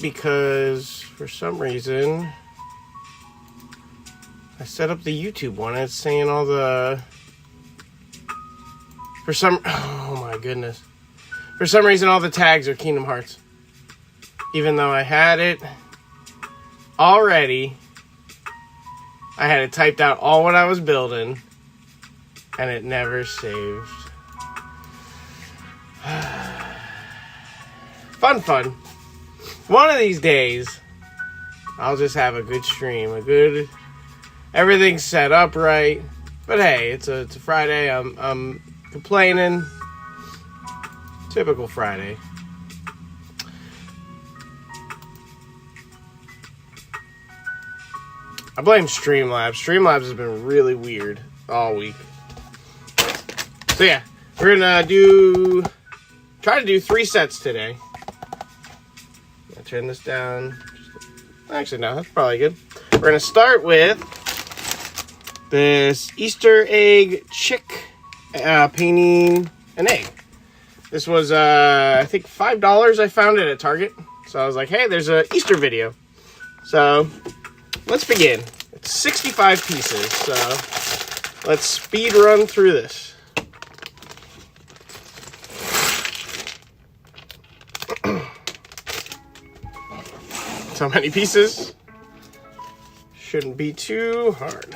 because for some reason I set up the YouTube one and it's saying all the... Oh my goodness. For some reason all the tags are Kingdom Hearts. Even though I had it already. I had it typed out all what I was building. And it never saved. Fun. One of these days, I'll just have a good stream. Everything's set up right. But hey, it's a Friday. I'm complaining. Typical Friday. I blame Streamlabs. Streamlabs has been really weird all week. So yeah, we're gonna try to do 3 sets today. I'll turn this down. Actually, no, that's probably good. We're gonna start with this Easter egg chick painting an egg. This was, I think, $5. I found it at Target. So I was like, hey, there's an Easter video. So let's begin. It's 65 pieces. So let's speed run through this. So many pieces. Shouldn't be too hard.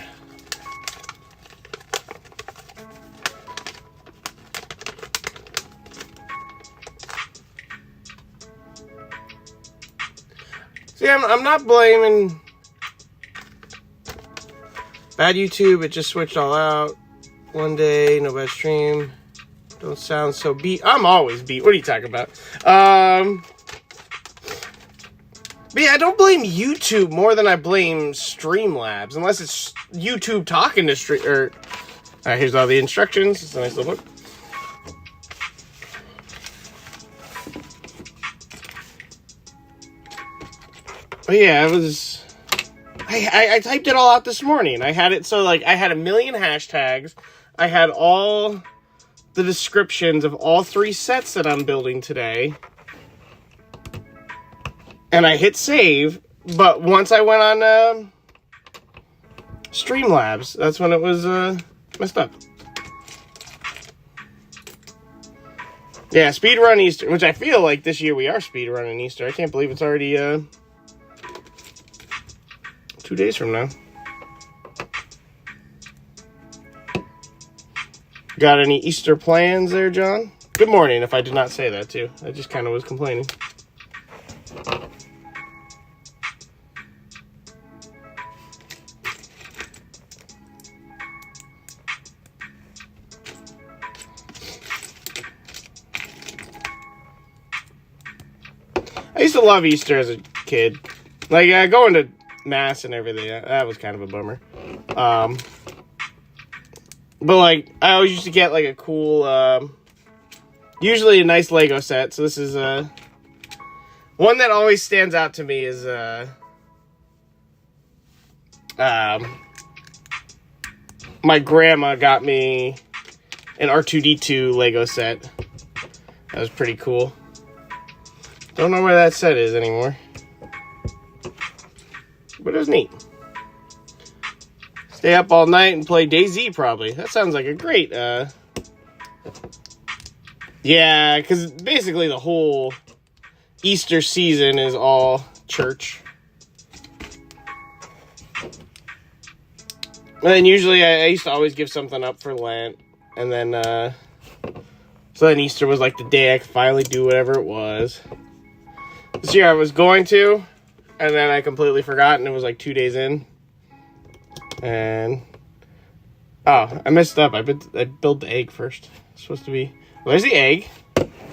See, I'm not blaming bad YouTube. It just switched all out one day. No bad stream. Don't sound so beat. I'm always beat. What are you talking about? But yeah, I don't blame YouTube more than I blame Streamlabs, unless it's YouTube talking to Stream. All right, here's all the instructions. It's a nice little book. But yeah, I typed it all out this morning. I had it so, like, I had 1 million hashtags. I had all the descriptions of all 3 sets that I'm building today. And I hit save, but once I went on Streamlabs, that's when it was messed up. Yeah, speedrun Easter, which I feel like this year we are speedrunning Easter. I can't believe it's already 2 days from now. Got any Easter plans there, John? Good morning, if I did not say that too. I just kind of was complaining. I used to love Easter as a kid. Like, going to Mass and everything, that was kind of a bummer. But, like, I always used to get, like, a cool, usually a nice Lego set. So this is, one that always stands out to me is, my grandma got me an R2-D2 Lego set. That was pretty cool. Don't know where that set is anymore. But it was neat. Stay up all night and play DayZ, probably. That sounds like a great, yeah, because basically the whole Easter season is all church. And then usually I used to always give something up for Lent. And then, so then Easter was like the day I could finally do whatever it was. This year I was going to, and then I completely forgot, and it was like 2 days in. And, oh, I messed up. I built the egg first. It's supposed to be, well, there's the egg.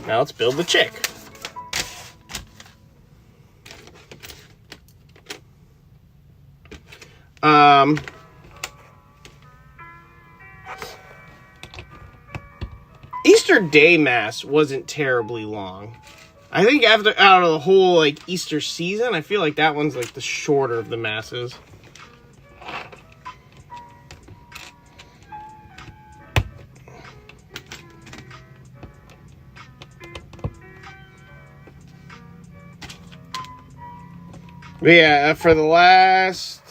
Now let's build the chick. Easter Day Mass wasn't terribly long. I think out of the whole, like, Easter season, I feel like that one's, like, the shorter of the masses. But yeah, for the last,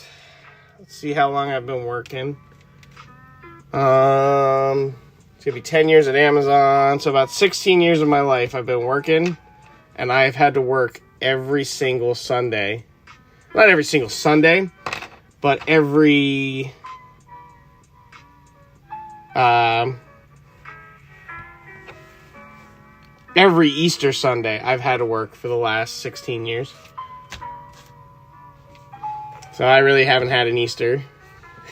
let's see how long I've been working. It's gonna be 10 years at Amazon, so about 16 years of my life I've been working, and I've had to work every single Sunday. Not every single Sunday, but every Easter Sunday I've had to work for the last 16 years. So I really haven't had an Easter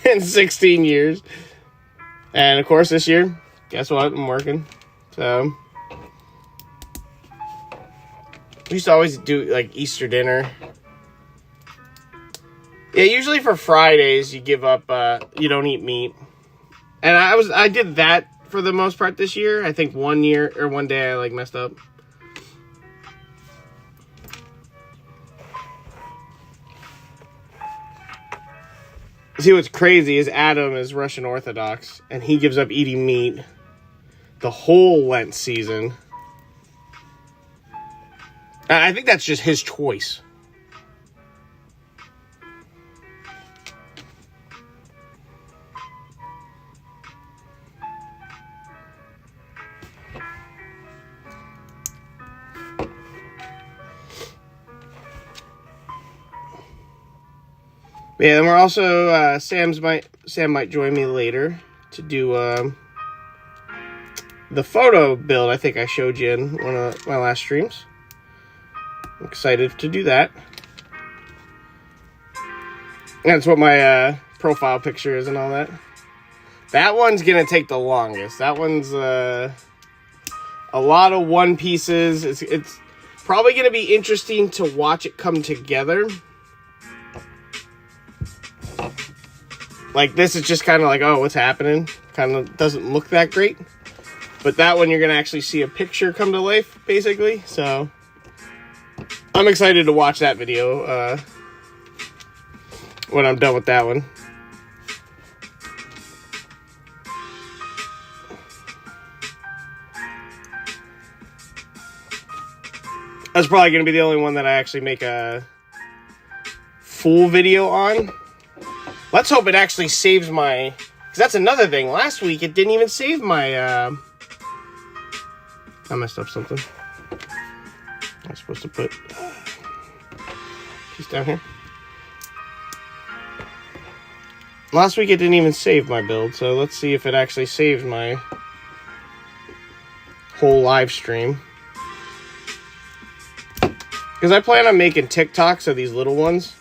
in 16 years. And of course this year, guess what? I'm working. So we used to always do like Easter dinner. Yeah, usually for Fridays you give up, you don't eat meat. And I did that for the most part this year. I think one day I like messed up. See, what's crazy is Adam is Russian Orthodox, and he gives up eating meat the whole Lent season. I think that's just his choice. Yeah, and we're also Sam might join me later to do the photo build I think I showed you in one of my last streams. I'm excited to do that. That's what my profile picture is and all that. That one's gonna take the longest. That one's a lot of one pieces. It's probably gonna be interesting to watch it come together. Like, this is just kind of like, oh, what's happening? Kind of doesn't look that great. But that one, you're going to actually see a picture come to life, basically. So, I'm excited to watch that video when I'm done with that one. That's probably going to be the only one that I actually make a full video on. Let's hope it actually saves my... Because that's another thing. Last week, it didn't even save my... I messed up something. I'm supposed to put... She's down here. Last week, it didn't even save my build. So let's see if it actually saves my whole live stream. Because I plan on making TikToks of these little ones.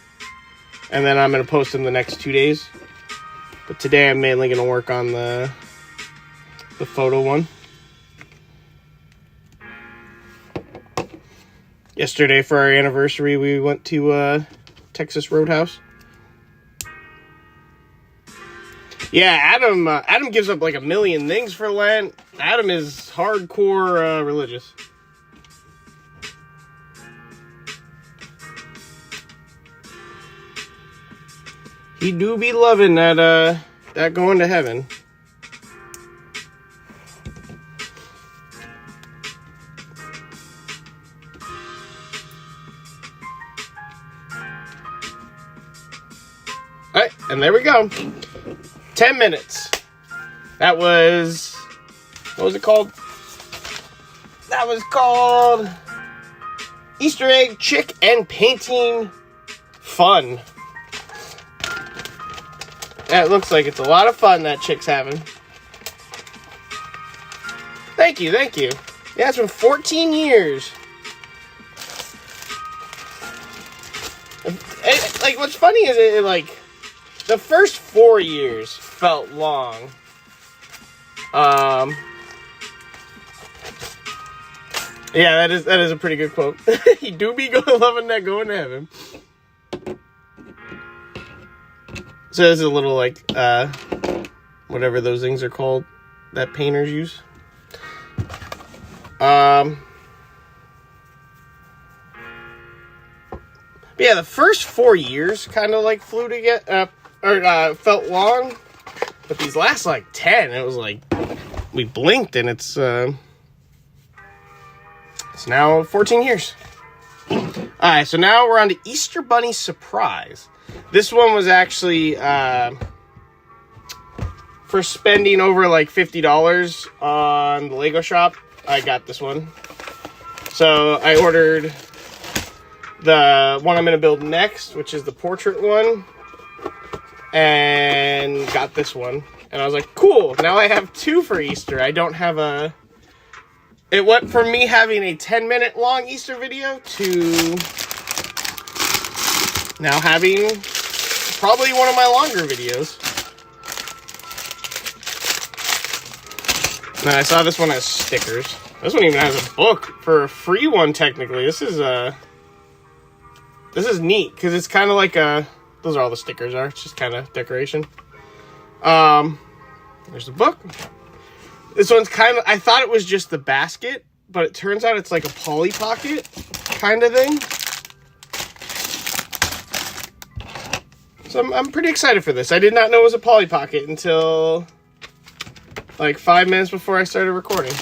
And then I'm going to post them the next 2 days. But today I'm mainly going to work on the photo one. Yesterday for our anniversary we went to Texas Roadhouse. Yeah, Adam gives up like a million things for Lent. Adam is hardcore religious. He do be loving that going to heaven. Alright, and there we go. 10 minutes. That was... What was it called? That was called... Easter egg chick and painting fun. Yeah, it looks like it's a lot of fun that chick's having. Thank you, thank you. Yeah, it's been 14 years. Like, what's funny is it like the first 4 years felt long. Yeah, that is a pretty good quote. You do be loving that going to heaven. So there's a little, like, whatever those things are called that painters use. But yeah, the first 4 years kind of, like, flew to get, felt long. But these last, like, 10, it was like, we blinked and it's now 14 years. Alright, so now we're on to Easter Bunny Surprise. This one was actually for spending over like $50 on the Lego shop. I got this one. So I ordered the one I'm going to build next, which is the portrait one, and got this one. And I was like, cool, now I have two for Easter. I don't have a... It went from me having a 10-minute long Easter video to now having probably one of my longer videos. Now I saw this one has stickers. This one even has a book for a free one, technically. This is neat, because it's kind of like a... Those are all the stickers are. It's just kind of decoration. There's the book. This one's kind of... I thought it was just the basket, but it turns out it's like a Polly Pocket kind of thing. So I'm pretty excited for this. I did not know it was a Polly Pocket until like 5 minutes before I started recording.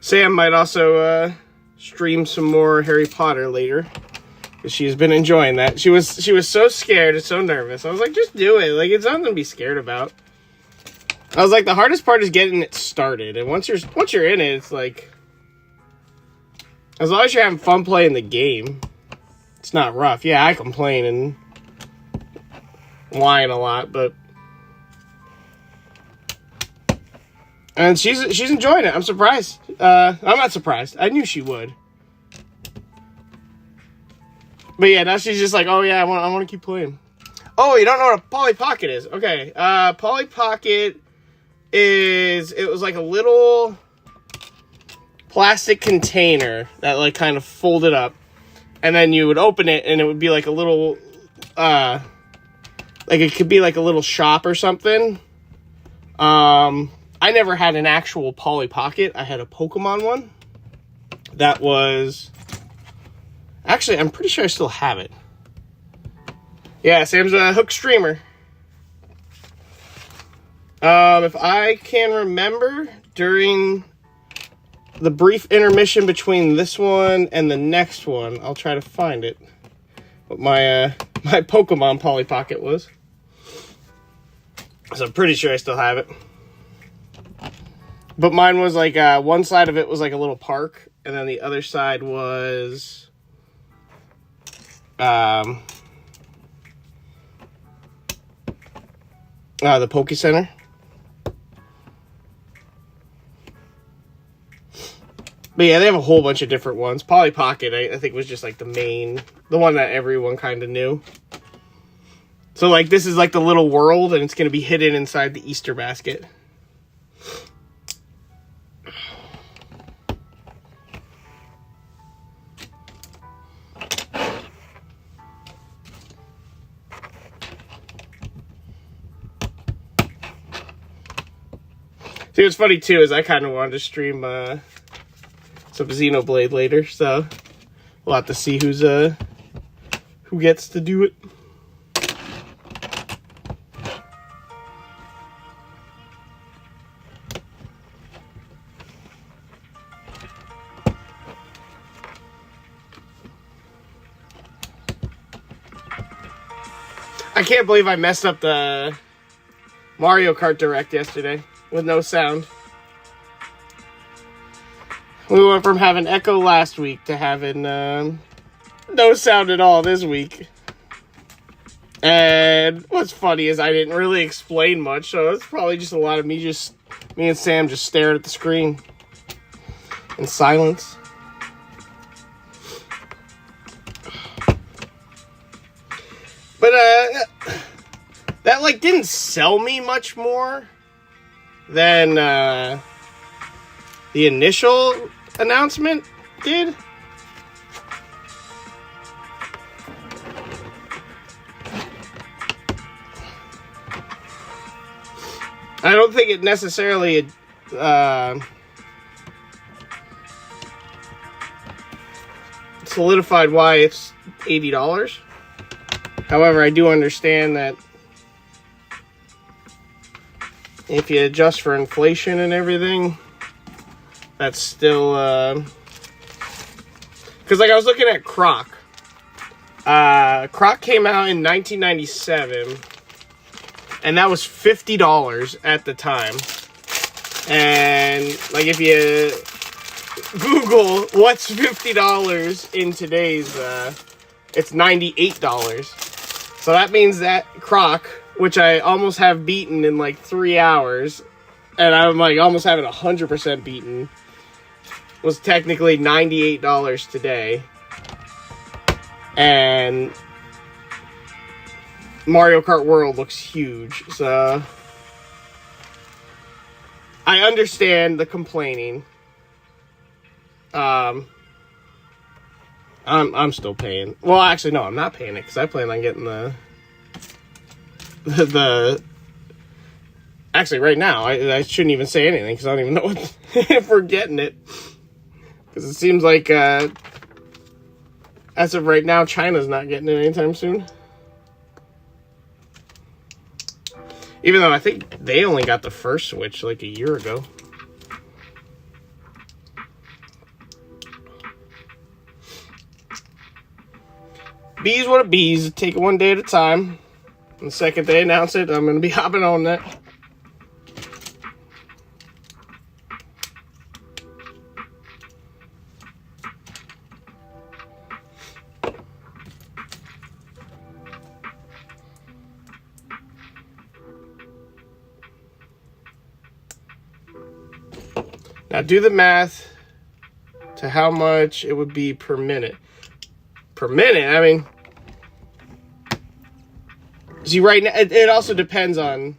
Sam might also stream some more Harry Potter later, because she's been enjoying that. She was so scared and so nervous. I was like, just do it. Like, it's nothing to be scared about. I was like, the hardest part is getting it started, and once you're in it, it's like, as long as you're having fun playing the game, it's not rough. Yeah, I complain and whine a lot, but. And she's enjoying it. I'm surprised. I'm not surprised. I knew she would. But yeah, now she's just like, oh yeah, I want to keep playing. Oh, you don't know what a Polly Pocket is? Okay, Polly Pocket it was like a little plastic container that like kind of folded up, and then you would open it, and it would be like a little, like it could be like a little shop or something. I never had an actual Polly Pocket. I had a Pokemon one. That was... Actually, I'm pretty sure I still have it. Yeah, Sam's a Hook streamer. If I can remember, during the brief intermission between this one and the next one, I'll try to find it. What my Pokemon Polly Pocket was. So I'm pretty sure I still have it. But mine was like, one side of it was like a little park, and then the other side was, the Poke Center. But yeah, they have a whole bunch of different ones. Polly Pocket, I think, was just like the one that everyone kind of knew. So like, this is like the little world, and it's going to be hidden inside the Easter basket. See, what's funny, too, is I kind of wanted to stream some Xenoblade later, so we'll have to see who gets to do it. I can't believe I messed up the Mario Kart Direct yesterday with no sound. We went from having echo last week to having no sound at all this week. And what's funny is I didn't really explain much, so it's probably just a lot of me and Sam just staring at the screen in silence. But that like didn't sell me much more than the initial announcement did. I don't think it necessarily solidified why it's $80. However, I do understand that if you adjust for inflation and everything, that's still, because like I was looking at Croc. Croc came out in 1997, and that was $50 at the time. And like if you Google what's $50 in today's, it's $98. So that means that Croc, which I almost have beaten in like 3 hours, and I'm like almost having 100% beaten, was technically $98 today. And Mario Kart World looks huge, so I understand the complaining. I'm still paying. Well, actually, no, I'm not paying it because I plan on getting the Actually, right now, I shouldn't even say anything because I don't even know if we're getting it. Because it seems like, as of right now, China's not getting it anytime soon. Even though I think they only got the first Switch like a year ago. Bees what it bees. Take it one day at a time. And the second they announce it, I'm going to be hopping on that. Now do the math to how much it would be per minute. Per minute, I mean, see right now, it also depends on,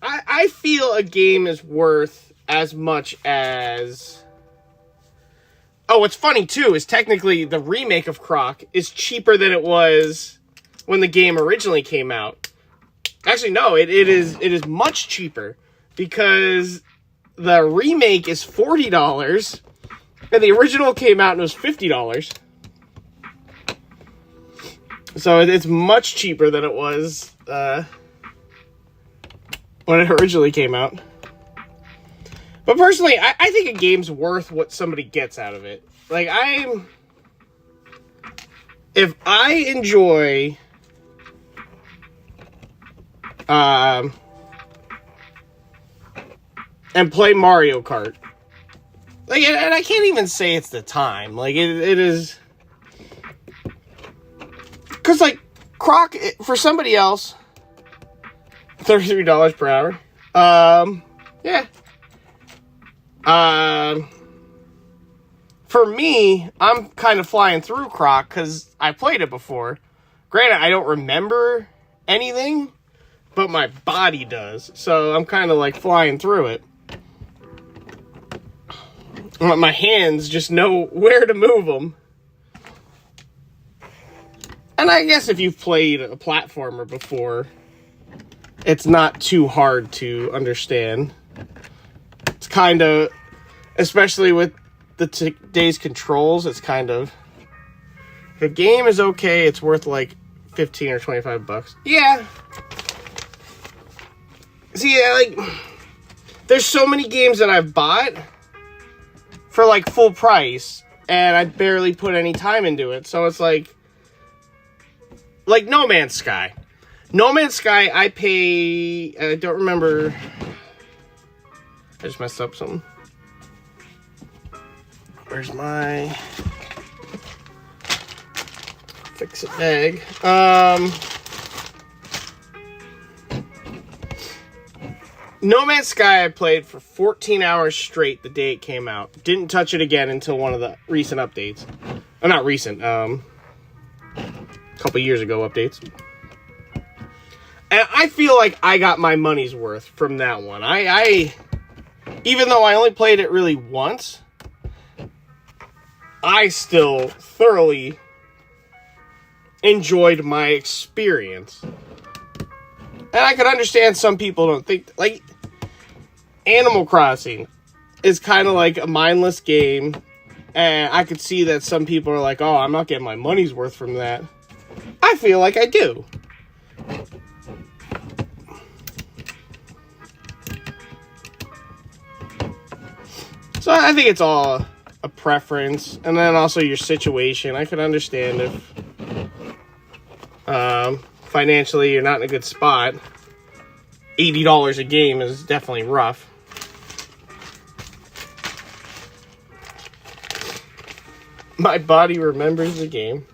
I feel a game is worth as much as, oh, what's funny too is technically the remake of Croc is cheaper than it was when the game originally came out. Actually, no, it is much cheaper because the remake is $40 and the original came out and it was $50. So it's much cheaper than it was when it originally came out. But personally, I think a game's worth what somebody gets out of it. Like, if I enjoy and play Mario Kart, like, and I can't even say it's the time. Like, it is, because like Croc for somebody else, $33 per hour. Yeah. For me, I'm kind of flying through Croc because I played it before. Granted, I don't remember anything, but my body does. So I'm kind of like flying through it. My hands just know where to move them. And I guess if you've played a platformer before, it's not too hard to understand. It's kind of, especially with today's controls, it's kind of, if a game is okay, it's worth like 15 or 25 bucks. Yeah. See, like, there's so many games that I've bought for like full price, and I barely put any time into it. So it's like No Man's Sky. No Man's Sky, I pay, I don't remember, I just messed up something. Where's my fix-it bag? No Man's Sky I played for 14 hours straight the day it came out. Didn't touch it again until one of the recent updates. Oh, not recent, a couple years ago updates. And I feel like I got my money's worth from that one. I even though I only played it really once, I still thoroughly enjoyed my experience. And I could understand some people don't think, like, Animal Crossing. is kind of like a mindless game. And I could see that some people are like, oh, I'm not getting my money's worth from that. I feel like I do. So I think it's all a preference. And then also your situation. I could understand if financially you're not in a good spot. $80 a game is definitely rough. My body remembers the game.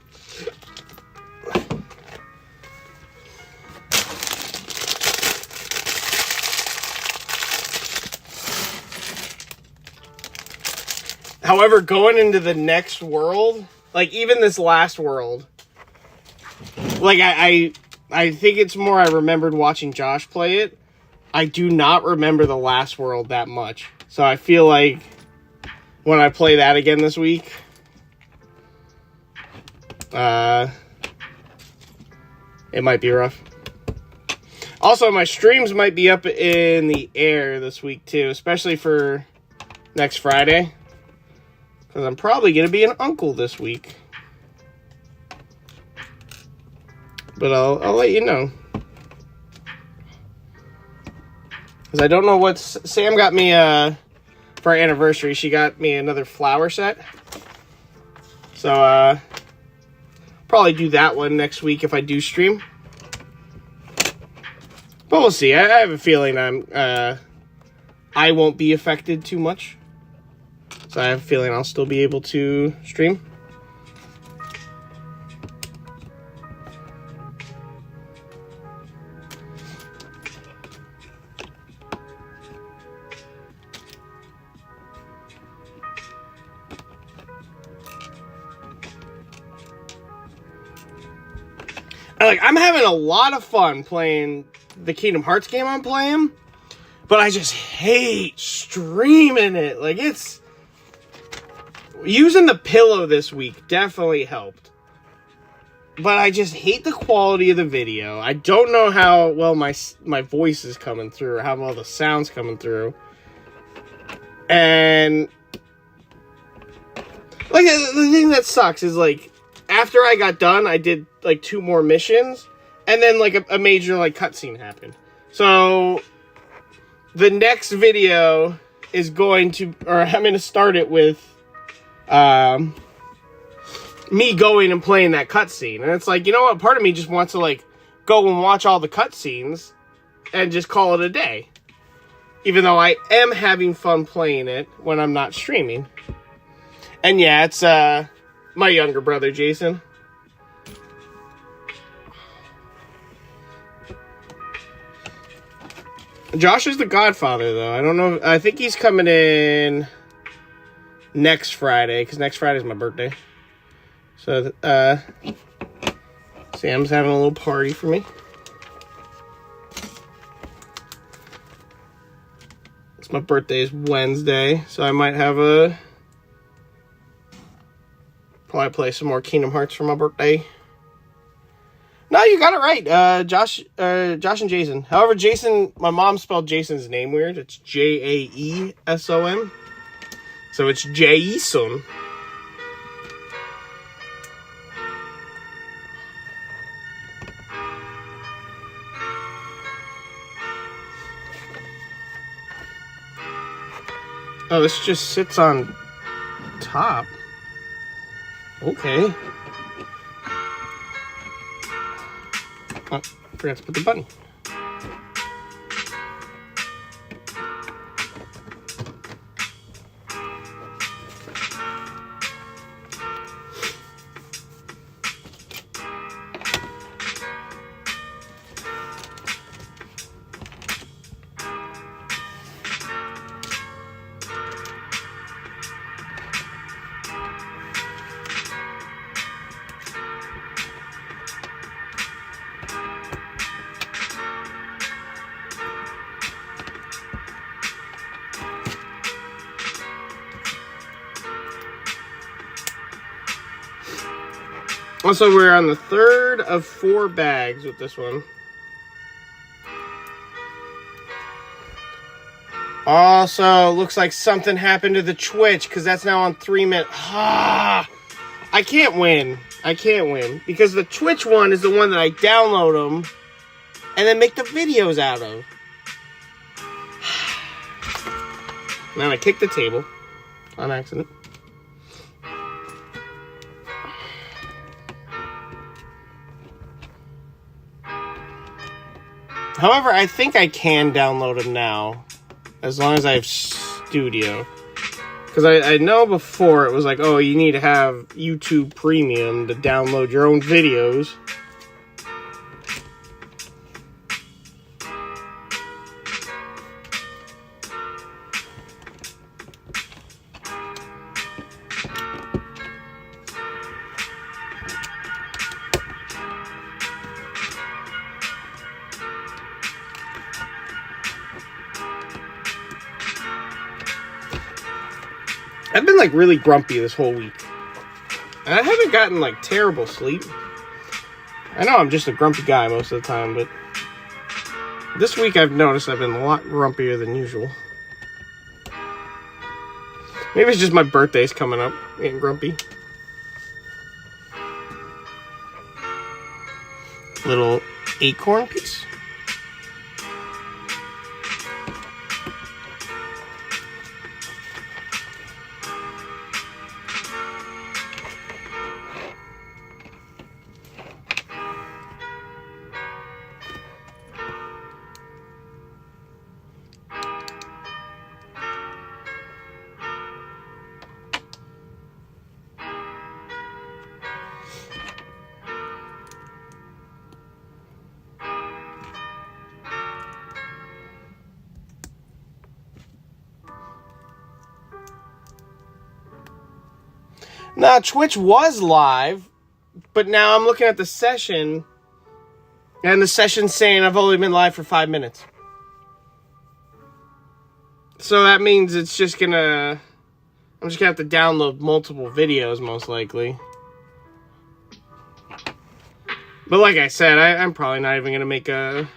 However, going into the next world, like even this last world, like I think it's more I remembered watching Josh play it. I do not remember the last world that much. So I feel like when I play that again this week, it might be rough. Also, my streams might be up in the air this week too, especially for next Friday. Because I'm probably going to be an uncle this week. But I'll let you know. Because I don't know what... Sam got me, for our anniversary, she got me another flower set. So, probably do that one next week if I do stream. But we'll see. I have a feeling I won't be affected too much. So I have a feeling I'll still be able to stream. I'm having a lot of fun playing the Kingdom Hearts game I'm playing, but I just hate streaming it. Like, it's... Using the pillow this week definitely helped. But I just hate the quality of the video. I don't know how well my voice is coming through, or how well the sound's coming through. And... like, the thing that sucks is, like, after I got done, I did, like, 2 more missions, and then, like, a major, like, cutscene happened. So, the next video is going to, or I'm going to start it with, me going and playing that cutscene. And it's like, you know what, part of me just wants to, like, go and watch all the cutscenes, and just call it a day. Even though I am having fun playing it when I'm not streaming. And yeah, it's, my younger brother, Jason. Josh is the godfather, though. I don't know. I think he's coming in next Friday, because next Friday is my birthday. So, Sam's having a little party for me. It's my birthday is Wednesday, so I might have probably play some more Kingdom Hearts for my birthday. No, you got it right. Josh and Jason. However, Jason, my mom spelled Jason's name weird. It's Jaeson. So it's Jason. Oh, this just sits on top. Okay. Oh, forgot to put the button. Also, we're on the 3rd of 4 bags with this one. Also, looks like something happened to the Twitch, because that's now on 3 minutes. I can't win. I can't win. Because the Twitch one is the one that I download them and then make the videos out of. Now I kicked the table on accident. However, I think I can download them now, as long as I have Studio. Because I know before it was like, oh, you need to have YouTube Premium to download your own videos. I've been like really grumpy this whole week. And I haven't gotten like terrible sleep. I know I'm just a grumpy guy most of the time, but this week I've noticed I've been a lot grumpier than usual. Maybe it's just my birthday's coming up, getting grumpy. Little acorn piece. Now, Twitch was live, but now I'm looking at the session, and the session's saying I've only been live for 5 minutes. So that means it's just gonna... I'm just gonna have to download multiple videos, most likely. But like I said, I'm probably not even gonna make a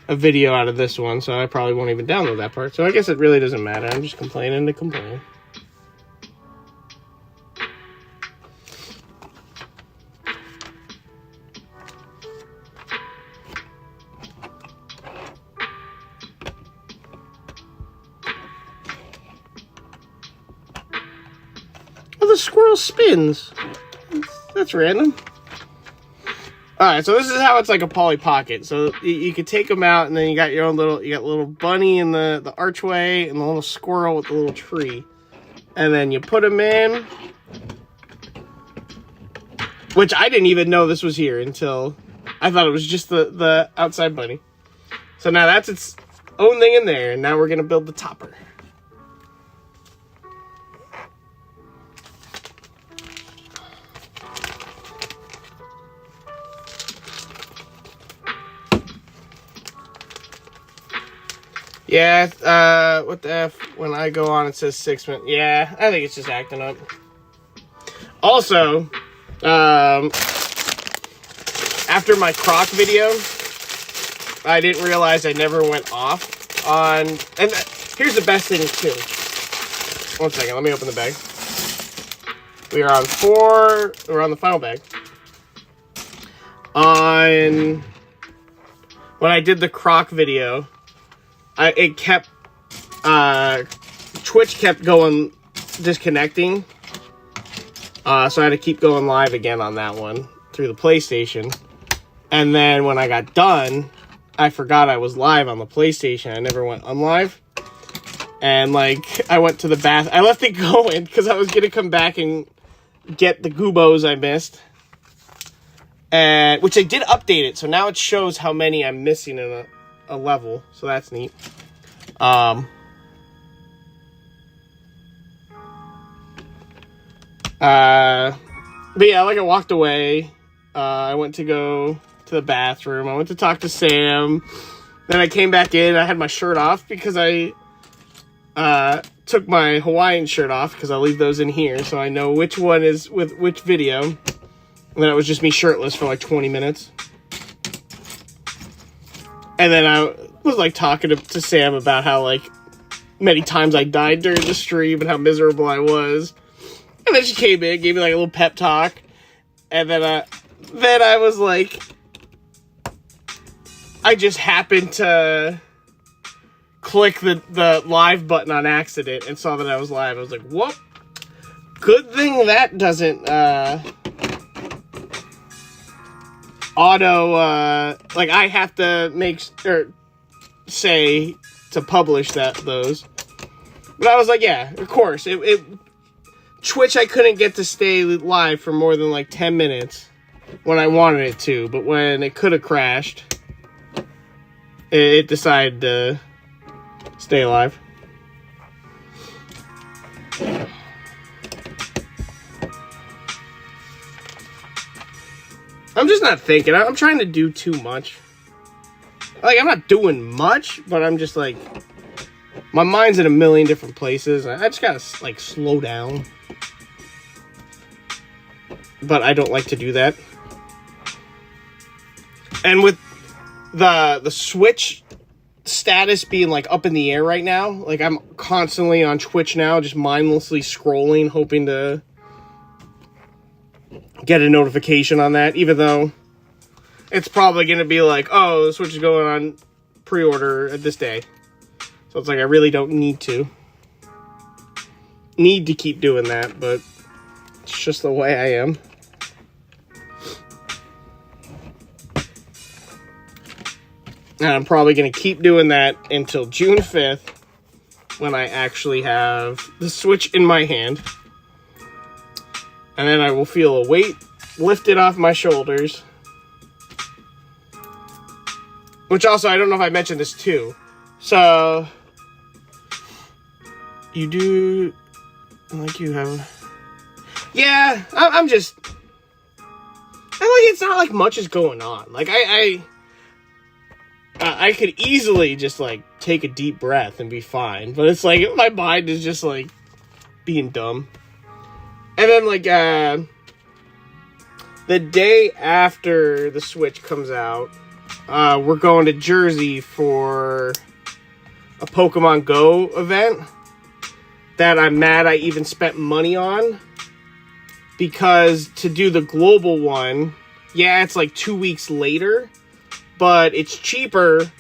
video out of this one, so I probably won't even download that part. So I guess it really doesn't matter. I'm just complaining to complain. The squirrel spins. That's random. Alright, so this is how it's like a Polly Pocket. So you could take them out, and then you got your own little, you got little bunny in the archway, and the little squirrel with the little tree. And then you put them in. Which I didn't even know this was here until I thought it was just the outside bunny. So now that's its own thing in there, and now we're gonna build the topper. Yeah, what the F? When I go on, it says 6 minutes. Yeah, I think it's just acting up. Also, after my croc video, I didn't realize I never went off on... And here's the best thing, too. 1 second, let me open the bag. We are on 4... We're on the final bag. On... When I did the croc video... It kept, Twitch kept going, disconnecting, so I had to keep going live again on that one, through the PlayStation, and then when I got done, I forgot I was live on the PlayStation. I never went unlive, and, like, I went to the bath, I left it going, because I was gonna come back and get the Goobos I missed, and, which I did update it, so now it shows how many I'm missing in a level, so that's neat. But yeah, like I walked away, I went to go to the bathroom, I went to talk to Sam, then I came back in, I had my shirt off, because I, took my Hawaiian shirt off, because I'll leave those in here, so I know which one is with which video, and then it was just me shirtless for like 20 minutes. And then was like talking to Sam about how like many times I died during the stream and how miserable I was. And then she came in, gave me like a little pep talk, and then I was like, I just happened to click the live button on accident and saw that I was live. I was like, whoop. Good thing that doesn't auto like I have to make or say to publish those. But I was like, yeah, of course. It Twitch I couldn't get to stay live for more than like 10 minutes when I wanted it to, but when it could have crashed, it decided to stay alive. I'm just not thinking. I'm trying to do too much. Like, I'm not doing much, but I'm just like, my mind's in a million different places. I just gotta like slow down. But I don't like to do that. And with the Switch status being like up in the air right now, like I'm constantly on Twitch now, just mindlessly scrolling, hoping to get a notification on that, even though it's probably going to be like, oh, the Switch is going on pre-order at this day. So it's like, I really don't need to keep doing that, but it's just the way I am. And I'm probably going to keep doing that until June 5th, when I actually have the Switch in my hand. And then I will feel a weight lifted off my shoulders. Which also, I don't know if I mentioned this too. So, you do, like you have, yeah, I'm just, it's not like much is going on. Like, I could easily just, like, take a deep breath and be fine. But it's like, my mind is just, like, being dumb. And then, like, the day after the Switch comes out, we're going to Jersey for a Pokemon Go event that I'm mad I even spent money on. Because to do the global one, yeah, it's like 2 weeks later, but it's cheaper.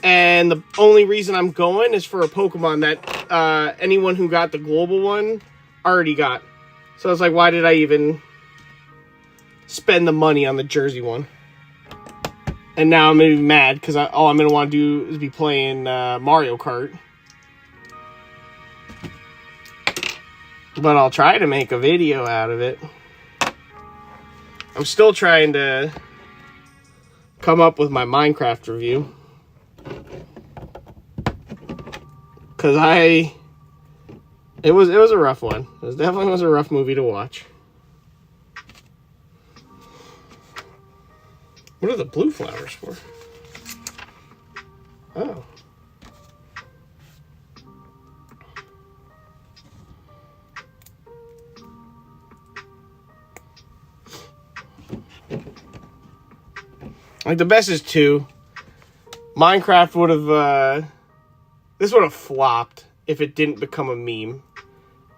And the only reason I'm going is for a Pokemon that anyone who got the global one already got. So it's like, why did I even spend the money on the Jersey one? And now I'm going to be mad because all I'm going to want to do is be playing Mario Kart. But I'll try to make a video out of it. I'm still trying to come up with my Minecraft review. Because it was a rough one. It definitely was a rough movie to watch. What are the blue flowers for? Oh. Like, the best is 2. Minecraft would have, this would have flopped if it didn't become a meme.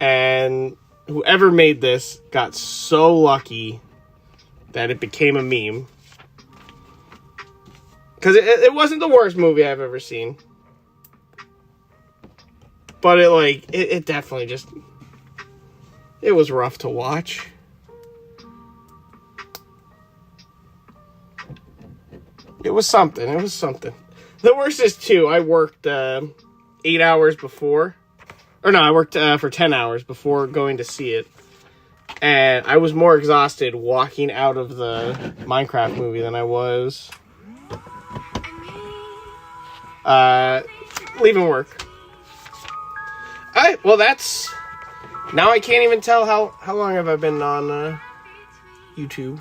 And whoever made this got so lucky that it became a meme. Because it wasn't the worst movie I've ever seen. But it definitely just, it was rough to watch. It was something. It was something. The worst is, too, I worked 8 hours before. Or no, I worked for 10 hours before going to see it. And I was more exhausted walking out of the Minecraft movie than I was leaving work. Alright, well that's, now I can't even tell how long have I been on YouTube.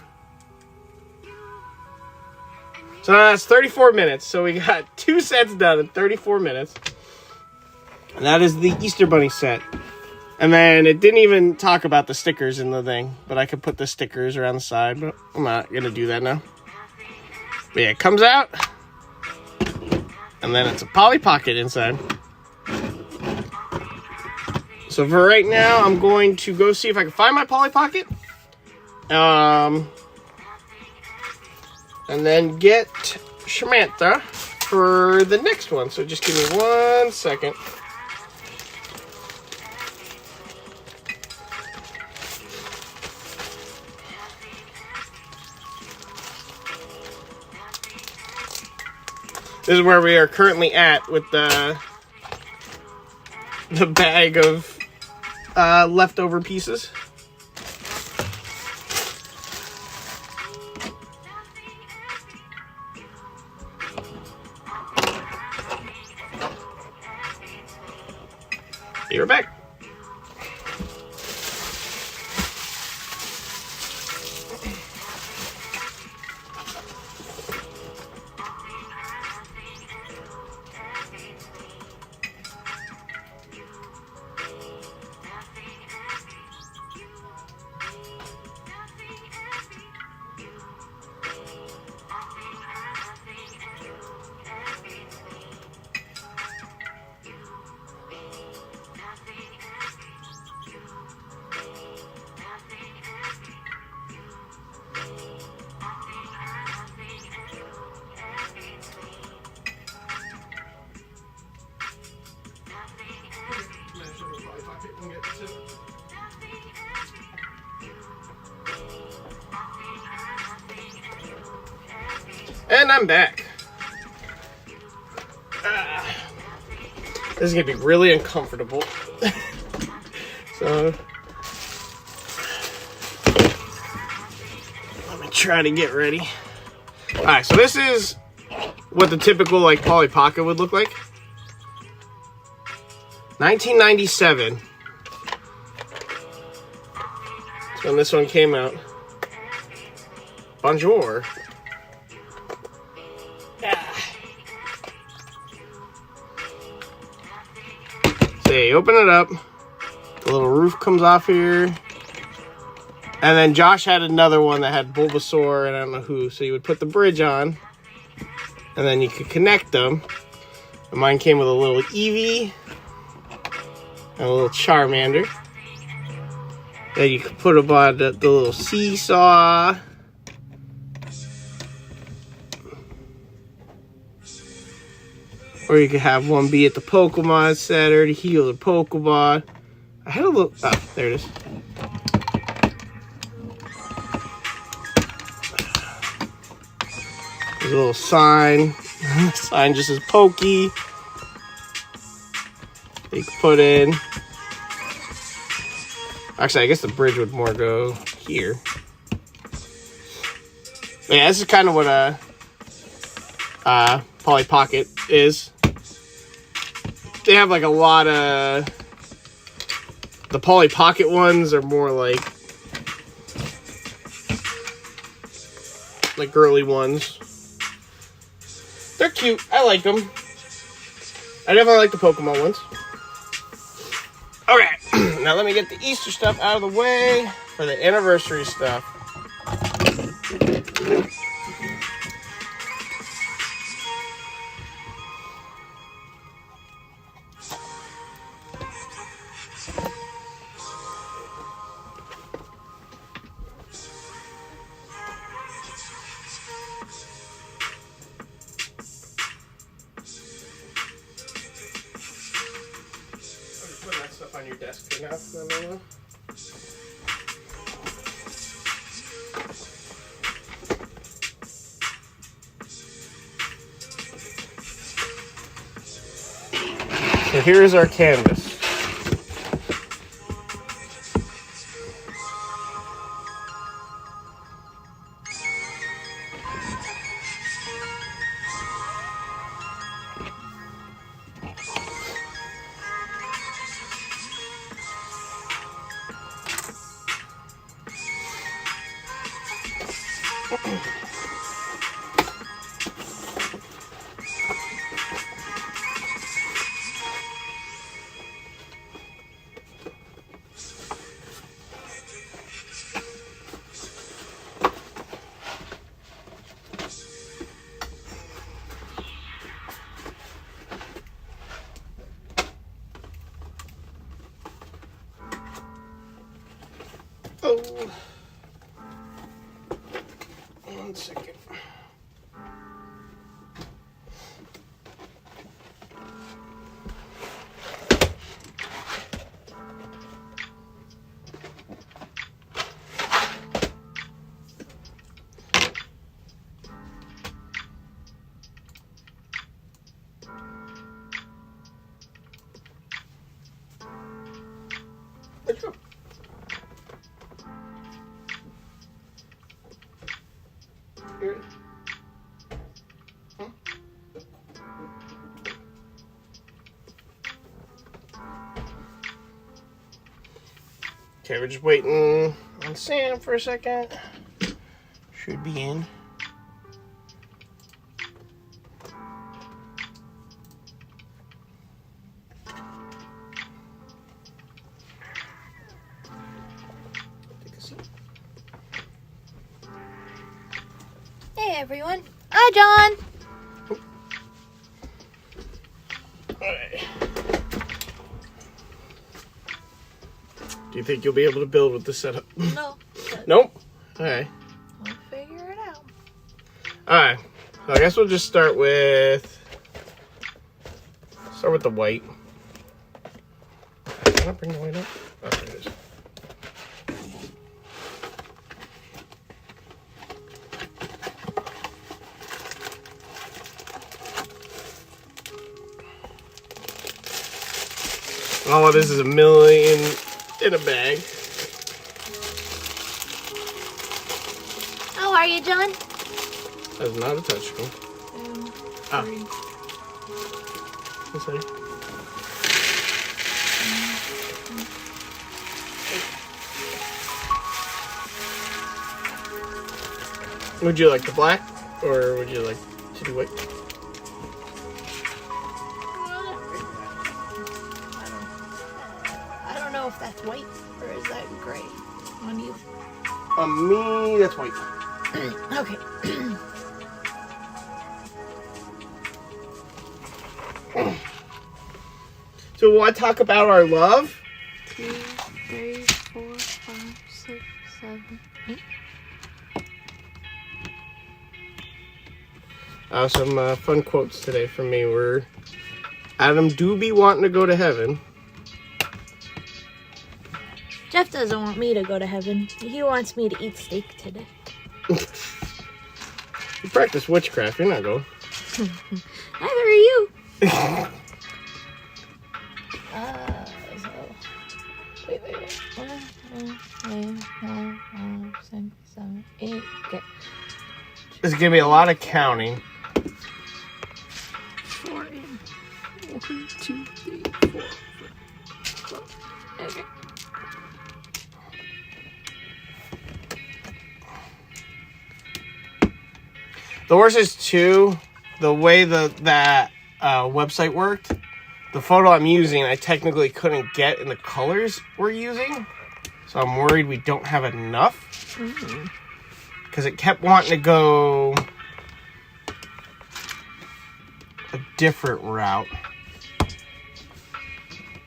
So now that's 34 minutes, so we got 2 sets done in 34 minutes. And that is the Easter Bunny set. And then it didn't even talk about the stickers in the thing, but I could put the stickers around the side, but I'm not going to do that now. But yeah, it comes out. And then it's a Polly Pocket inside. So for right now, I'm going to go see if I can find my Polly Pocket. And then get Samantha for the next one. So just give me 1 second. This is where we are currently at with the bag of leftover pieces. Be right back. And I'm back. This is gonna be really uncomfortable. So let me try to get ready. Alright, so this is what the typical like Polly Pocket would look like. 1997. That's when this one came out. Bonjour. So you open it up, the little roof comes off here, and then Josh had another one that had Bulbasaur and I don't know who, so you would put the bridge on, and then you could connect them. And mine came with a little Eevee and a little Charmander. Then you could put them on the little seesaw. Or you could have one be at the Pokemon Center to heal the Pokemon. I had a little... Oh, there it is. There's a little sign. Sign just says Pokey. You can put in... Actually, I guess the bridge would more go here. But yeah, this is kind of what a Polly Pocket is. They have like a lot of... The Polly Pocket ones are more like girly ones. They're cute. I like them. I definitely like the Pokemon ones. Okay, now let me get the Easter stuff out of the way for the anniversary stuff. Put that stuff on your desk for now. So here's our canvas. go. 1 second. Let's go. Here. Huh? Okay, we're just waiting on Sam for a second. Should be in. Hey everyone. Hi John. Alright. Do you think you'll be able to build with this setup? No. Nope. Okay. We'll figure it out. Alright. So I guess we'll just start with the white. Can I bring the white up? Oh, there it is. All of this is $1 million in a bag. How are you, John? That's not a touchscreen. Let's see. Would you like the black, or would you like to do white? I don't know if that's white or is that gray on you. On me, that's white. Okay. So will I talk about our love? 2, 3, 4, 5, 6, 7, 8. Some fun quotes today from me were, Adam do be wanting to go to heaven. Jeff doesn't want me to go to heaven. He wants me to eat steak today. You practice witchcraft, you're not going. Neither are you. So, wait. 1, 2, 3, 4, 5, 6, 7, 8. Okay. This is gonna be a lot of counting. 4 in. 1, 2, 3, 4, 5. Okay. The worst is too, the way that website worked, the photo I'm using, I technically couldn't get in the colors we're using. So I'm worried we don't have enough. Because it kept wanting to go a different route.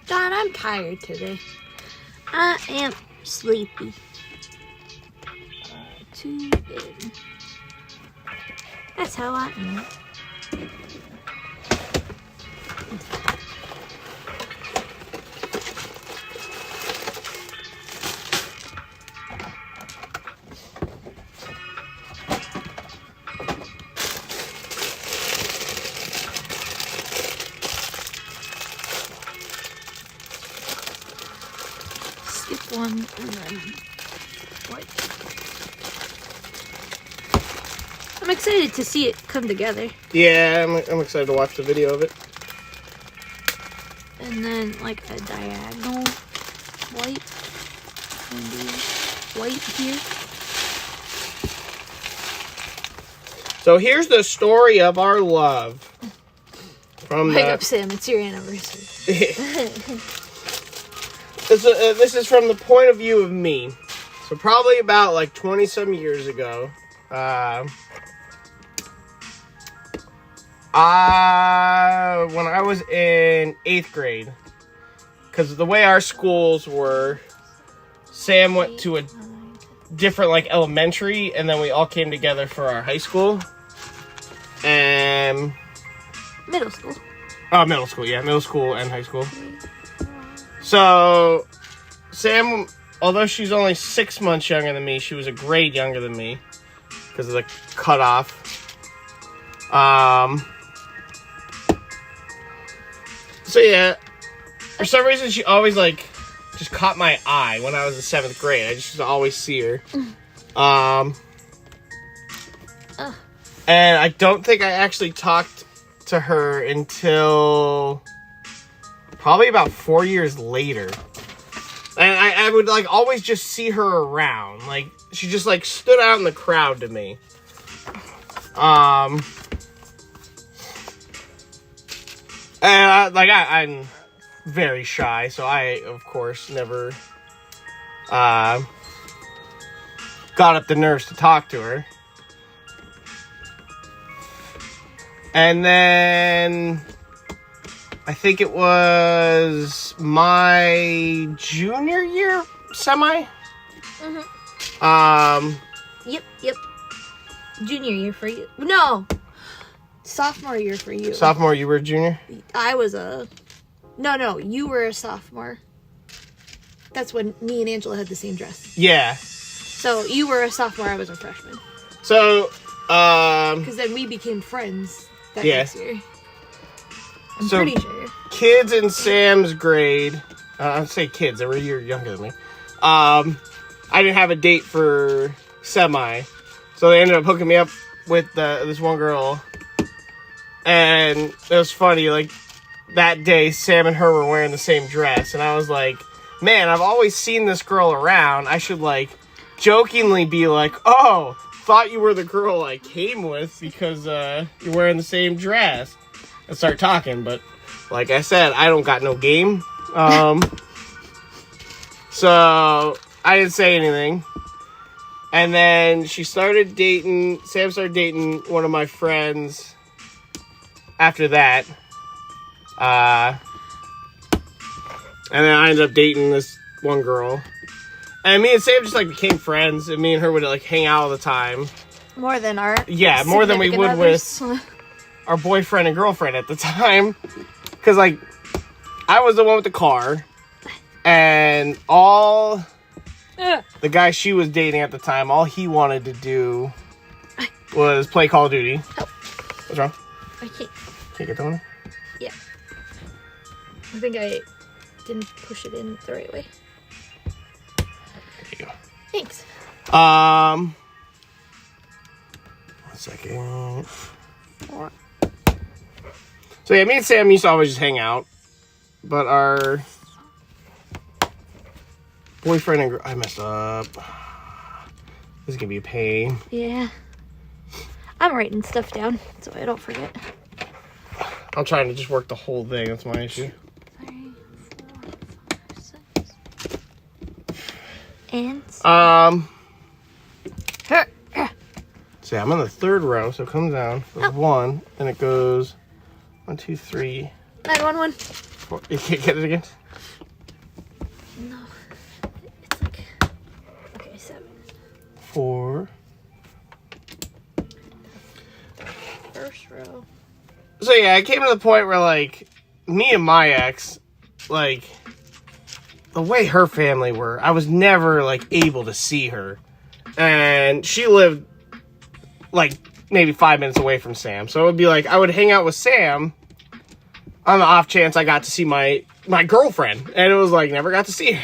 John, I'm tired today. I am sleepy. 2 in. That's how I am. Skip 1 and then white. I'm excited to see it come together. Yeah, I'm excited to watch the video of it. And then like a diagonal white. And white here. So here's the story of our love. From Wake up, Sam. It's your anniversary. This is from the point of view of me. So probably about like 20 some years ago. When I was in 8th grade, because the way our schools were, Sam went to a different like elementary, and then we all came together for our high school and Middle school. middle school, yeah, middle school and high school. So Sam, although she's only 6 months younger than me, she was a grade younger than me because of the cutoff. So yeah, for some reason she always like just caught my eye when I was in 7th grade. I just used to always see her. And I don't think I actually talked to her until probably about 4 years later. And I would like always just see her around. Like she just like stood out in the crowd to me. And I'm very shy, so I of course never got up the nerves to talk to her. And then I think it was my junior year semi. Yep. Junior year for you. No. Sophomore year for you. Sophomore, you were a junior? I was a... No, you were a sophomore. That's when me and Angela had the same dress. Yeah. So you were a sophomore, I was a freshman. So, because then we became friends that next year. I'm pretty sure. Kids in Sam's grade, I'd say kids, they were a year younger than me. I didn't have a date for semi, so they ended up hooking me up with this one girl. And it was funny, like, that day, Sam and her were wearing the same dress, and I was like, man, I've always seen this girl around. I should, like, jokingly be like, oh, thought you were the girl I came with because you're wearing the same dress. And start talking, but like I said, I don't got no game. So I didn't say anything. And then Sam started dating one of my friends after that. And then I ended up dating this one girl. And me and Sam just like became friends, and me and her would like hang out all the time. More than our more than we would with our boyfriend and girlfriend at the time. Because like I was the one with the car, and all the guy she was dating at the time, all he wanted to do was play Call of Duty. Oh. What's wrong? I can't get that one? Yeah. I think I didn't push it in the right way. There you go. Thanks. 1 second. So yeah, me and Sam used to always just hang out. But our boyfriend and I messed up. This is gonna be a pain. Yeah. I'm writing stuff down so I don't forget. I'm trying to just work the whole thing. That's my issue. 3, 4, 5, 6. And so yeah, I'm on the 3rd row, so it comes down. Goes 1, and it goes 1, 2, 3. 911. 4. You can't get it again? No. It's like... Okay, 7. 4. First row. So yeah, I came to the point where like me and my ex, like the way her family were, I was never like able to see her, and she lived like maybe 5 minutes away from Sam. So it would be like I would hang out with Sam on the off chance I got to see my girlfriend, and it was like never got to see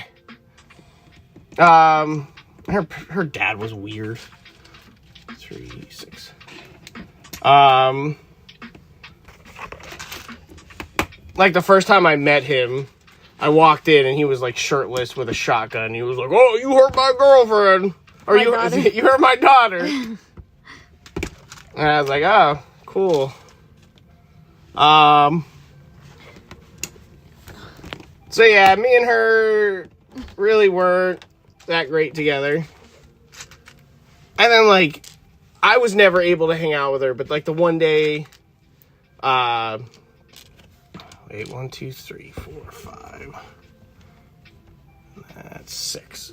her. Her dad was weird. 3, 6. Like the first time I met him, I walked in and he was like shirtless with a shotgun. He was like, "Oh, you hurt my girlfriend, or you hurt my daughter." And I was like, "Oh, cool." So yeah, me and her really weren't that great together. And then like I was never able to hang out with her, but like the one day, wait, 1, 2, 3, 4, 5. That's 6.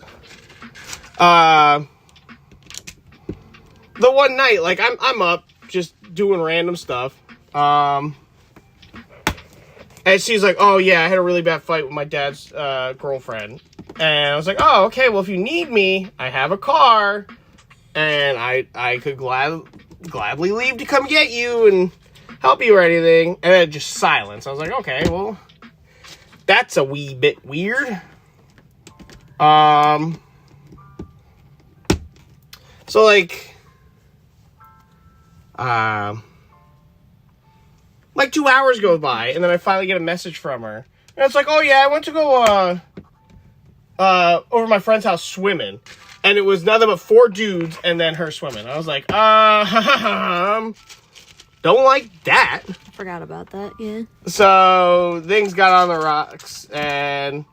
the one night, like, I'm up just doing random stuff. And she's like, oh, yeah, I had a really bad fight with my dad's girlfriend. And I was like, oh, okay, well, if you need me, I have a car. And I could gladly leave to come get you and help you or anything. And then just silence. I was like, okay, well, that's a wee bit weird. So, like 2 hours go by, and then I finally get a message from her. And it's like, oh, yeah, I went to go, over my friend's house swimming. And it was nothing but 4 dudes, and then her swimming. I was like, don't like that. Forgot about that, yeah. So, things got on the rocks, and,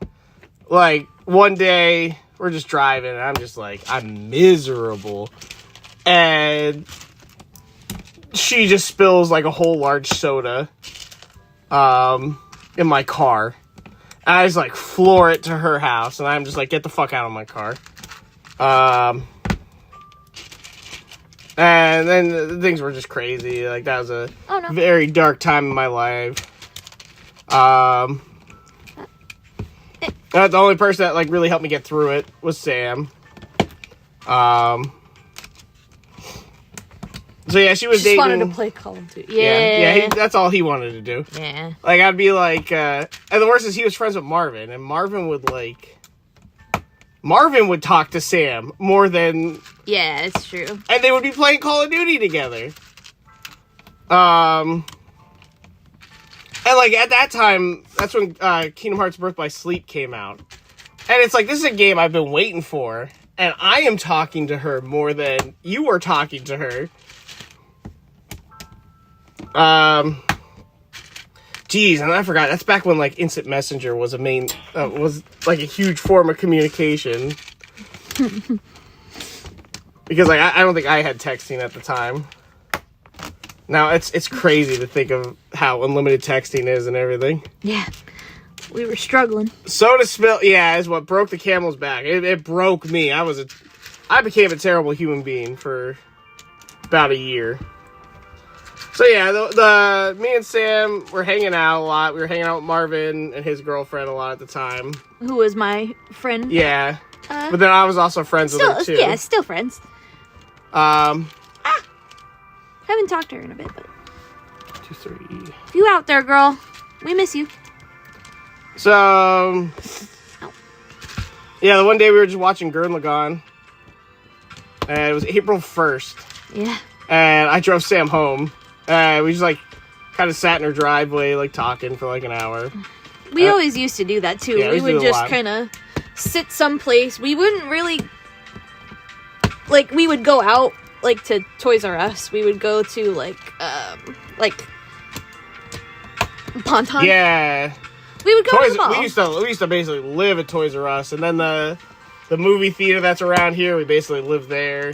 like, one day, we're just driving, and I'm just like, I'm miserable. And she just spills, like, a whole large soda, in my car. And I just, like, floor it to her house, and I'm just like, get the fuck out of my car. And then things were just crazy. Like, that was a very dark time in my life. The only person that, like, really helped me get through it was Sam. So, yeah, she was dating. Just wanted to play Call of Duty. Yeah, that's all he wanted to do. Yeah. Like, I'd be like, and the worst is he was friends with Marvin, and Marvin would talk to Sam more than... Yeah, it's true. And they would be playing Call of Duty together. And, like, at that time, that's when Kingdom Hearts Birth by Sleep came out. And it's like, this is a game I've been waiting for, and I am talking to her more than you were talking to her. Geez, and I forgot, that's back when, like, Instant Messenger was was, like, a huge form of communication. Because, like, I don't think I had texting at the time. Now, it's crazy to think of how unlimited texting is and everything. Yeah, we were struggling. Soda spill, yeah, is what broke the camel's back. It broke me. I became a terrible human being for about a year. So yeah, me and Sam were hanging out a lot. We were hanging out with Marvin and his girlfriend a lot at the time. Who was my friend? Yeah, but then I was also friends with her too. Yeah, still friends. Haven't talked to her in a bit, but 2, 3. You out there, girl? We miss you. So, yeah, the one day we were just watching Gurren Lagann, and it was April 1st. Yeah. And I drove Sam home. We just, like, kind of sat in her driveway, like, talking for, like, an hour. We always used to do that, too. Yeah, we would just kind of sit someplace. We wouldn't really... Like, we would go out, like, to Toys R Us. We would go to, like, Ponton. Yeah. We would go to the mall. We used to basically live at Toys R Us, and then the movie theater that's around here, we basically lived there.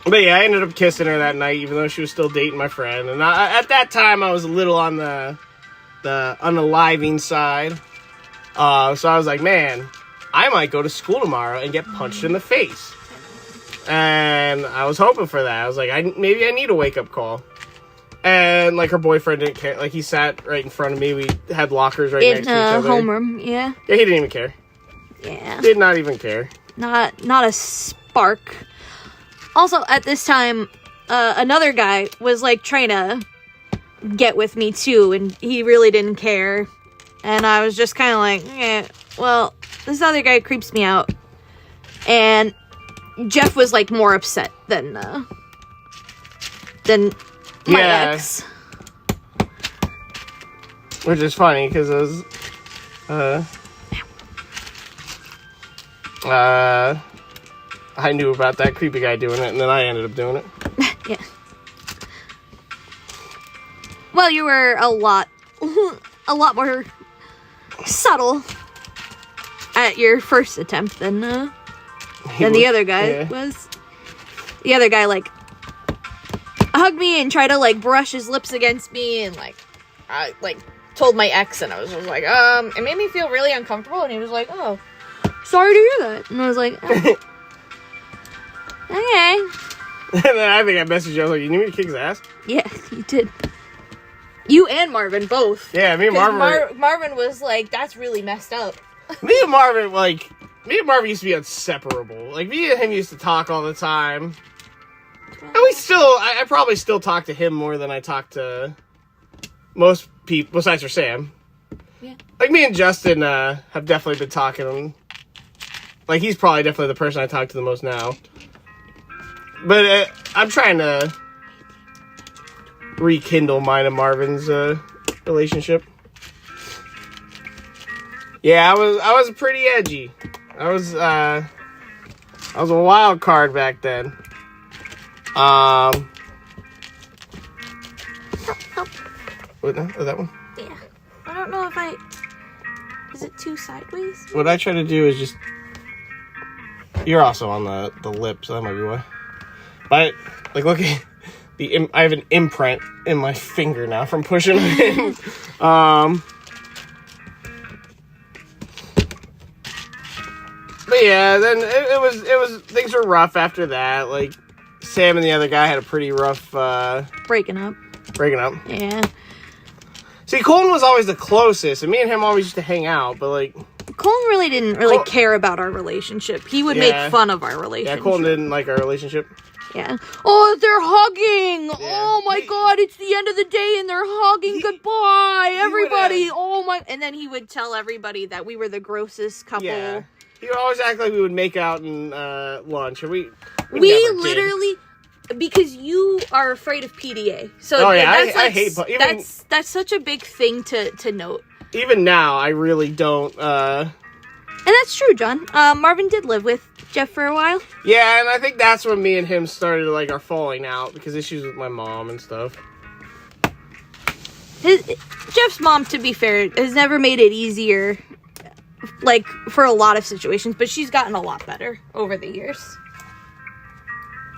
But yeah, I ended up kissing her that night, even though she was still dating my friend. And at that time, I was a little on the unaliving side. So I was like, man, I might go to school tomorrow and get punched in the face. And I was hoping for that. I was like, maybe I need a wake-up call. And, like, her boyfriend didn't care. Like, he sat right in front of me. We had lockers right next to each other. In homeroom, yeah. Yeah, he didn't even care. Yeah. Did not even care. Not a spark. Also, at this time, another guy was, like, trying to get with me, too, and he really didn't care. And I was just kind of like, well, this other guy creeps me out. And Jeff was, like, more upset than my ex. Which is funny, because it was, I knew about that creepy guy doing it, and then I ended up doing it. Yeah. Well, you were a lot more subtle at your first attempt than the other guy was. The other guy, like, hugged me and tried to, like, brush his lips against me, and, like, I, like, told my ex, and I was just like, it made me feel really uncomfortable, and he was like, oh, sorry to hear that. And I was like, oh, okay. And then I think I messaged you. I was like, you need me to kick his ass? Yeah, you did. You and Marvin both. Yeah, me and 'Cause Marvin. Marvin was like, that's really messed up. Me and Marvin used to be inseparable. Like, me and him used to talk all the time. And we still, I probably still talk to him more than I talk to most people, besides for Sam. Yeah. Like, me and Justin have definitely been talking. Like, he's probably definitely the person I talk to the most now. But I'm trying to rekindle mine and Marvin's relationship. Yeah, I was pretty edgy. I was a wild card back then. What, no? Oh, that one? Yeah. I don't know if is it too sideways? What I try to do is just... You're also on the lip, so that might be why. But, like, look at... I have an imprint in my finger now from pushing it in. But yeah, then it was things were rough after that. Like, Sam and the other guy had a pretty rough Breaking up. Yeah. See, Colton was always the closest, and me and him always used to hang out, but like... Colton really didn't care about our relationship. He would make fun of our relationship. Yeah, Colton didn't like our relationship. Yeah. Oh, they're hugging! Yeah. Oh my god, it's the end of the day and they're hugging. Goodbye, everybody! Oh my... And then he would tell everybody that we were the grossest couple. Yeah. He would always act like we would make out in lunch, and we We never did. literally... Because you are afraid of PDA. So Oh, yeah, that's I hate... that's such a big thing to note. Even now, I really don't... And that's true, John. Marvin did live with Jeff for a while. Yeah, and I think that's when me and him started, like, our falling out, because issues with my mom and stuff. Jeff's mom, to be fair, has never made it easier, like, for a lot of situations, but she's gotten a lot better over the years.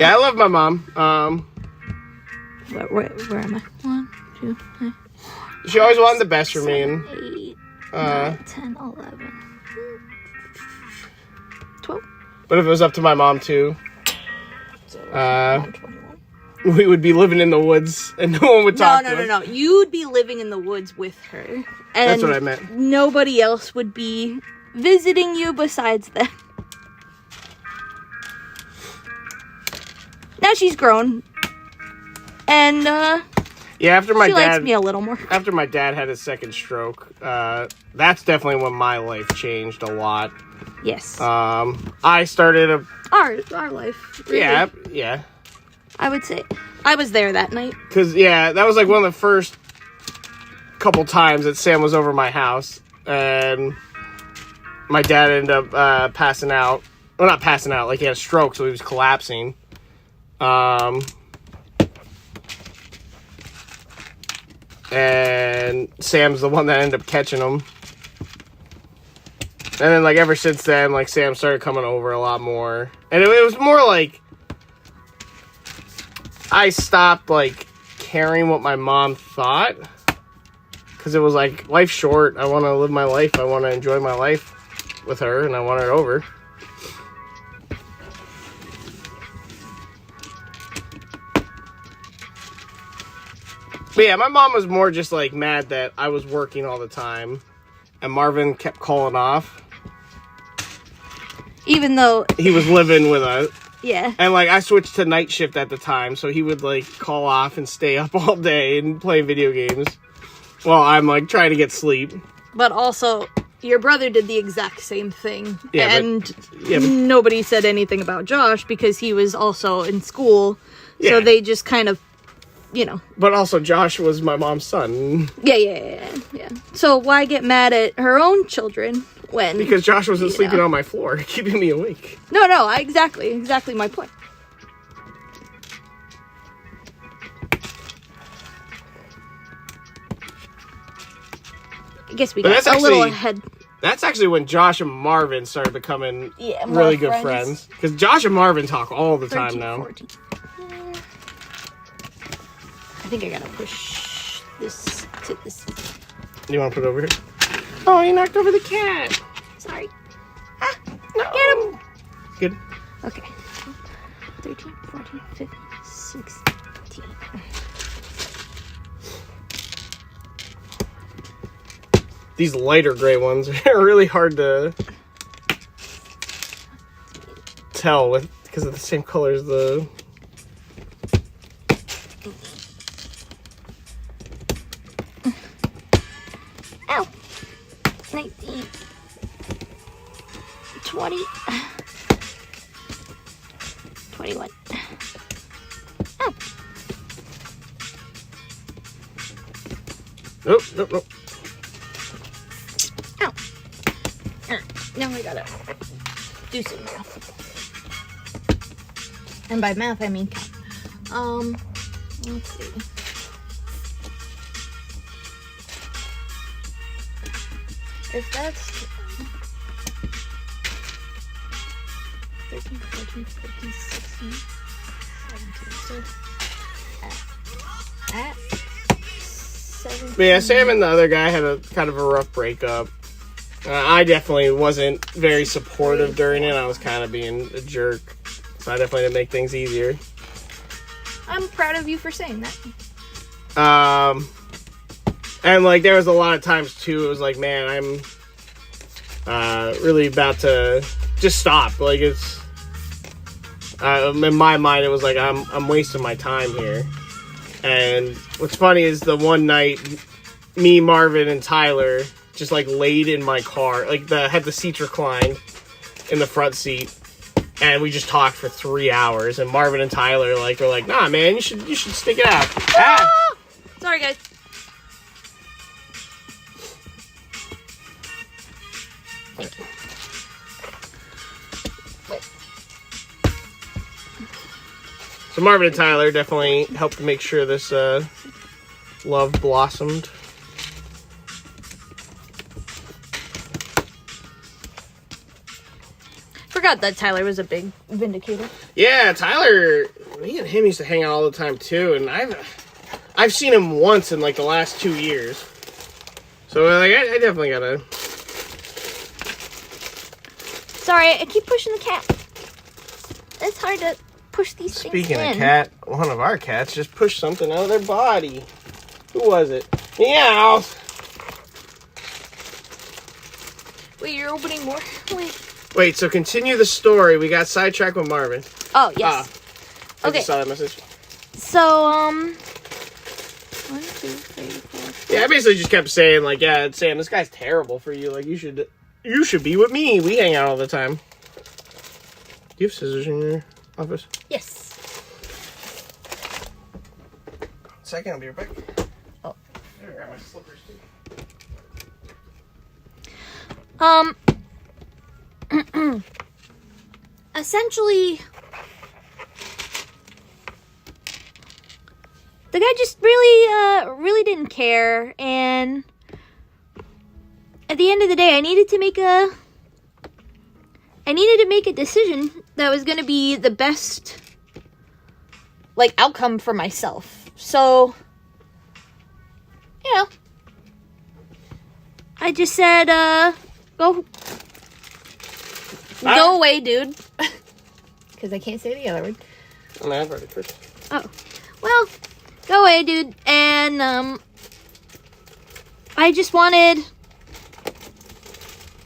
Yeah, I love my mom. Where am I? 1, 2, 3, She always wanted the best for me, and... 8, 9, 10, 11, 12. But if it was up to my mom, too, So, 21. we would be living in the woods, and no one would talk to us. No. You'd be living in the woods with her. And That's what I meant. Nobody else would be visiting you besides them. Now she's grown. And, Yeah, after my she dad... likes me a little more. After my dad had his second stroke, that's definitely when my life changed a lot. Yes. I started a... Our life. Really. Yeah. I would say. I was there that night. Because, yeah, that was like one of the first couple times that Sam was over my house. And my dad ended up passing out. Well, not passing out. Like, he had a stroke, so he was collapsing. And Sam's the one that ended up catching him. And then, like, ever since then, like, Sam started coming over a lot more. And it was more like... I stopped, like, caring what my mom thought. Because it was like, life's short. I want to live my life. I want to enjoy my life with her. And I want it over. But yeah, my mom was more just, like, mad that I was working all the time. And Marvin kept calling off. Even though... He was living with us. Yeah. And, like, I switched to night shift at the time, so he would, like, call off and stay up all day and play video games while I'm, like, trying to get sleep. But also, your brother did the exact same thing. Yeah, and but nobody said anything about Josh because he was also in school. Yeah. So they just kind of, you know. But also, Josh was my mom's son. Yeah. So why get mad at her own children when... Because Josh wasn't sleeping on my floor, keeping me awake. No, exactly my point. I guess we got a little ahead. That's actually when Josh and Marvin started becoming more really good friends. Because Josh and Marvin talk all the time 13, now. 14. I think I gotta push this to this. You want to put it over here? Oh, you knocked over the cat. Sorry. Good. Okay. 13, 14, 15, 16. These lighter gray ones are really hard to tell with because of the same color as the. Ow. 19. 20. 21. Ow. Nope, nope, nope. Ow. Now I gotta do some math. And by math, I mean count. Let's see. If that's 13, 14, 15, 16, 17. So at 17. But yeah, Sam and the other guy had a kind of a rough breakup. I definitely wasn't very supportive during it. I was kind of being a jerk. So I definitely didn't make things easier. I'm proud of you for saying that. And like there was a lot of times too, it was like, man, I'm really about to just stop. Like it's in my mind it was like I'm wasting my time here. And what's funny is the one night me, Marvin, and Tyler just like laid in my car, like had the seats reclined in the front seat, and we just talked for 3 hours. And Marvin and Tyler were like, nah, man, you should stick it out. Ah! Sorry, guys. Thank you. Wait. So Marvin and Tyler definitely helped to make sure this love blossomed. Forgot that Tyler was a big vindicator. Yeah, Tyler, me and him used to hang out all the time too, and I've seen him once in like the last 2 years. So like I definitely gotta. Sorry, I keep pushing the cat. It's hard to push these things in. Speaking of cat, one of our cats just pushed something out of their body. Who was it? Meow. Wait, you're opening more? Wait, so continue the story. We got sidetracked with Marvin. Oh, yes. I Okay. just saw that message. So, 1, 2, 3, 4. Yeah, I basically just kept saying, like, yeah, Sam, this guy's terrible for you. Like, you should be with me. We hang out all the time. Do you have scissors in your office? Yes. Second, I'll be right back. Oh. There, grab my slippers, too. Essentially, the guy just really didn't care, and at the end of the day, I needed to make a decision that was going to be the best, like, outcome for myself. So, you know, I just said, go away, dude. Because I can't say the other word. Oh, man, I've already cursed. Oh. Well, go away, dude. And, I just wanted...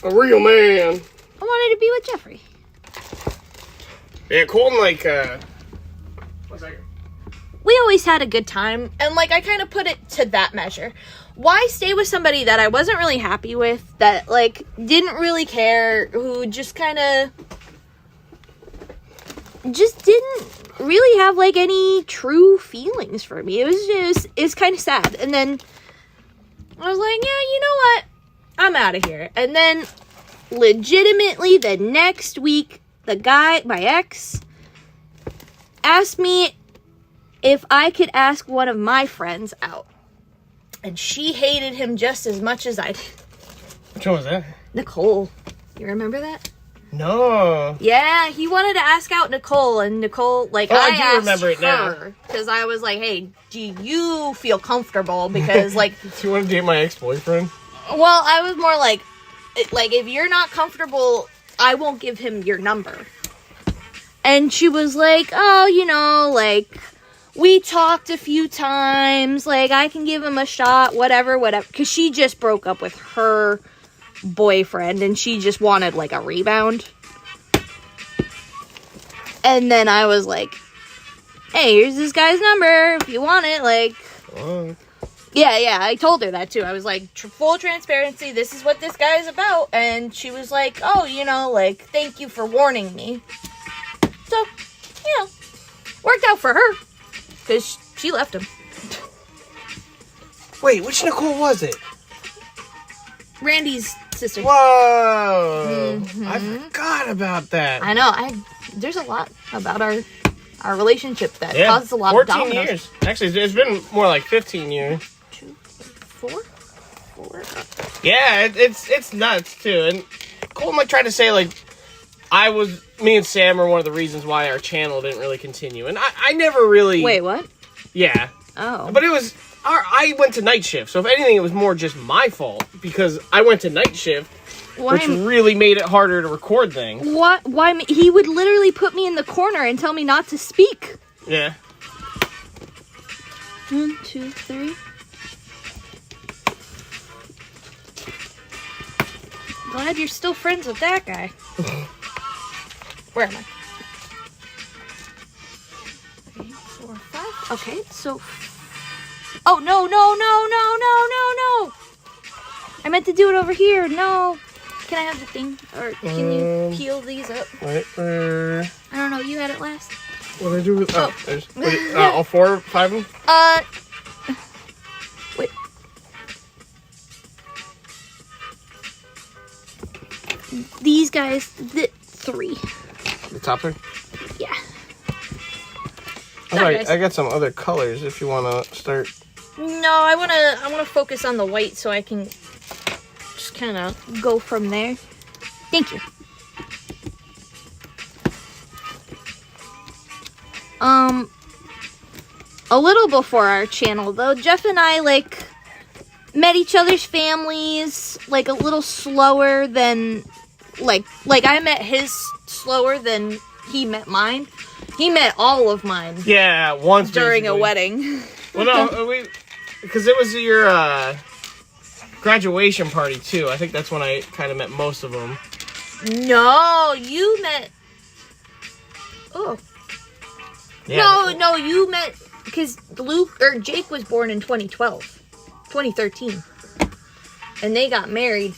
A real man. I wanted to be with Jeffrey. Yeah, Colton, like, 1 second. We always had a good time. And, like, I kind of put it to that measure. Why stay with somebody that I wasn't really happy with, that, like, didn't really care, who just kind of... just didn't really have, like, any true feelings for me. It's kind of sad. And then I was like, yeah, you know what? I'm out of here. And then legitimately the next week, the guy, my ex, asked me if I could ask one of my friends out. And she hated him just as much as I did. Which one was that? Nicole. You remember that? No. Yeah, he wanted to ask out Nicole, and Nicole, like, Oh, I do asked remember it now. because I was like, hey, do you feel comfortable? Because, like, Do you want to date my ex-boyfriend? well, I was more like, if you're not comfortable, I won't give him your number. And she was like, oh, you know, like, we talked a few times. Like, I can give him a shot, whatever. Because she just broke up with her boyfriend, and she just wanted, like, a rebound. And then I was like, hey, here's this guy's number. If you want it, like... Yeah, I told her that, too. I was like, full transparency, this is what this guy is about. And she was like, oh, you know, like, thank you for warning me. So, you know, worked out for her. Because she left him. Wait, which Nicole was it? Randy's sister. Whoa! I forgot about that. I know, there's a lot about our relationship that caused a lot of 14 dominoes. years. Actually, it's been more like 15 years. 2, 4? Yeah, it's nuts too. And Colton like tried to say like me and Sam are one of the reasons why our channel didn't really continue. And I never really. Wait, what? Yeah. Oh. But it was I went to night shift, so if anything, it was more just my fault because I went to night shift, which really made it harder to record things. What? Why? He would literally put me in the corner and tell me not to speak. Yeah. 1, 2, 3. Glad you're still friends with that guy. Where am I? 3, 4, 5. Okay, so. Oh, no. I meant to do it over here. No. Can I have the thing? Or can you peel these up? Wait, I don't know. You had it last. what did I do with... Oh, there's... all 4, 5 of them? Wait. These guys, 3. The top 3? Yeah. I got some other colors if you want to start. No, I wanna focus on the white so I can just kind of go from there. Thank you. A little before our channel though, Jeff and I like met each other's families like a little slower than like I met his slower than he met mine. He met all of mine. Yeah, once during basically. A wedding. Well, no, because it was your graduation party too. I think that's when I kind of met most of them. No, you met. Oh. Yeah. No, you met because Jake was born in 2013, and they got married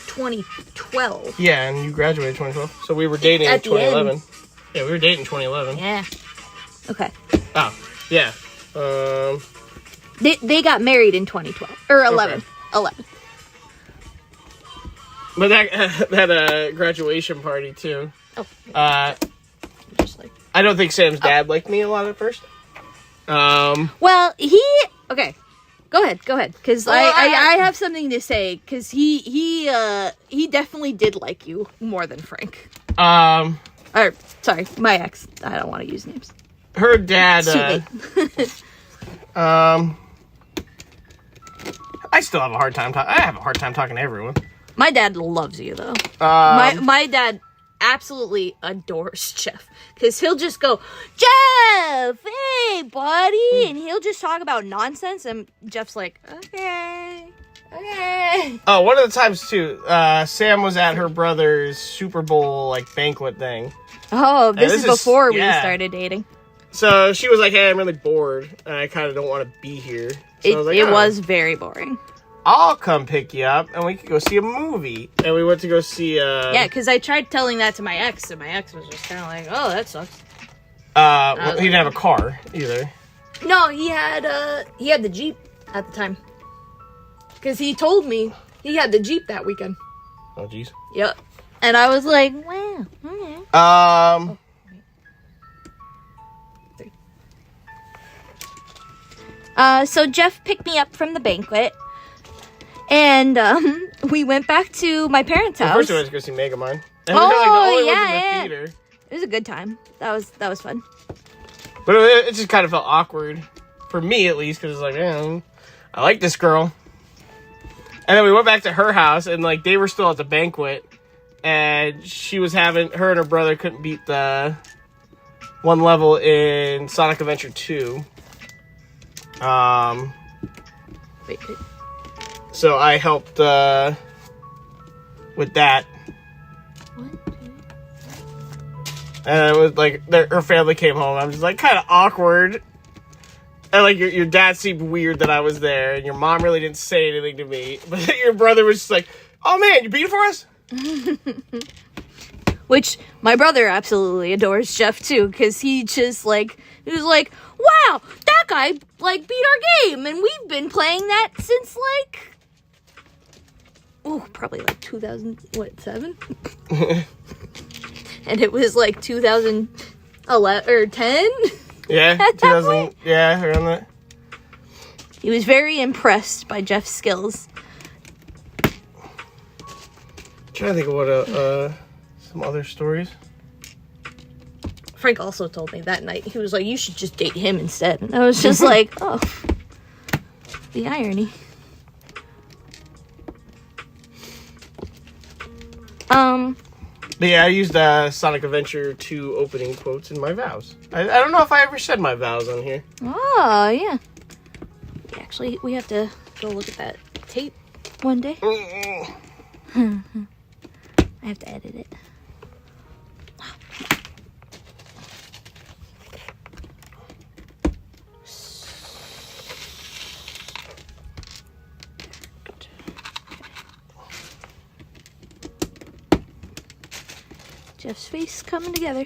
2012. Yeah, and you graduated 2012, so we were dating in 2011. Yeah, we were dating in 2011. Yeah. Okay. Oh, yeah. They got married in 2012 or 11. Okay. 11. But that graduation party too. Oh. Just like. I don't think Sam's dad liked me a lot at first. Well, okay. Go ahead, because I have something to say, because he definitely did like you more than Frank. Or, sorry, my ex. I don't want to use names. Her dad, I still have a hard time I have a hard time talking to everyone. My dad loves you, though. My dad absolutely adores Jeff, because he'll just go, Jeff, hey, buddy, and he'll just talk about nonsense, and Jeff's like, okay. Oh, one of the times too, Sam was at her brother's Super Bowl banquet thing. Oh, this is before we started dating. So she was like, hey, I'm really bored, and I kind of don't want to be here. So I was like, it was very boring. I'll come pick you up, and we could go see a movie. And we went to go see... Yeah, because I tried telling that to my ex, and my ex was just kind of like, oh, that sucks. Well, he didn't have a car, either. No, he had the Jeep at the time. Because he told me he had the Jeep that weekend. Oh, jeez. Yep. And I was like, wow. Okay. So Jeff picked me up from the banquet. And we went back to my parents' house. First we went to go see Megamind. And we were the only ones in the yeah. theater. It was a good time. That was fun. But it just kind of felt awkward. For me, at least. Because it's like, man, I like this girl. And then we went back to her house. And they were still at the banquet. And she was her and her brother couldn't beat the one level in Sonic Adventure 2. Wait. So I helped with that. One, two. And it was like her family came home. I was just like kind of awkward. And like your dad seemed weird that I was there, and your mom really didn't say anything to me. But your brother was just like, "Oh man, you beat it for us?" Which my brother absolutely adores Jeff too, because he was like, "Wow, that guy like beat our game, and we've been playing that since like, probably like 2007." And it was like 2011 or 10. Yeah, At that 2000. point? Yeah, around that. He was very impressed by Jeff's skills. Trying to think of what some other stories. Frank also told me that night. He was like, "You should just date him instead." And I was just like, "Oh, the irony." But yeah, I used Sonic Adventure 2 opening quotes in my vows. I don't know if I ever said my vows on here. Oh, yeah. Actually, we have to go look at that tape one day. I have to edit it. Jeff's face coming together.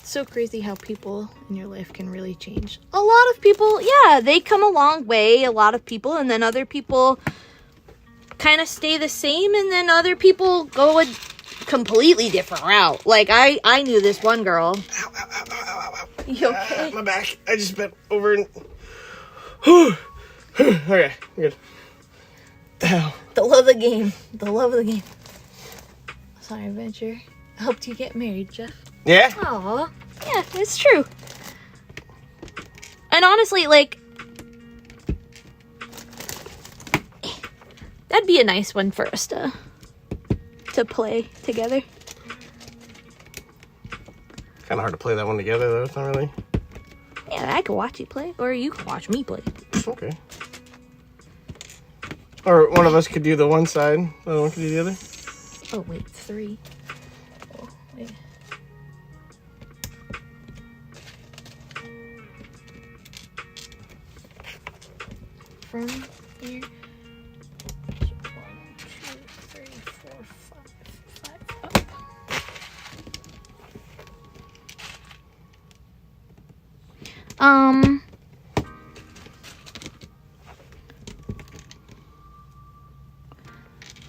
So crazy how people in your life can really change. A lot of people, yeah, they come a long way, a lot of people, and then other people kind of stay the same, and then other people go a completely different route. Like, I knew this one girl. Ow, ow, ow, ow, ow, ow. You okay? My back. I just bent over and... Okay, good. Ow. The love of the game. The love of the game. Sonic Adventure helped you get married, Jeff. Yeah? Aw. Yeah, it's true. And honestly, like, that'd be a nice one for us to play together. Kind of hard to play that one together, though. It's not really... Yeah, I could watch you play, or you could watch me play. Okay. Or one of us could do the one side, the other one could do the other. Oh, wait, 3. Oh, wait. From here. 1, 2, 3, 4, 5, up.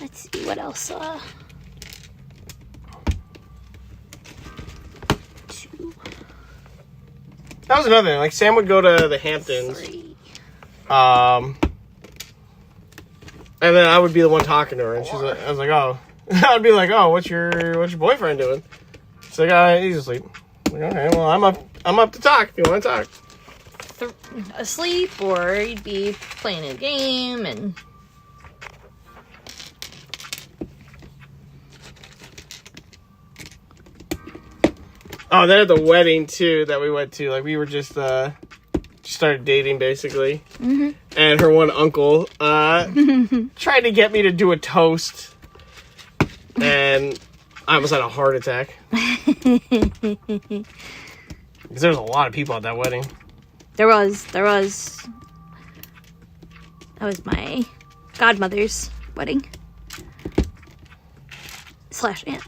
Let's see what else. 2, That was another thing. Like, Sam would go to the Hamptons. 3. And then I would be the one talking to her, and she's like, I was like, oh. I'd be like, oh, what's your boyfriend doing? She's like, he's asleep. I'm like, okay, well, I'm up to talk if you want to talk. Asleep, or you'd be playing a game, and Oh, then at the wedding too that we went to, like we were just started dating basically, and her one uncle tried to get me to do a toast, and I almost had a heart attack because there was a lot of people at that wedding. There was. That was my godmother's wedding. / aunt.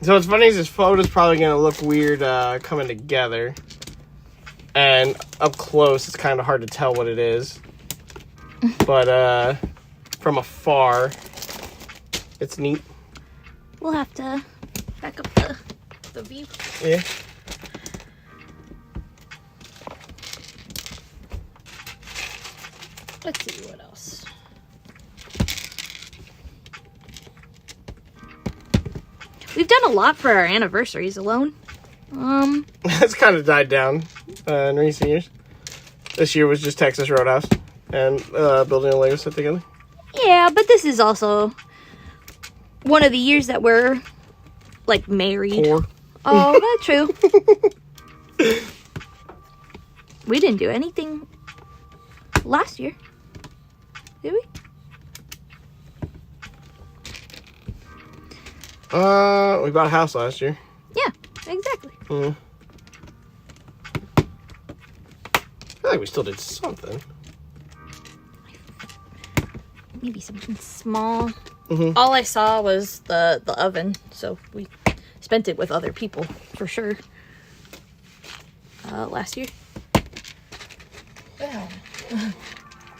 So what's funny is this photo's probably going to look weird coming together. And up close, it's kind of hard to tell what it is. But from afar, it's neat. We'll have to back up the view. Yeah. Let's see what else. we've done a lot for our anniversaries alone. It's kind of died down in recent years. This year was just Texas Roadhouse and building a Lego set together. Yeah, but this is also one of the years that we're, like, married. 4. Oh, that's true. We didn't do anything last year, did we? We bought a house last year. Yeah, exactly. I feel like we still did something. Maybe something small. Mm-hmm. All I saw was the oven, so we spent it with other people, for sure. Last year. Wow.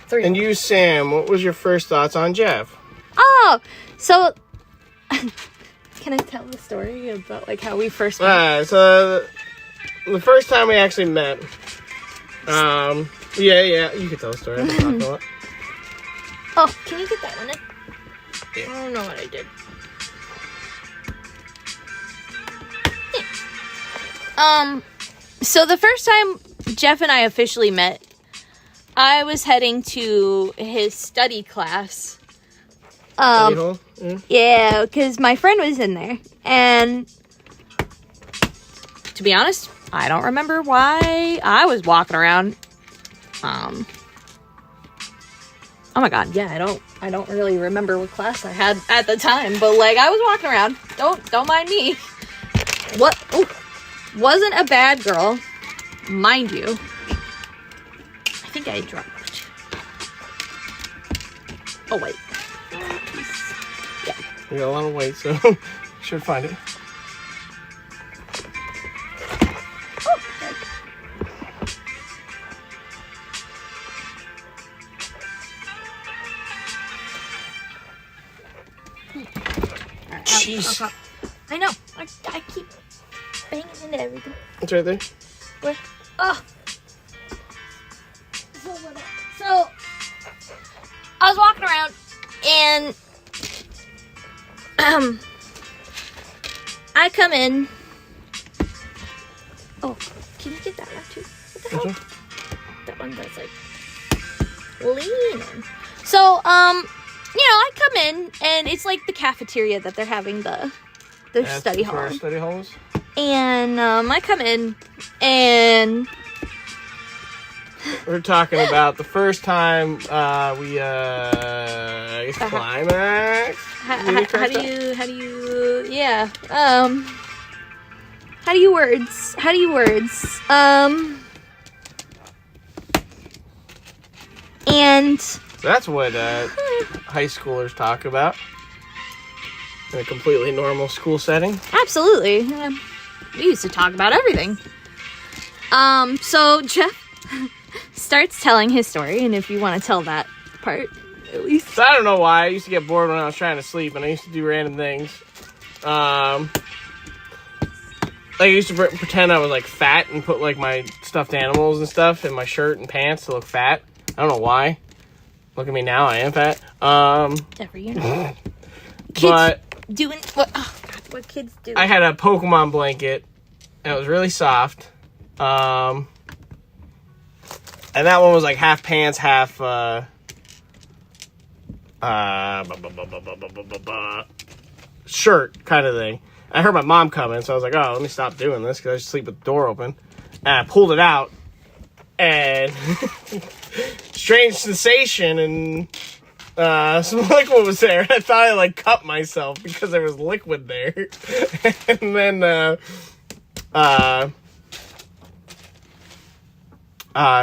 3. And you, Sam, what was your first thoughts on Jeff? Oh, so... Can I tell the story about, like, how we first met? So the first time we actually met, yeah, you can tell the story. I've been talking a lot. Oh, can you get that one in? Yeah. I don't know what I did. Yeah. So the first time Jeff and I officially met, I was heading to his study class. Yeah, because my friend was in there, and to be honest, I don't remember why I was walking around. Oh my god, yeah, I don't really remember what class I had at the time, but like I was walking around. Don't mind me. What? Ooh, wasn't a bad girl, mind you. I think I dropped. Oh wait. We got a lot of weight, so should find it. Oh, Jeez. I know. I keep banging into everything. It's right there. Where? Oh. So, I was walking around and I come in. Oh, can you get that one too? What the hell? That one that's like leaning. So, I come in and it's like the cafeteria that they're having the study hall. Our study halls. And I come in and we're talking about the first time we climaxed. How do you words? And That's what high schoolers talk about in a completely normal school setting. absolutely. We used to talk about everything. So Jeff starts telling his story, and if you want to tell that part, at least. So I don't know why. I used to get bored when I was trying to sleep, and I used to do random things. Like I used to pretend I was like fat and put like my stuffed animals and stuff in my shirt and pants to look fat. I don't know why. Look at me now, I am fat. Every year. But Doing what? Oh God, what kids do? I had a Pokemon blanket, and it was really soft. And that one was like half pants, half shirt kind of thing. I heard my mom coming, so I was like, oh, let me stop doing this because I just sleep with the door open. And I pulled it out, and strange sensation, and some liquid was there. I thought I like cut myself because there was liquid there. And then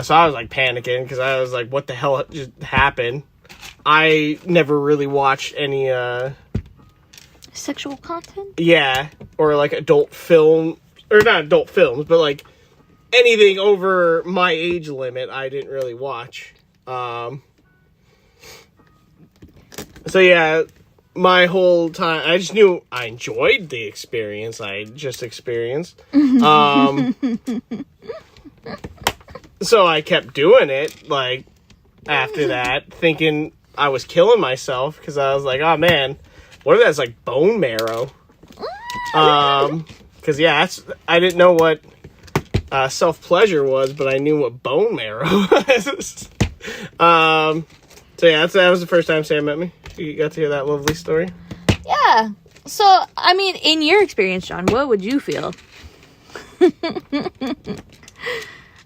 so I was like panicking because I was like, what the hell just happened? I never really watched any Sexual content? yeah, or like adult film, or not adult films, but like anything over my age limit I didn't really watch. So yeah, my whole time I just knew I enjoyed the experience I just experienced. So I kept doing it like after that, thinking I was killing myself because I was like, oh man, what if that's like bone marrow? Because I didn't know what self-pleasure was, but I knew what bone marrow was. So yeah, that was the first time Sam met me. You got to hear that lovely story. Yeah. So, I mean, in your experience, John, what would you feel?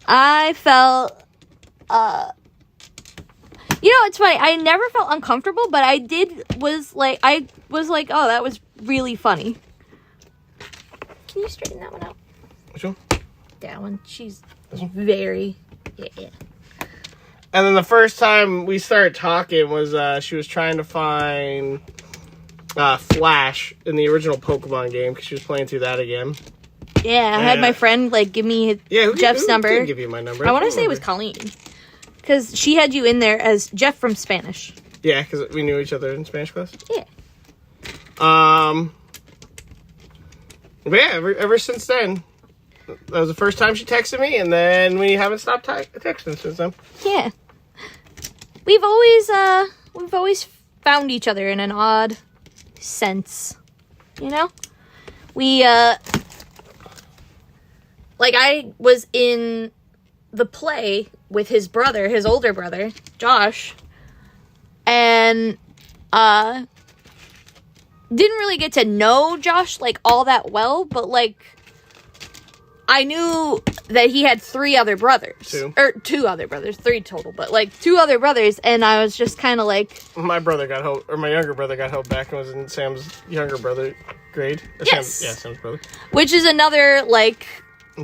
I felt, it's funny. I never felt uncomfortable, but I was like, oh, that was really funny. Can you straighten that one out? Which one? That one. She's very, yeah. And then the first time we started talking was she was trying to find Flash in the original Pokemon game because she was playing through that again. Yeah, I had my friend give me Jeff's number. Who give you my number? I want to say it was Colleen, because she had you in there as Jeff from Spanish. Yeah, because we knew each other in Spanish class. Yeah. But yeah, ever since then, that was the first time she texted me, and then we haven't stopped texting since then. Yeah. We've always found each other in an odd sense, we I was in the play with his older brother Josh, and didn't really get to know Josh all that well, but I knew that he had 3 other brothers. 2 other brothers, 3 total, but 2 other brothers, and I was just kind of my brother got held, or my younger brother got held back and was in Sam's younger brother grade. Yes. Sam's brother. Which is another,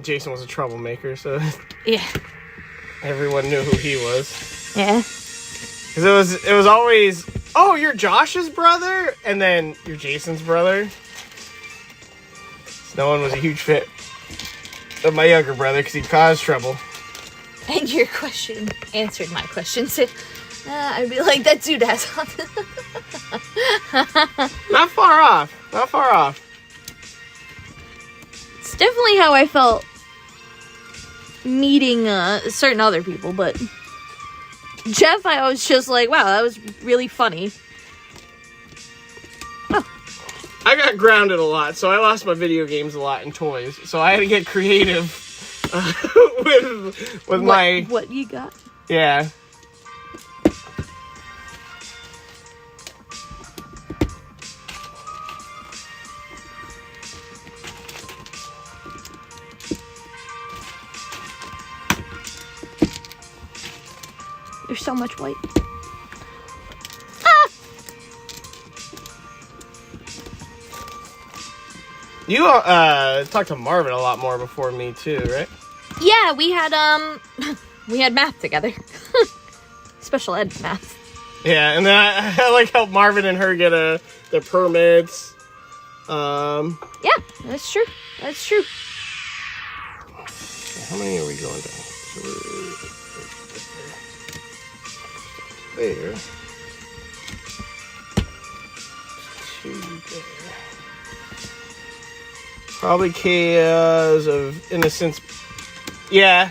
Jason was a troublemaker, so... Yeah. Everyone knew who he was. Yeah. Because it was always, oh, you're Josh's brother? And then you're Jason's brother. So no one was a huge fit of my younger brother because he caused trouble. And your question answered my question. So, I'd be like, that dude has something. Not far off. It's definitely how I felt meeting certain other people, but Jeff, I was just like, wow, that was really funny. Oh. I got grounded a lot, so I lost my video games a lot and toys. So I had to get creative with my... What you got? Yeah. There's so much white. You talked to Marvin a lot more before me too, right? Yeah, we had math together. Special ed math. Yeah, and then I helped Marvin and her get their permits. Yeah, that's true. How many are we going down? So there. 2 there. Probably Chaos of Innocence. Yeah.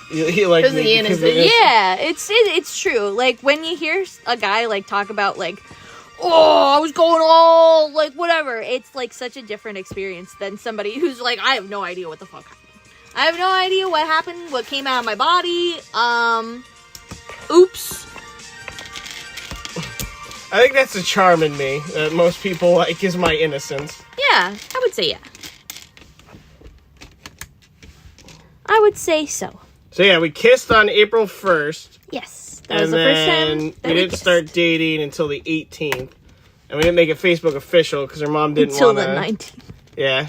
He liked me because of the innocence. Yeah, it's true. When you hear a guy talk about oh, I was going all whatever. It's such a different experience than somebody who's I have no idea what the fuck happened. I have no idea what happened, what came out of my body. Oops. I think that's the charm in me that most people is my innocence. Yeah, I would say yeah. I would say so. So yeah, we kissed on April 1st. Yes. That was the first time that we didn't start dating until the 18th. And we didn't make it Facebook official because her mom didn't want to... Until the 19th. Yeah.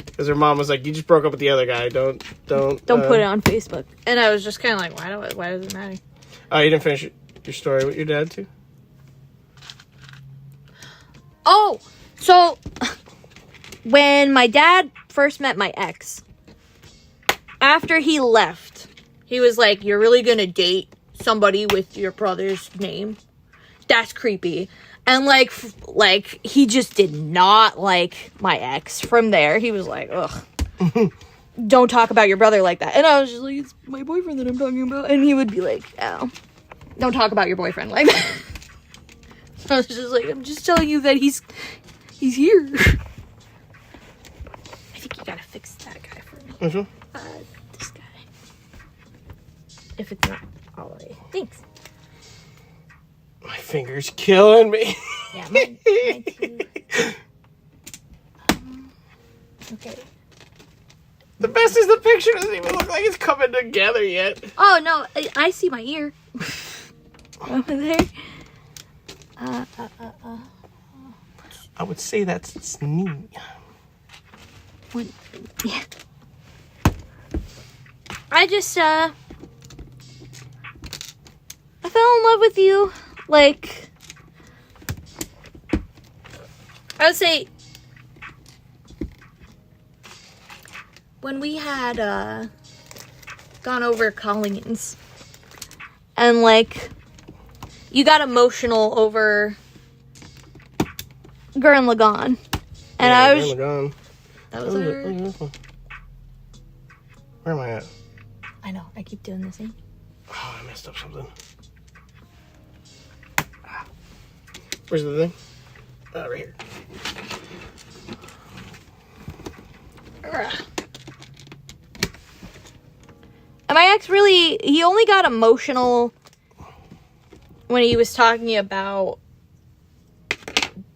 Because her mom was like, you just broke up with the other guy. Don't put it on Facebook. And I was just kind of why does it matter? Oh, you didn't finish your story with your dad, too? Oh, so when my dad first met my ex, after he left, he was like, you're really going to date somebody with your brother's name? That's creepy. And he just did not like my ex. From there, he was like, ugh. Don't talk about your brother like that. And I was just like, it's my boyfriend that I'm talking about. And he would be like, oh, don't talk about your boyfriend like that. I was just like, I'm just telling you that he's here. I think you gotta fix that guy for me. Mm-hmm. This guy. If it's not already. Thanks. My finger's killing me. Yeah, mine too. Okay. The best is the picture doesn't even look like it's coming together yet. Oh, no, I see my ear. Over there. I would say that's neat. One, yeah. I just, I fell in love with you, like, I would say, when we had, gone over Colleen's, and, like, you got emotional over Gurren Lagann, and I was, Gone. that was our, Where am I at? I know, I keep doing this thing. Oh, I messed up something. Where's the thing? Right here. And my ex really, he only got emotional when he was talking about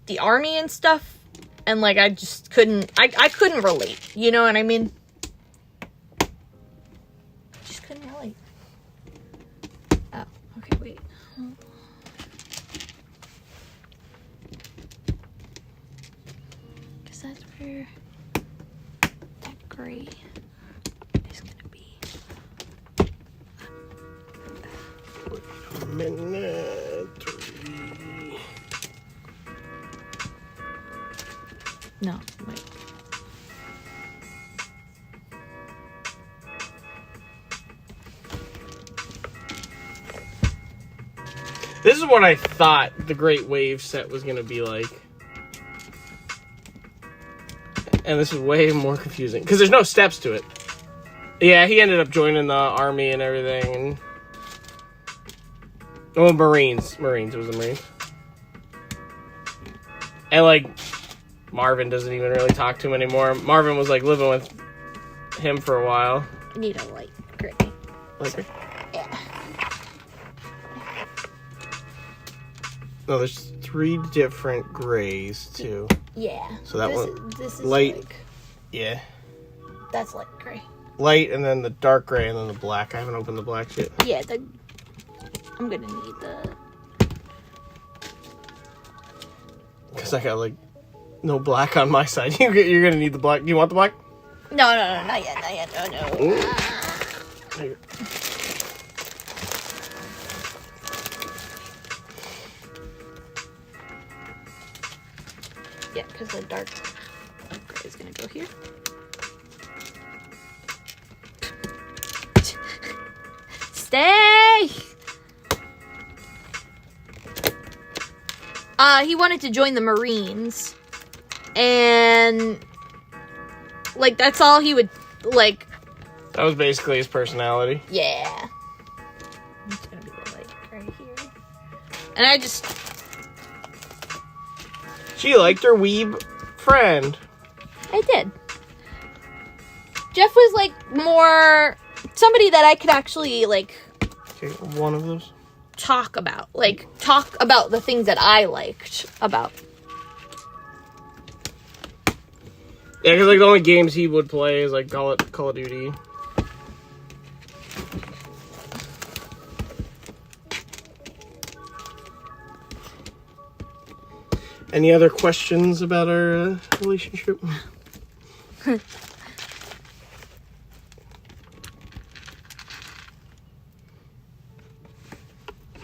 the army and stuff. And, like, I just couldn't, I couldn't relate. You know what I mean? Just couldn't relate. Oh, okay, wait. Because that's where that gray is going to be. Minute 3. No, wait. This is what I thought the Great Wave set was going to be like. And this is way more confusing. Because there's no steps to it. Yeah, he ended up joining the army and everything. And... oh, Marines. It was the Marines. And, like, Marvin doesn't even really talk to him anymore. Marvin was, like, living with him for a while. I need a light gray. Like, Yeah. no, there's 3 different grays, too. Yeah. So that one... This is light. like, Yeah. that's light gray. Light, and then the dark gray, and then the black. I haven't opened the black yet. Yeah, I'm gonna need the... Because I got, like, no black on my side. You're gonna need the black. Do you want the black? No, not yet, no. Here. Yeah, because the dark gray is gonna go here. Stay! He wanted to join the Marines. And, like, that's all he would, like... That was basically his personality. Yeah. It's gonna be the light right here. And I just... She liked her weeb friend. I did. Jeff was, like, more... somebody that I could actually, like... Okay, one of those. talk about. Like, talk about the things that I liked about. Yeah, because, like, the only games he would play is, like, Call of Duty. Any other questions about our relationship?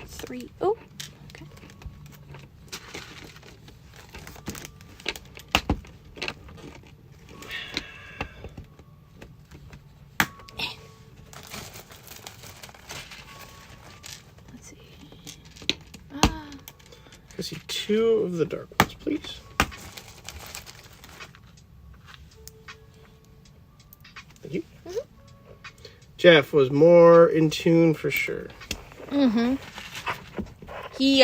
3. Oh, okay. Let's see. I see 2 of the dark ones, please. Thank you. Mm-hmm. Jeff was more in tune for sure. Mm-hmm. He,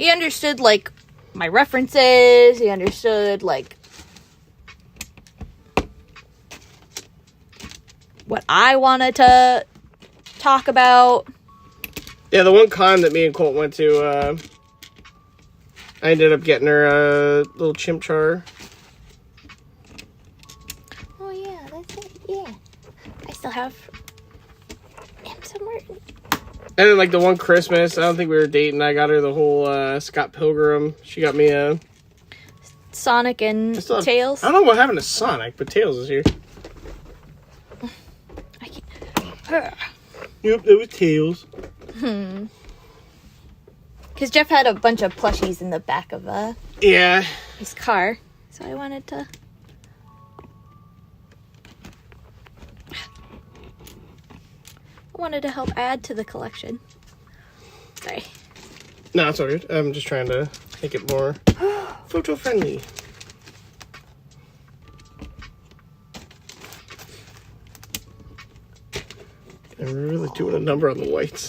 He understood, like, my references. He understood, like, what I wanted to talk about. Yeah, the one con that me and Colt went to, I ended up getting her a little Chimchar. Oh, yeah, that's it. Yeah. I still have him somewhere. And then, like, the one Christmas, I don't think we were dating, I got her the whole Scott Pilgrim. She got me a... Sonic and Tails. I don't know what happened to Sonic, but Tails is here. I can't. Yep, it was Tails. Because Jeff had a bunch of plushies in the back of Yeah. his car. So I wanted to... help add to the collection. Sorry. No, it's all good. I'm just trying to make it more photo-friendly. And we're really doing a number on the whites.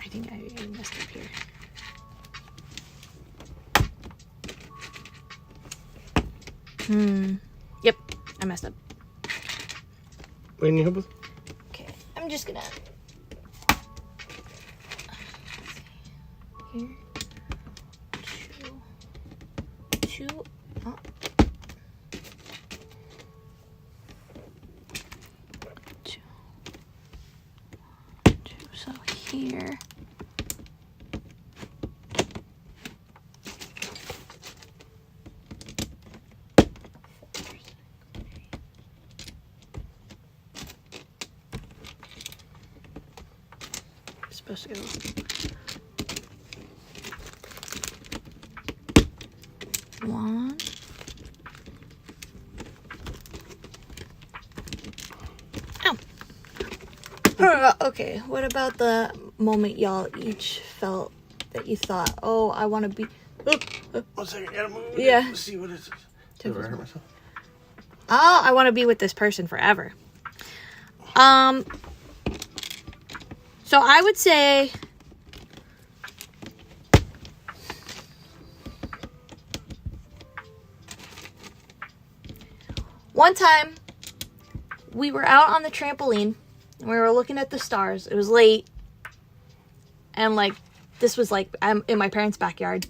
I think I messed up here. Yep, I messed up. What do you need help with? Okay, I'm just gonna... Here. Two. Oh. Two. So here. Supposed to go. One. Ow. Okay, what about the moment y'all each felt that you thought, oh, I want to be... 1 second, I gotta move. Yeah. Let's see what it is. Temple's I hurt myself. Oh, I want to be with this person forever. So I would say... One time, we were out on the trampoline, and we were looking at the stars. It was late, and, like, this was, like, I'm in my parents' backyard.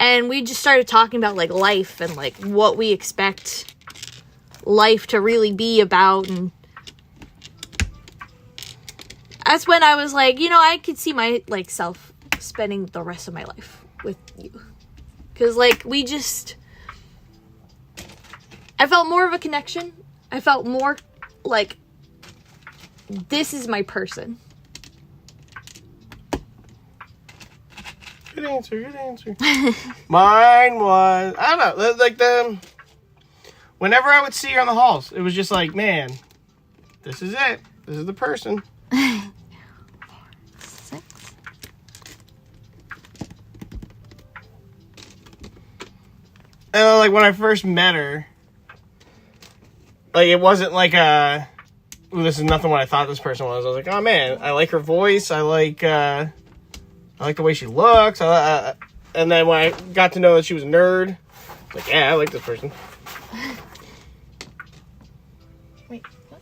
And we just started talking about, like, life and, like, what we expect life to really be about, and that's when I was like, you know, I could see my, like, self spending the rest of my life with you. Because, like, we just... I felt more of a connection. I felt more like, this is my person. Good answer, good answer. Mine was, I don't know, like whenever I would see her in the halls, it was just like, man, this is it. This is the person. 6. And like when I first met her, like it wasn't like ooh, this is nothing what I thought this person was. I was like, oh man, I like her voice. I like the way she looks. And then when I got to know that she was a nerd, I was like, yeah, I like this person. Wait, what?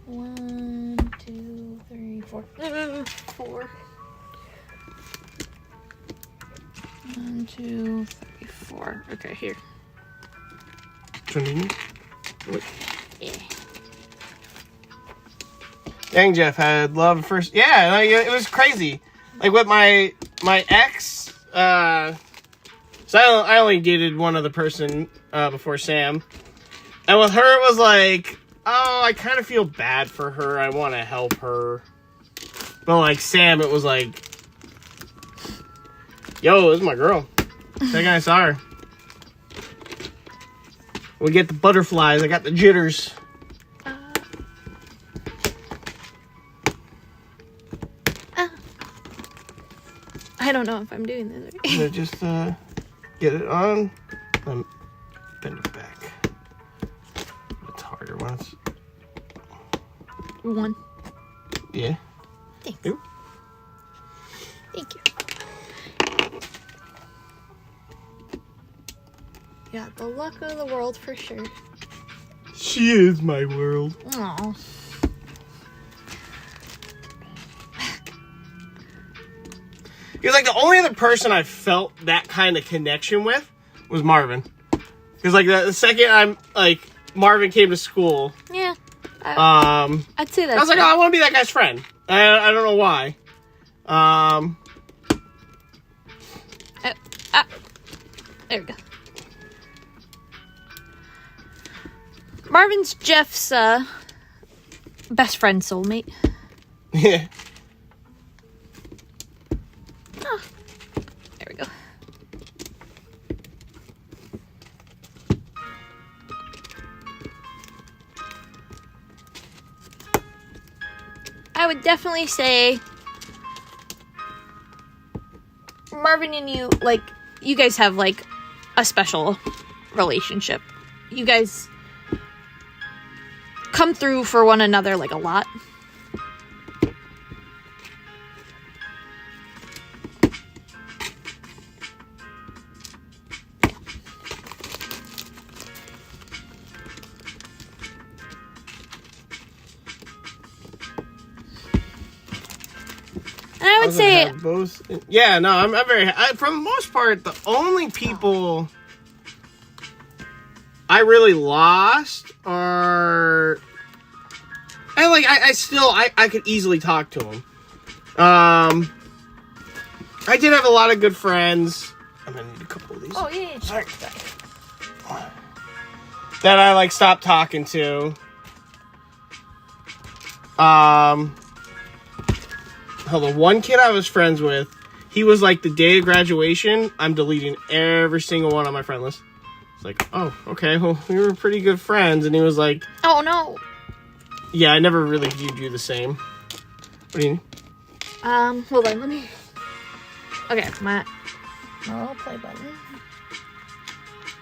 1, 2, 3, 4. 4. 1, 2, 3, 4. Okay, here. Wait. Yeah. Dang, Jeff had love at first. Yeah, like, it was crazy. Like with my ex, so I only dated one other person before Sam, and with her it was like, oh, I kind of feel bad for her. I want to help her, but like Sam, it was like, yo, this is my girl. That guy saw her. We get the butterflies. I got the jitters. I don't know if I'm doing this. So just get it on. Bend it back. It's harder once. One. Yeah. Thanks. Ooh. Thank you. Yeah, the luck of the world for sure. She is my world. Aww. Because, like, the only other person I felt that kind of connection with was Marvin. Because, like, the second Marvin came to school, Yeah. I'd say that. I was like, oh, I want to be that guy's friend. I don't know why. There we go. Marvin's Jeff's best friend soulmate. Yeah. Oh, there we go. I would definitely say Marvin and you, like, you guys have, like, a special relationship. You guys come through for one another, like, a lot. And I would say, both. Yeah, no, I'm very. For the most part, the only people I really lost are. And like, I could easily talk to them. I did have a lot of good friends. I'm gonna need a couple of these. oh yeah, Sorry. That I like stopped talking to. The one kid I was friends with, he was like, the day of graduation, I'm deleting every single one on my friend list. It's like, oh, okay, well, we were pretty good friends. And he was like, oh no. yeah, I never really viewed you the same. What do you need? Hold on, let me. Okay, my little play button.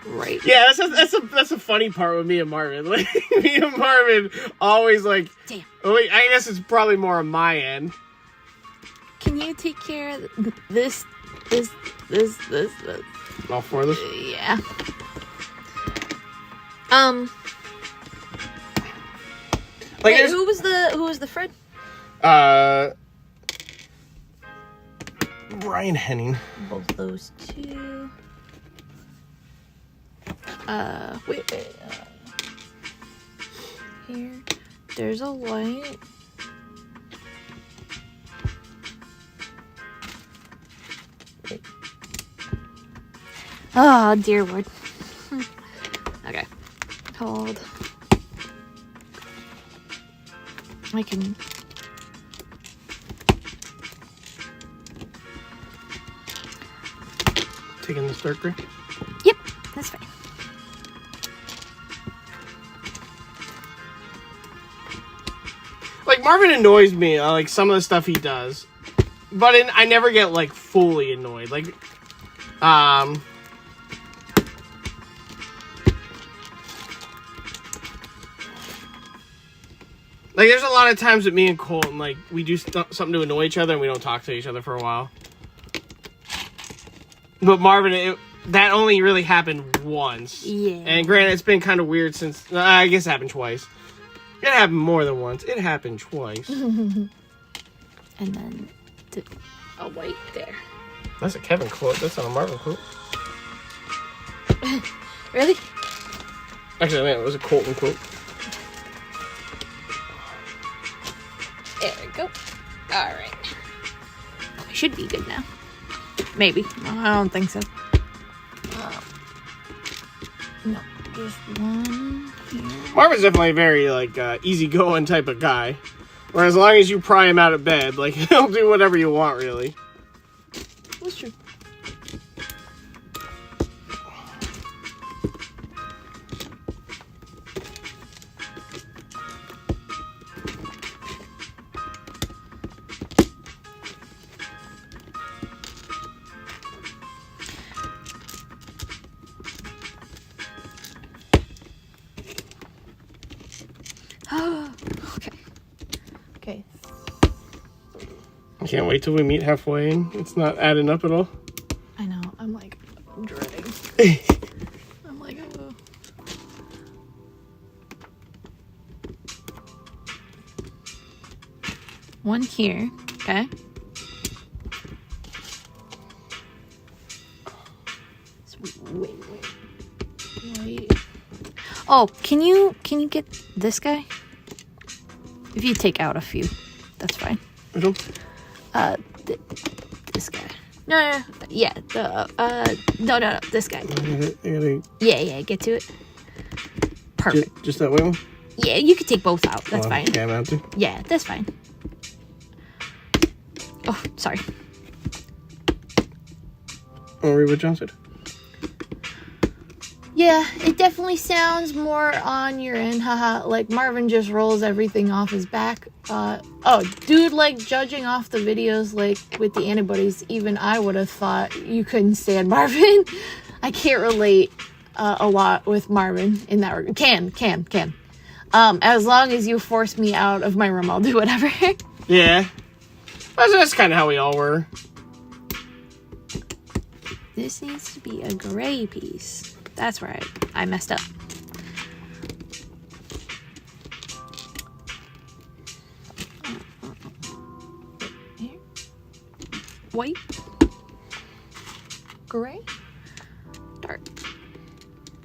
Right. Yeah, that's a funny part with me and Marvin. Like, me and Marvin always like. Damn. Oh, wait, I guess it's probably more on my end. Can you take care of this? All four of them? Yeah. Like, wait, who was the friend? Brian Henning. Both those two. Wait. Here. There's a light. Wait. Oh, dear Lord. Okay. Hold. I can... Taking the start gray? Yep, that's fine. Like, Marvin annoys me, like, some of the stuff he does. But I never get, like, fully annoyed. Like, like, there's a lot of times that me and Colton, like, we do something to annoy each other and we don't talk to each other for a while. But Marvin, that only really happened once. Yeah. And granted, it's been kind of weird since... I guess it happened twice. It happened more than once. It happened twice. And then a white there. That's a Kevin quote. That's not a Marvin quote. Really? Actually, man, it was a Colton quote. There we go. Alright. I should be good now. Maybe. I don't think so. No, just one here. Marvin's definitely a very, like, easygoing type of guy. Where as long as you pry him out of bed, like, he'll do whatever you want, really. That's true. I can't wait till we meet halfway and it's not adding up at all. I know. I'm like dreading. I'm like, oh. One here. Okay. Wait. Oh, can you get this guy? If you take out a few, that's fine. Which one? This guy. No. Yeah. No. This guy. Yeah. Get to it. Perfect. Just that way one? Yeah, you could take both out. That's fine. Yeah, I'm out to. Yeah, that's fine. Oh, sorry. I'll read what John said. Yeah, it definitely sounds more on your end, haha. Like Marvin just rolls everything off his back. Dude, like judging off the videos, like with the antibodies, even I would have thought you couldn't stand Marvin. I can't relate a lot with Marvin in that regard. Can. As long as you force me out of my room, I'll do whatever. Yeah. That's kind of how we all were. This needs to be a gray piece. That's where I messed up. Here. White. Gray. Dark.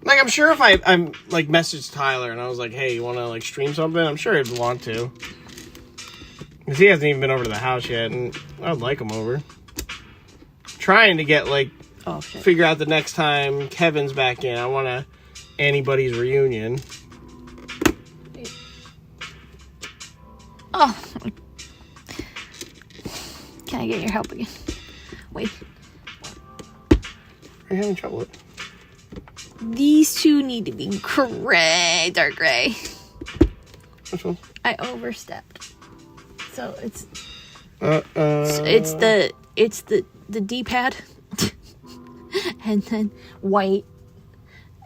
Like, I'm sure if I'm like messaged Tyler and I was like, hey, you want to like stream something? I'm sure he'd want to. Because he hasn't even been over to the house yet, and I'd like him over. Trying to get like, figure out the next time Kevin's back in. I want a anybody's reunion. Oh. Can I get your help again? Wait. Are you having trouble with? These two need to be gray, dark gray. Which one? I overstepped. So it's it's the D-pad. And then white.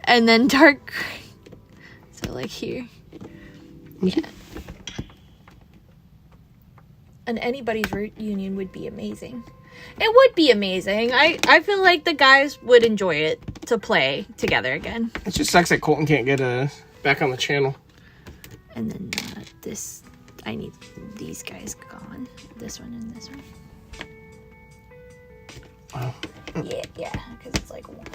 And then dark gray. So like here. Yeah. And anybody's reunion would be amazing. It would be amazing. I feel like the guys would enjoy it to play together again. It just sucks that Colton can't get back on the channel. And then this, I need these guys gone. This one and this one. Oh. Yeah, because it's like one.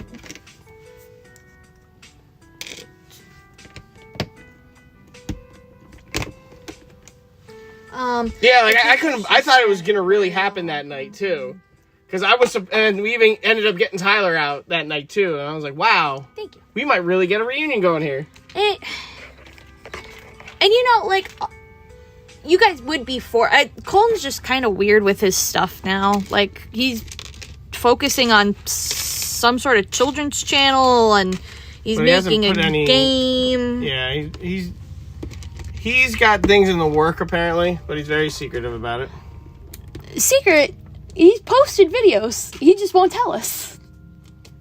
Yeah, like I couldn't. I thought it was gonna really happen that night too, because and we even ended up getting Tyler out that night too, and I was like, wow, Thank you. we might really get a reunion going here. And you know, like, you guys would be Colton's just kind of weird with his stuff now. Like, he's focusing on some sort of children's channel, and he's making a game. Yeah, he's got things in the work apparently, but he's very secretive about it. Secret? He's posted videos. He just won't tell us.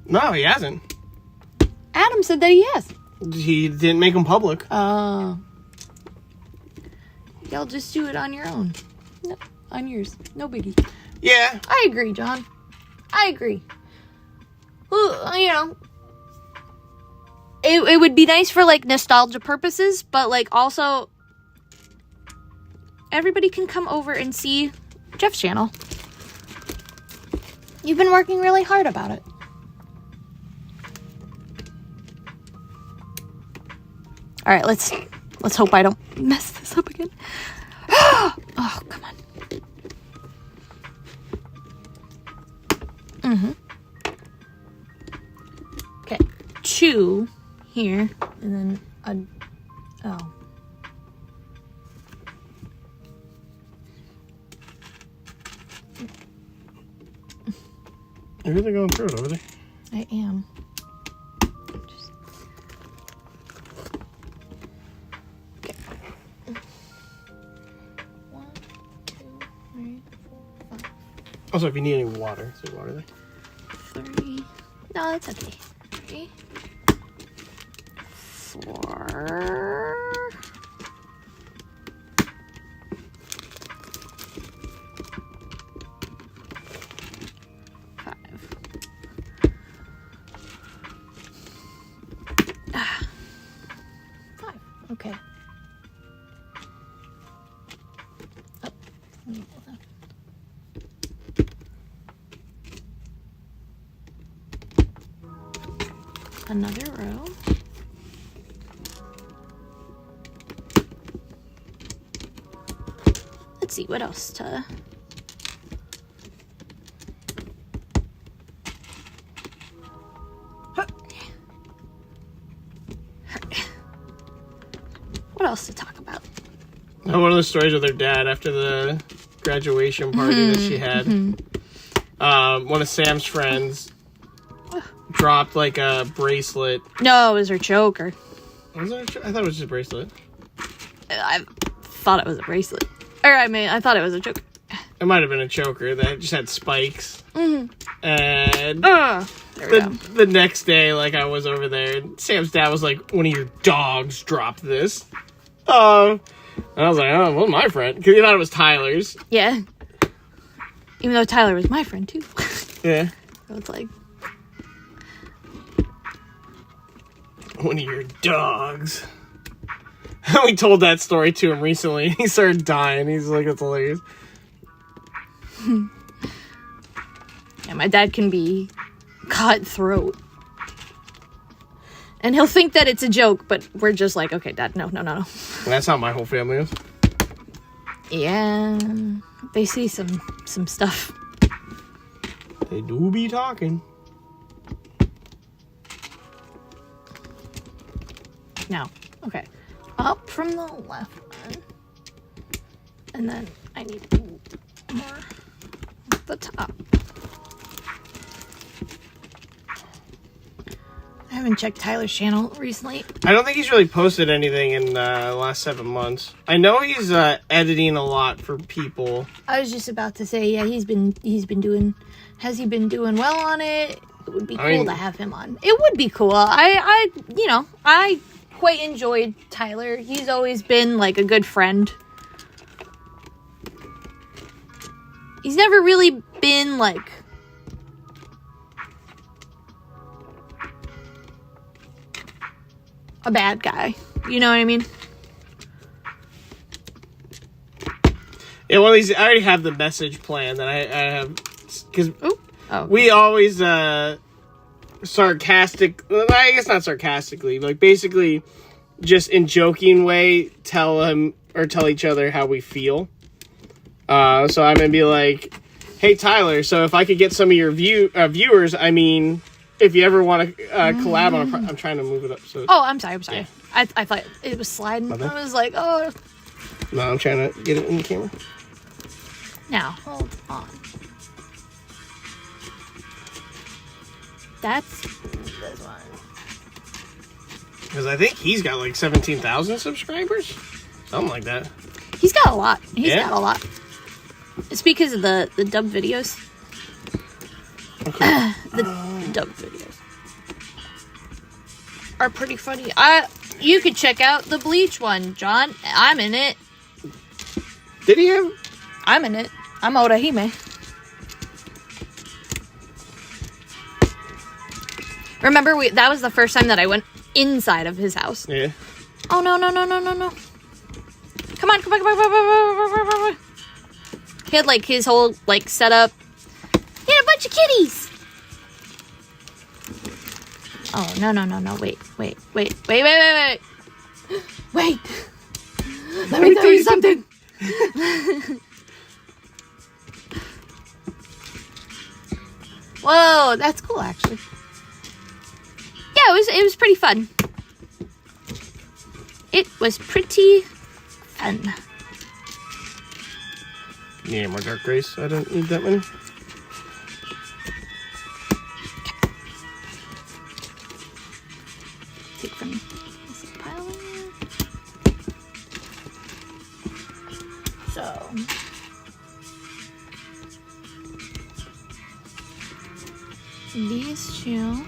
No, he hasn't. Adam said that he has. He didn't make them public. Y'all just do it on your own. No, on yours. No biggie. Yeah. I agree, John. I agree. Well, you know, it would be nice for, like, nostalgia purposes, but, like, also, everybody can come over and see Jeff's channel. You've been working really hard about it. All right, let's hope I don't mess this up again. Oh, come on. Okay, 2 here, and then oh. You're really going through it over there. I am. Okay. 1, 2, 3, 4, 5. Also, if you need any water, is there water there? 3. No, it's okay. 3, 4. Another row. Let's see what else to. What else to talk about? One of the stories with her dad after the graduation party that she had. One of Sam's friends dropped like a bracelet. No, it was her choker. Was it I thought it was just a bracelet. I thought it was a bracelet. Or, I mean, I thought it was a choker. It might have been a choker that just had spikes. And the next day, like, I was over there, and Sam's dad was like, one of your dogs dropped this. And I was like, oh, well, my friend. Because he thought it was Tyler's. Yeah. Even though Tyler was my friend, too. Yeah. So it's like... One of your dogs. We told that story to him recently. He started dying. He's like, it's hilarious. Yeah, my dad can be cutthroat. And he'll think that it's a joke, but we're just like, okay, Dad, no. And that's how my whole family is. Yeah, they see some stuff. They do be talking. Now, okay. Up from the left one. And then I need more at the top. I haven't checked Tyler's channel recently. I don't think he's really posted anything in the last 7 months. I know he's editing a lot for people. I was just about to say, yeah, has he been doing well on it? It would be cool to have him on. It would be cool. I quite enjoyed Tyler. He's always been like a good friend. He's never really been like a bad guy. You know what I mean? Yeah, well, I already have the message plan that I have, because we always sarcastic. Well, I guess not sarcastically, but like basically, just in joking way, tell each other how we feel. So I'm gonna be like, "Hey Tyler, so if I could get some of your viewers, I mean, if you ever want to collab on I'm trying to move it up. So. Oh, I'm sorry. Yeah. I thought it was sliding. I was like, oh. No, I'm trying to get it in the camera. Now, hold on. That's this one. Because I think he's got like 17,000 subscribers. Something like that. He's got a lot. He's got a lot. It's because of the dub videos. Okay. The dub videos are pretty funny. You could check out the Bleach one, John. I'm in it. Did he have? I'm in it. I'm Orihime. Remember, that was the first time that I went inside of his house. Yeah. Oh, no. Come on. He had, like, his whole, like, setup. He had a bunch of kitties. Oh, no. Wait. Wait. Let me tell you something. Whoa, that's cool, actually. Yeah, it was pretty fun. It was pretty fun. Yeah, more dark grays. I don't need that many. Take from this pile in there. So. These two.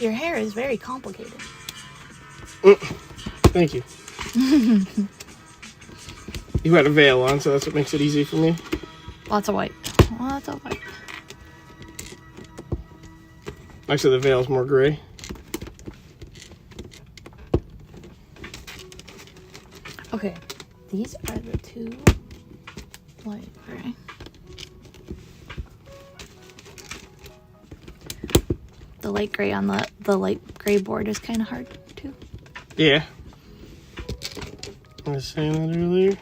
Your hair is very complicated. Thank you. You had a veil on, so that's what makes it easy for me. Lots of white. Lots of white. Actually, the veil's more gray. Okay, these are the two light gray. The light gray on the light gray board is kind of hard too. Yeah. I was saying that earlier.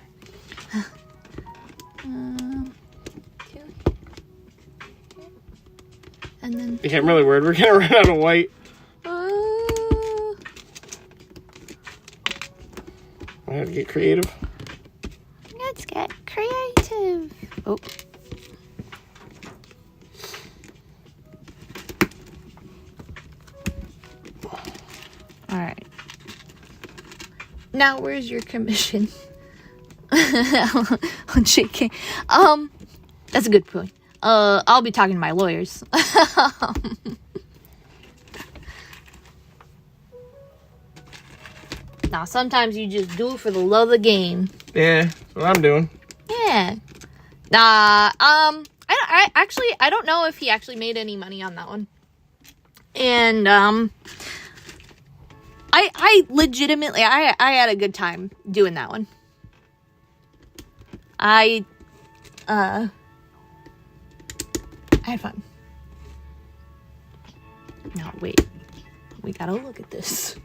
Two. And then Yeah, I'm really worried we're gonna run out of white. I had to get creative. Let's get creative. Oh. Alright. Now where's your commission? On JK. That's a good point. I'll be talking to my lawyers. Now, sometimes you just do it for the love of the game. Yeah, that's what I'm doing. Yeah. I don't know if he actually made any money on that one. And, I legitimately, I had a good time doing that one. I had fun. Now, wait. We gotta look at this.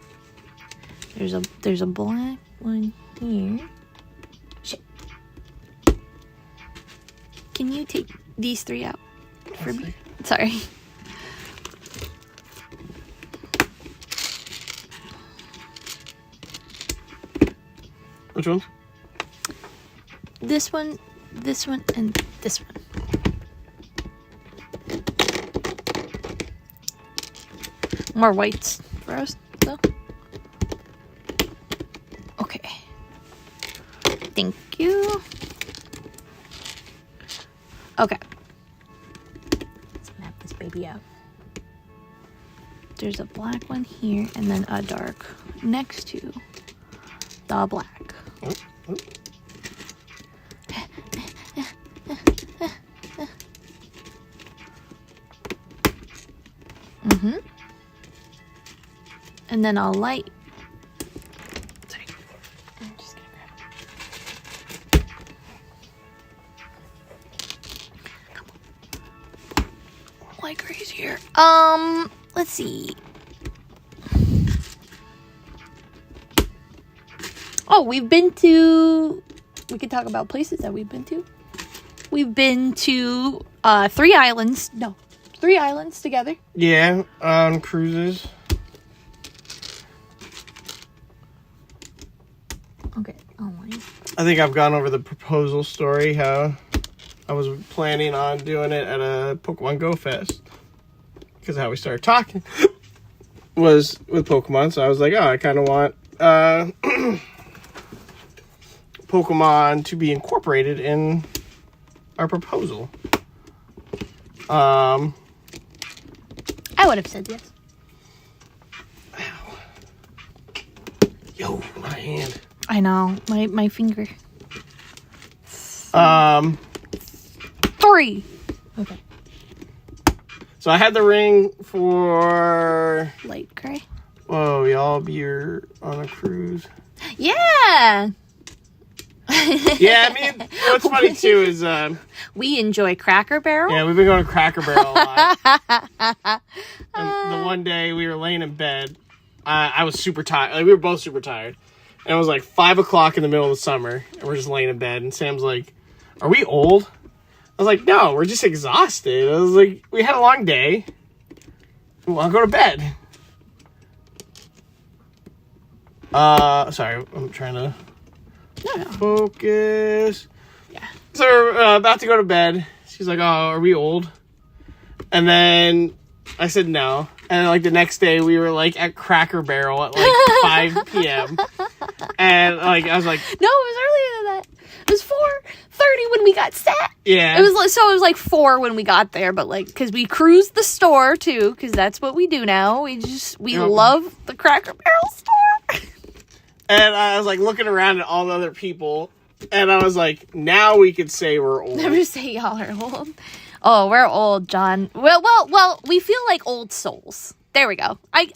There's a black one here. Shit. Can you take these three out for me? Sorry. Which ones? This one, and this one. More whites for us, though. Okay. Thank you. Okay. Let's map this baby out. There's a black one here, and then a dark next to the black. Oh, oh. Mm-hmm. And then I'll light. Sorry. I'm just gonna grab it. Come on. Light gray's here. Let's see. Oh, we could talk about places that we've been to. We've been to 3 islands. No, 3 islands together. Yeah, on cruises. Okay, online. I think I've gone over the proposal story, how I was planning on doing it at a Pokemon Go Fest. Because how we started talking was with Pokemon, so I was like, oh, I kind of want Pokemon to be incorporated in our proposal. I would have said yes. Ow. Yo, my hand. I know, my finger. 3. Okay. So I had the ring for... Light gray. Whoa, y'all be on a cruise. Yeah! Yeah, I mean, what's funny too is... we enjoy Cracker Barrel. Yeah, we've been going to Cracker Barrel a lot. And the one day we were laying in bed, I was super tired. Like, we were both super tired. And it was like 5 o'clock in the middle of the summer, and we're just laying in bed, and Sam's like, are we old? I was like, no, we're just exhausted. I was like, we had a long day. We want to go to bed. Sorry, I'm trying to focus. Yeah. So we're about to go to bed. She's like, oh, are we old? And then I said no. And then, like, the next day we were like at Cracker Barrel at like 5 p.m. And like I was like, No, it was earlier than that. It was 4:30 when we got set. Yeah. It was like 4 when we got there, but like because we cruised the store too, because that's what we do now. We love the Cracker Barrel store. And I was like looking around at all the other people, and I was like, now we could say we're old. Never say y'all are old. Oh, we're old, John. Well, we feel like old souls. There we go. I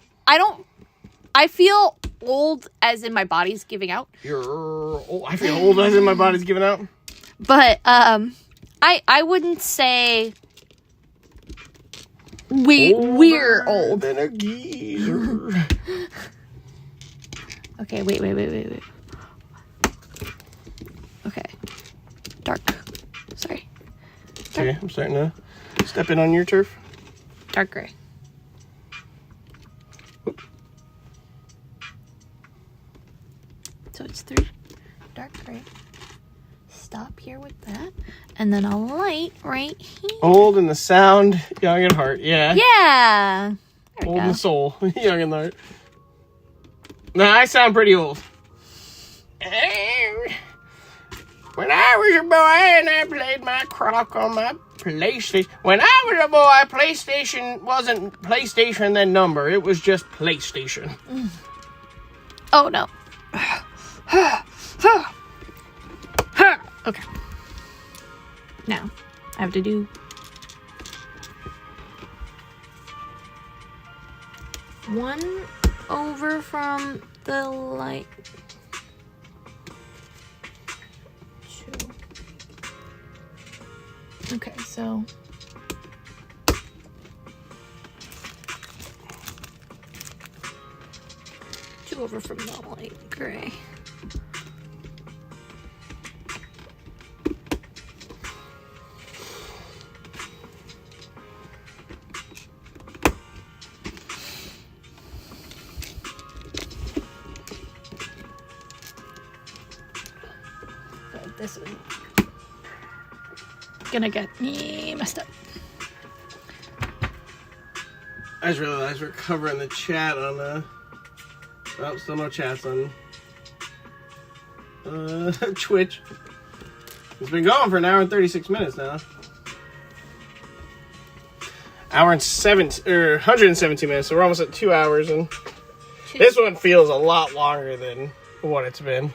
feel old as in my body's giving out. You're old. I feel old as in my body's giving out. But I wouldn't say we're old. Than a geezer. Okay, wait. Okay. Dark. Sorry. Okay, I'm starting to step in on your turf. Dark gray. Whoop. So it's 3 dark gray. Stop here with that. And then a light right here. Old in the sound, young at heart. Yeah. Yeah. There we Old in go. the soul, young in the heart. Now, I sound pretty old. When I was a boy and I played my croc on my PlayStation. When I was a boy, PlayStation wasn't PlayStation then number. It was just PlayStation. Oh, no. Okay. Now, I have to do... one over from the light. 2. Okay, so... two over from the light gray. This is gonna get me messed up. I just realized we're covering the chat on oh, still no chats on Twitch. It's been going for an hour and 36 minutes now. Hour and 117 minutes, so we're almost at 2 hours, and this one feels a lot longer than what it's been.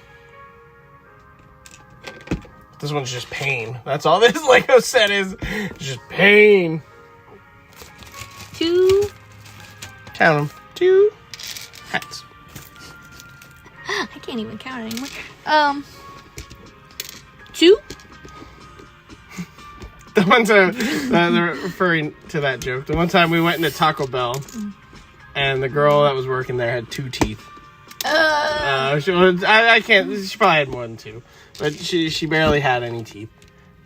This one's just pain. That's all this Lego set is. It's just pain. 2. Count them. 2 hats. I can't even count anymore. 2. The one time, they're referring to that joke. The one time we went into Taco Bell, and the girl that was working there had 2 teeth. I can't. She probably had more than 2, but she barely had any teeth.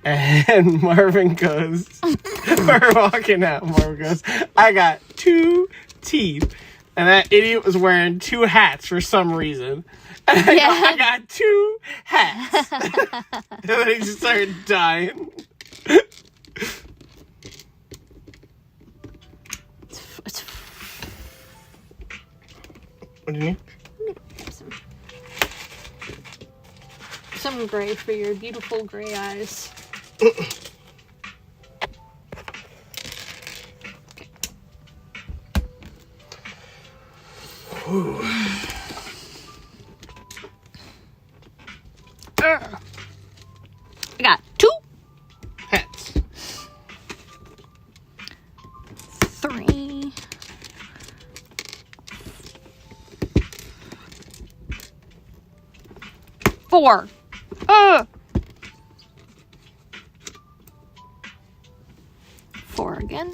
And Marvin goes, we're walking out. Marvin goes, I got 2 teeth, and that idiot was wearing 2 hats for some reason. And I got 2 hats, and then he just started dying. What do you need? Some gray for your beautiful gray eyes. I got 2 Hats. 3. 4. 4 again.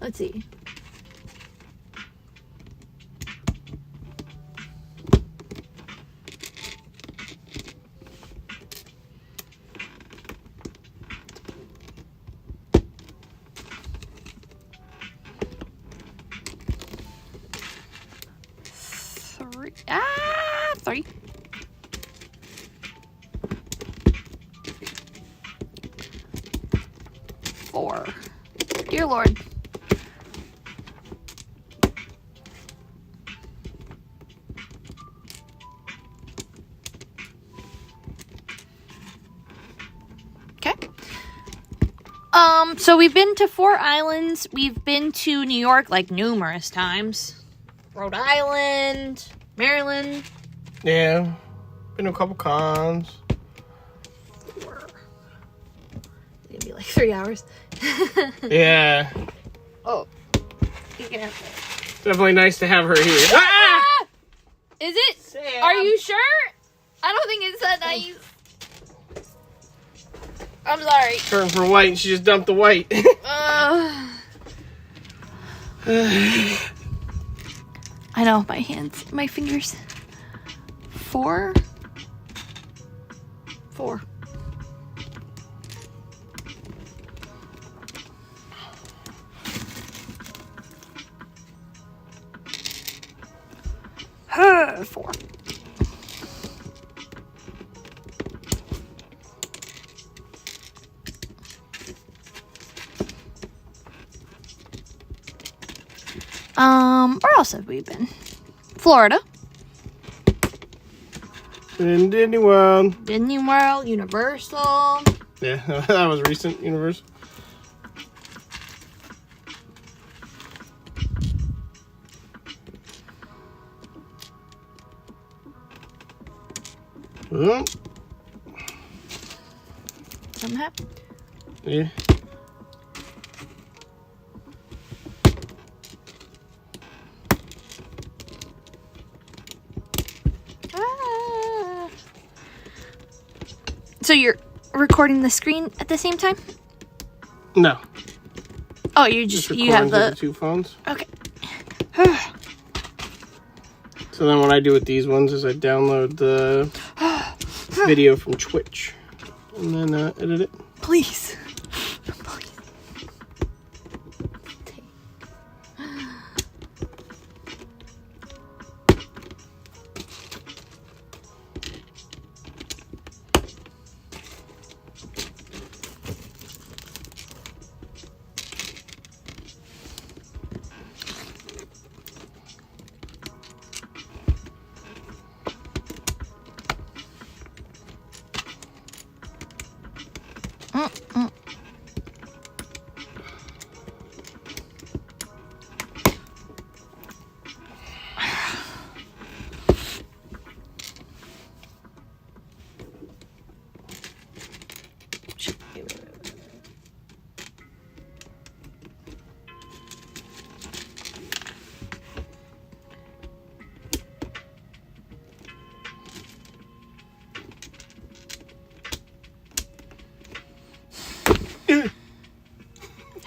Let's see. 4. Dear Lord. Okay. So we've been to 4 islands. We've been to New York like numerous times. Rhode Island, Maryland. Yeah. Been to a couple cons. 4. It's gonna be like 3 hours. Yeah. Oh. You can have that. Definitely nice to have her here. Ah! Is it? Sam. Are you sure? I don't think it's that nice. I'm sorry. Turn for white and she just dumped the white. I know, my hands, my fingers. 4. 4. Huh, 4. Where else have we been? Florida. In Disney World. Disney World, Universal. Yeah, that was recent. Universal. Oh. Something happened. Yeah. So you're recording the screen at the same time? No. Oh, you just you have recording to the 2 phones. okay. So then what I do with these ones is I download the video from Twitch and then edit it. Please.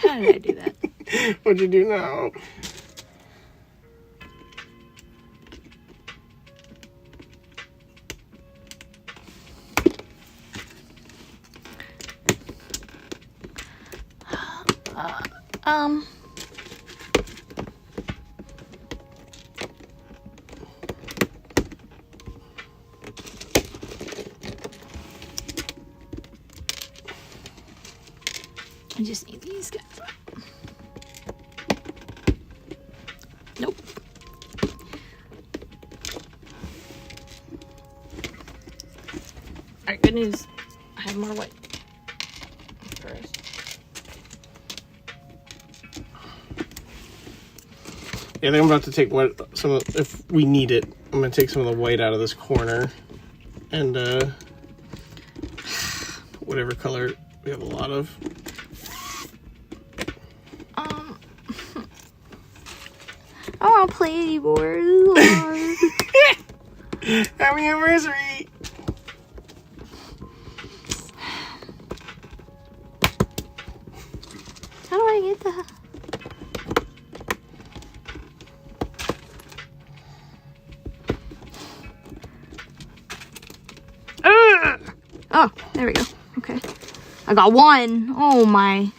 How did I do that? What'd you do now? I just need these guys. Nope. Alright, good news. I have more white. First. Yeah, I think I'm about to take some of, if we need it, I'm gonna take some of the white out of this corner and whatever color we have a lot of. I want to play anymore. Happy anniversary! How do I get the... Oh, there we go. Okay. I got 1. Oh my.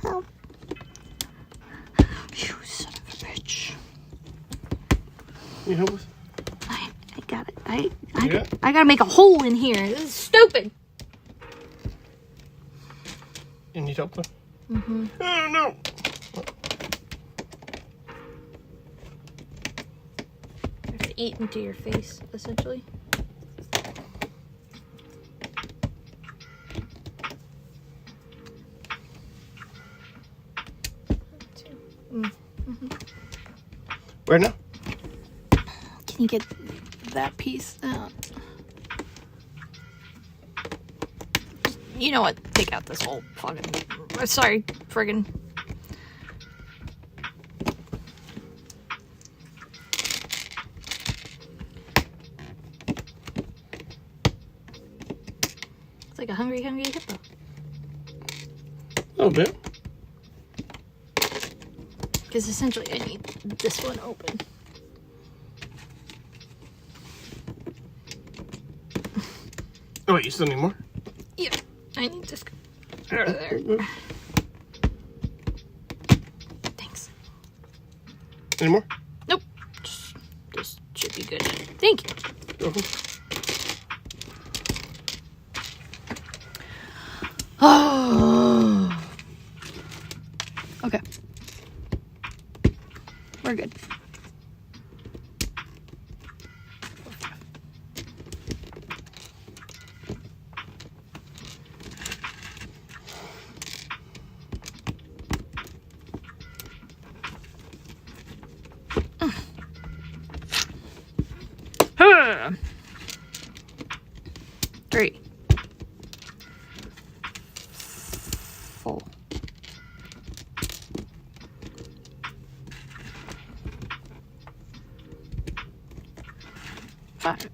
Oh. You son of a bitch. You help us? I got it. Yeah. I gotta make a hole in here. This is stupid. You need help, though? Mm-hmm. Oh, no. I have to eat into your face, essentially. Where now? Can you get that piece out? You know what? Take out this whole fucking... Sorry, friggin'. It's like a hungry hippo. A little bit. Because essentially I need this one open. Oh, wait, you still need more? Yeah, I need this out of there. Thanks. Any more? Nope. This should be good. Thank you. Okay. Oh. Okay. We're good. Three. 4. 5.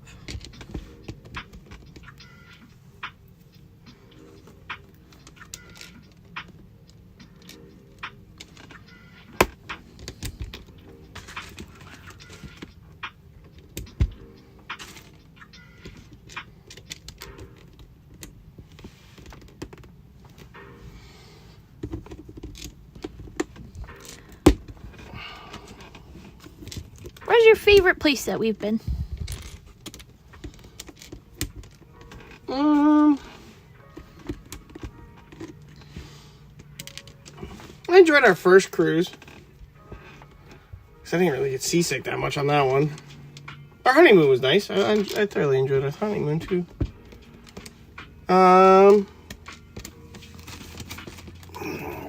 Where's your favorite place that we've been? I enjoyed our first cruise. Cause I didn't really get seasick that much on that one. Our honeymoon was nice. I thoroughly enjoyed our honeymoon too.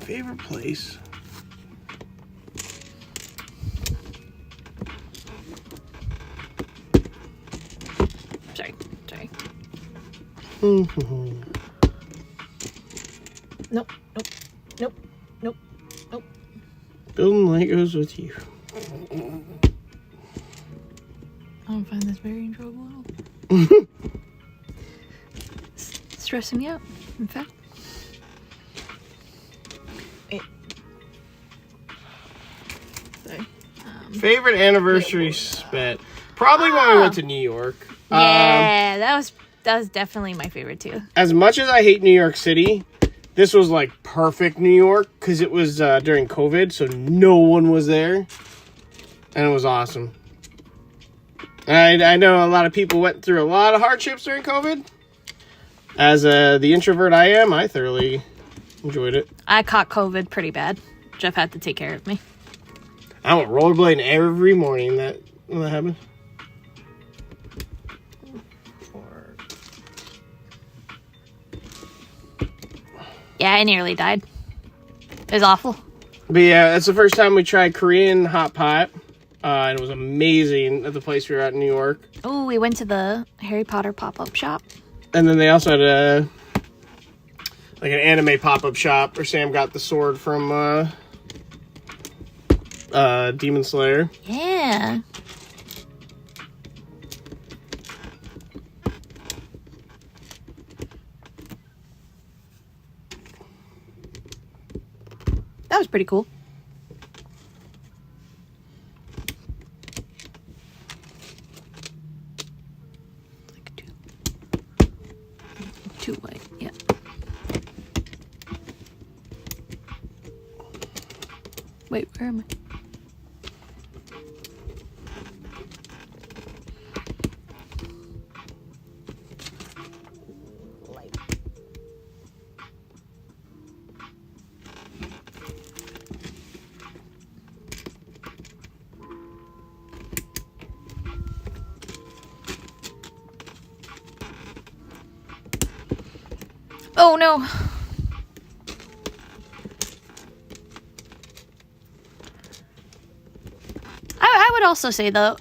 Favorite place? Sorry. Nope. Nope. Building Legos with you. I don't find this very enjoyable at all. Stressing me out, in fact. Sorry. Favorite anniversary spent? Probably when we went to New York. Yeah, that was definitely my favorite too. As much as I hate New York City, this was like perfect New York because it was during COVID, so no one was there, and it was awesome. I know a lot of people went through a lot of hardships during COVID. As the introvert I am, I thoroughly enjoyed it. I caught COVID pretty bad. Jeff had to take care of me. I went rollerblading every morning when that happened. Yeah, I nearly died. It was awful. But yeah, that's the first time we tried Korean hot pot. And it was amazing at the place we were at in New York. Oh, we went to the Harry Potter pop-up shop. And then they also had an anime pop-up shop where Sam got the sword from Demon Slayer. Yeah. That was pretty cool. Like two white, yeah. Wait, where am I? Oh no. I would also say though,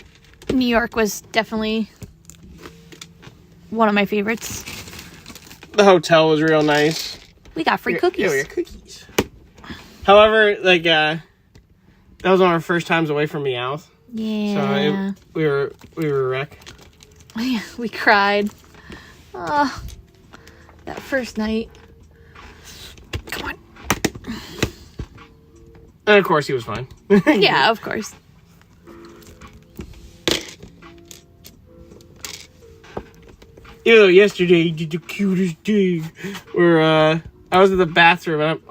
New York was definitely one of my favorites. The hotel was real nice. We got free cookies. Yeah, we got cookies. However, like, that was one of our first times away from Meowth. Yeah. So we were a wreck. Yeah, we cried. Oh, that first night. Come on. And of course, he was fine. Yeah, of course. You know, yesterday you did the cutest thing. Where I was in the bathroom and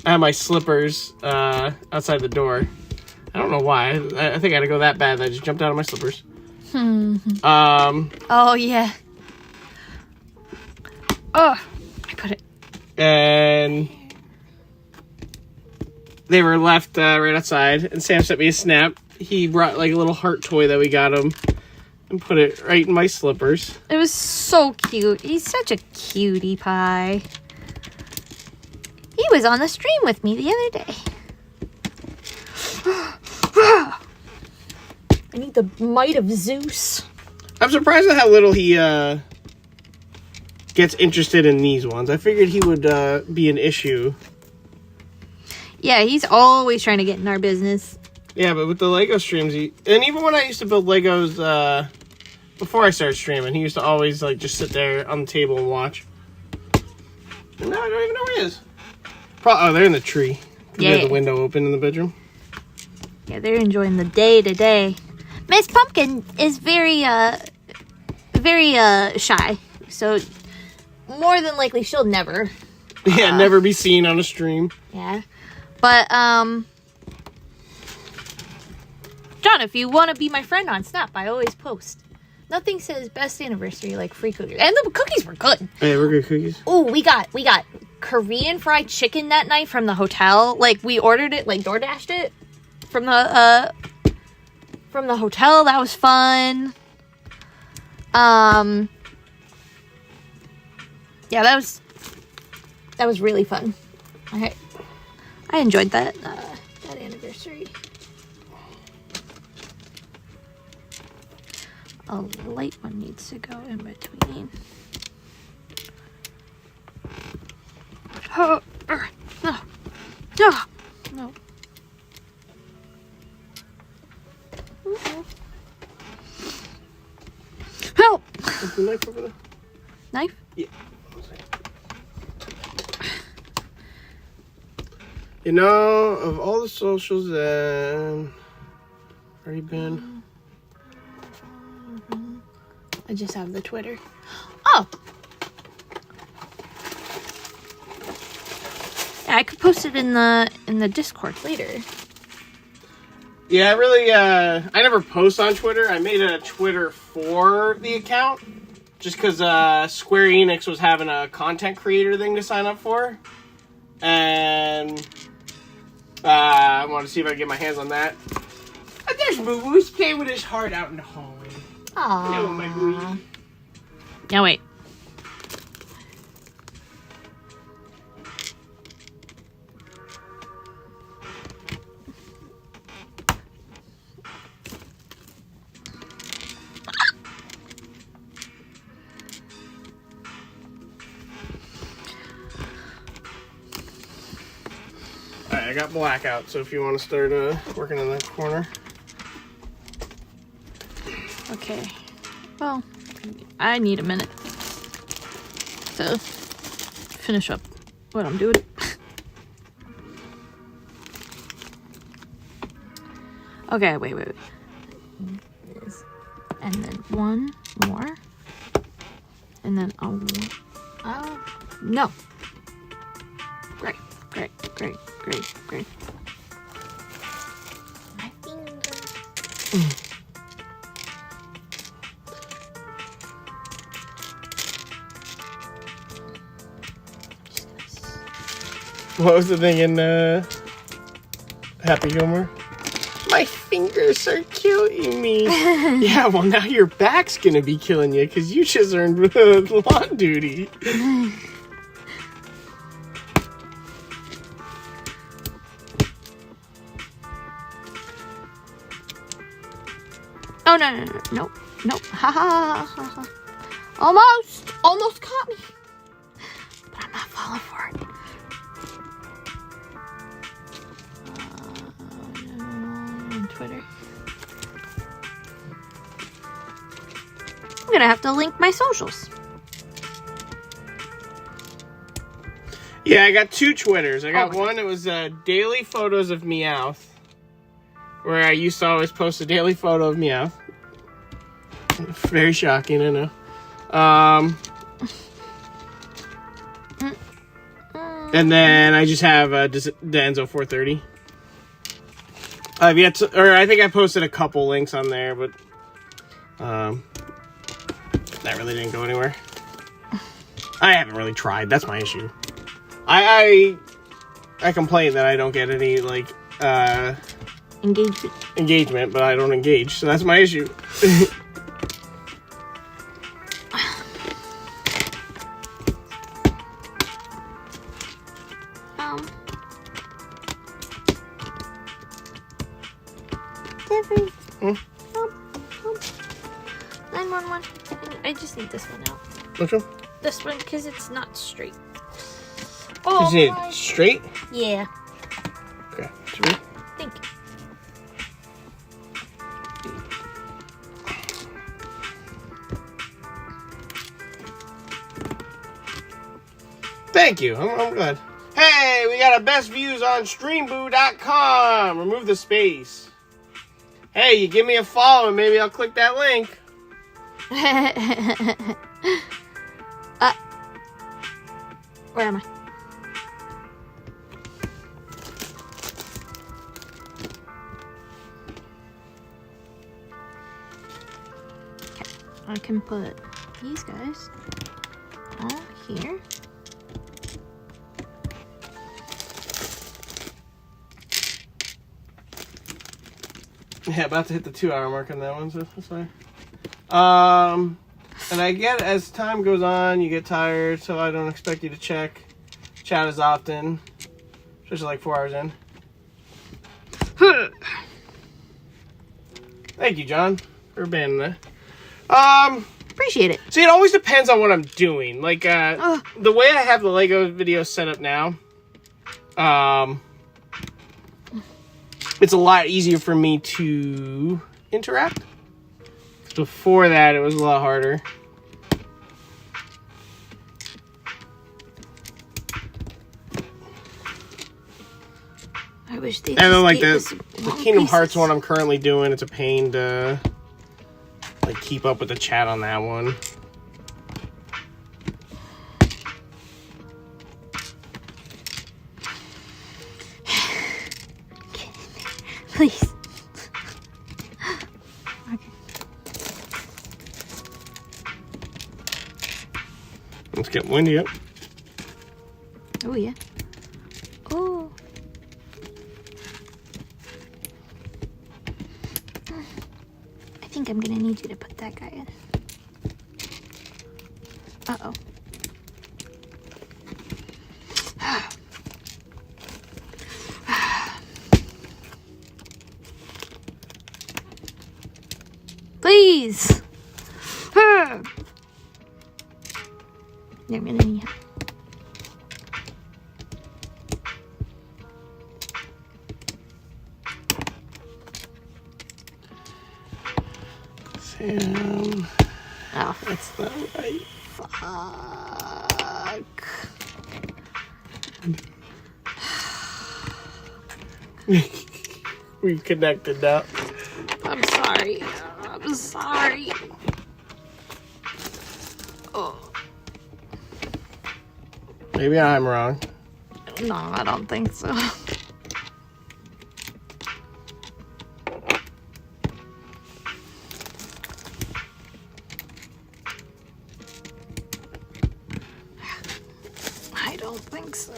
I had my slippers outside the door. I don't know why. I think I had to go that bad that I just jumped out of my slippers. Oh yeah. Oh, I put it. And they were left right outside. And Sam sent me a snap. He brought like a little heart toy that we got him and put it right in my slippers. It was so cute. He's such a cutie pie. He was on the stream with me the other day. I need the might of Zeus. I'm surprised at how little he gets interested in these ones. I figured he would be an issue. Yeah, he's always trying to get in our business. Yeah, but with the Lego streams, and even when I used to build Legos before I started streaming, he used to always like just sit there on the table and watch. And now I don't even know where he is. Oh, they're in the tree. Yeah. They have the window open in the bedroom. Yeah, they're enjoying the day today. Miss Pumpkin is very shy, so more than likely she'll never. Yeah, never be seen on a stream. Yeah, but John, if you want to be my friend on Snap, I always post. Nothing says best anniversary like free cookies, and the cookies were good. Hey, we're good cookies. Oh, we got Korean fried chicken that night from the hotel. Like we ordered it, like DoorDashed it from the hotel. That was fun. Yeah, that was really fun. I enjoyed that anniversary. A light one needs to go in between. Oh, no. No. Help! Is the knife over there? Knife? Yeah. You know, of all the socials that already been. I just have the Twitter. Oh! Yeah, I could post it in the Discord later. Yeah, I never post on Twitter. I made a Twitter for the account just because Square Enix was having a content creator thing to sign up for. And I want to see if I can get my hands on that. And there's Boo Boo. He's playing with his heart out in the hallway. Aww. Hello, my boo. Now wait. Alright, I got blackout, so if you want to start working in that corner. Okay. Well, I need a minute to finish up what I'm doing. Okay, wait. And then one more. And then no. Great. My finger. What was the thing in Happy Gilmore? My fingers are killing me. Yeah, well now your back's gonna be killing you because you just earned lawn duty. Oh, no. Nope. Ha ha ha ha. Almost caught me. But I'm not falling for it. On Twitter. I'm gonna have to link my socials. Yeah, I got 2 Twitters. I got Oh, one, it was daily photos of Meowth, where I used to always post a daily photo of Meowth. Very shocking, I know. And then I just have Denzo 430. I've yet to, or I think I posted a couple links on there, but that really didn't go anywhere. I haven't really tried. That's my issue. I complain that I don't get any like engagement, but I don't engage, so that's my issue. Jeffrey. 911. I just need this one out. Which one? This one, because it's not straight. Is it straight? Yeah. Okay. Straight. Thank you. Thank you. I'm glad. Hey, we got our best views on streamboo.com. Remove the space. Hey, you give me a follow and maybe I'll click that link. Where am I? Okay, I can put these guys all here. Yeah, about to hit the 2-hour mark on that one, so that's fine. And I get as time goes on, you get tired, so I don't expect you to check chat as often, especially like 4 hours in. Thank you, John, for banning that. Appreciate it. See, it always depends on what I'm doing. Like, the way I have the Lego video set up now, it's a lot easier for me to interact. Before that, it was a lot harder. I wish they. And then, like, the the Kingdom Hearts one I'm currently doing, it's a pain to, like, keep up with the chat on that one. Please. Okay. Let's get windy up. Oh yeah. Oh. I think I'm gonna need you to put that guy in. Uh-oh. Please. I'm gonna need help. Sam. Oh, That's not right. fuck. We've connected now. I'm sorry. I'm sorry. Oh. Maybe I'm wrong. No, I don't think so. I don't think so.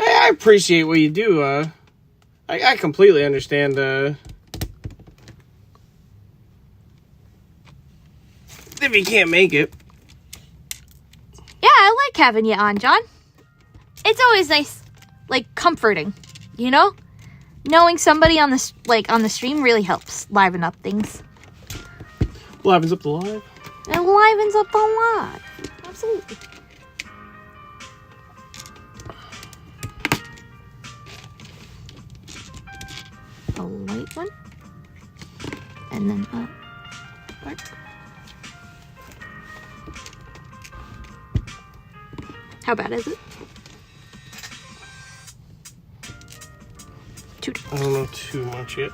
I appreciate what you do. I completely understand. If you can't make it. Yeah, I like having you on, John. It's always nice, like, comforting, you know? Knowing somebody on the stream really helps liven up things. Livens up the live. It livens up the live. Absolutely. A light one. And then a dark. How bad is it? I don't know too much yet.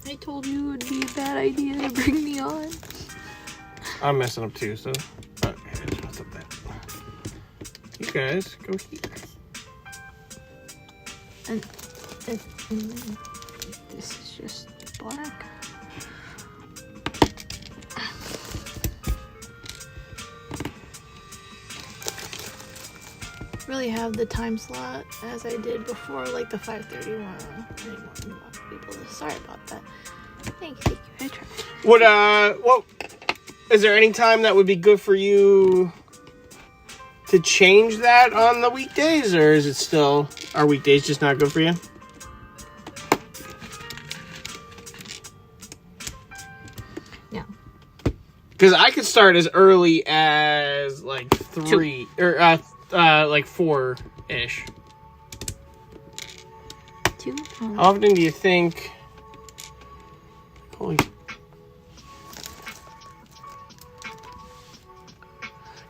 I told you it would be a bad idea to bring me on. I'm messing up too, so. Okay, I just messed up that. You guys, go here. And this is just black. Really have the time slot as I did before, like the 5:31. People, sorry about that. Thank you. I tried. What? Is there any time that would be good for you to change that on the weekdays, or is it still, are weekdays just not good for you? No. Because I could start as early as like 3 or like 4-ish. 2? How often do you think? Holy.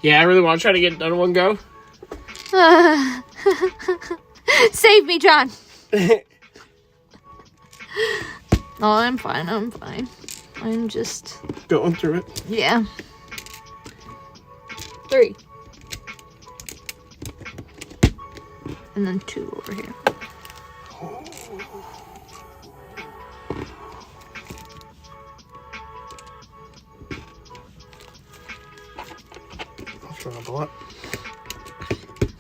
Yeah, I really want to try to get it done in one go. Save me, John. No, I'm fine. I'm fine. I'm just going through it. Yeah. 3. And then 2 over here. I'll throw up a lot.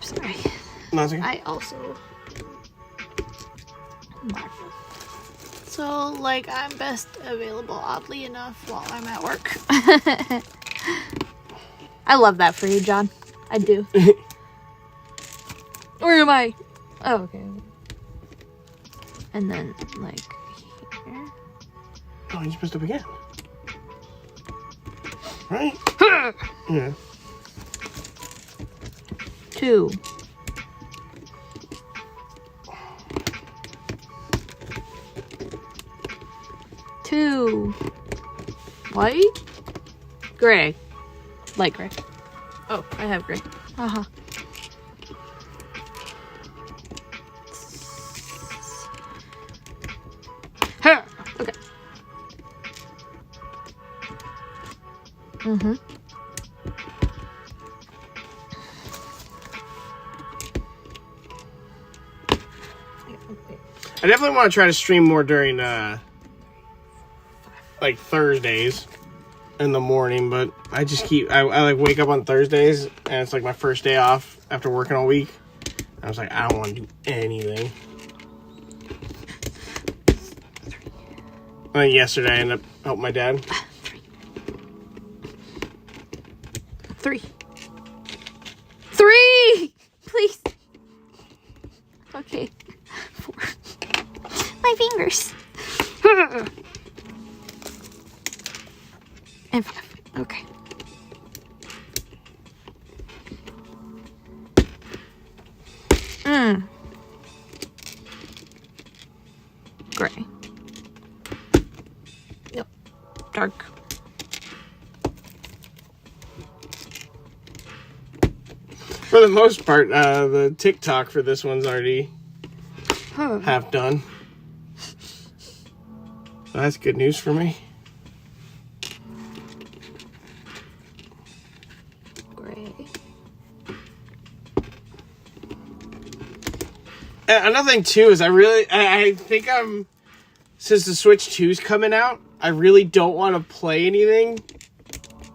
Sorry. Nothing. I also. So, like, I'm best available, oddly enough, while I'm at work. I love that for you, John. I do. Where am I? Oh, okay. And then, like, here. Oh, you just messed up again. Right? Yeah. 2. White? Gray. Light gray. Oh, I have gray. Uh-huh. Huh. Okay. Mm-hmm. I definitely want to try to stream more during, like Thursdays in the morning, but I just keep, I like wake up on Thursdays and it's like my first day off after working all week. I was like, I don't want to do anything. And then yesterday I ended up helping my dad. 3. 3! Please. Okay. 4. My fingers. And 5. Okay. Gray. Yep. Dark. For the most part, the TikTok for this one's already half done. So that's good news for me. Gray. Another thing too is I think since the Switch 2's coming out, I really don't want to play anything.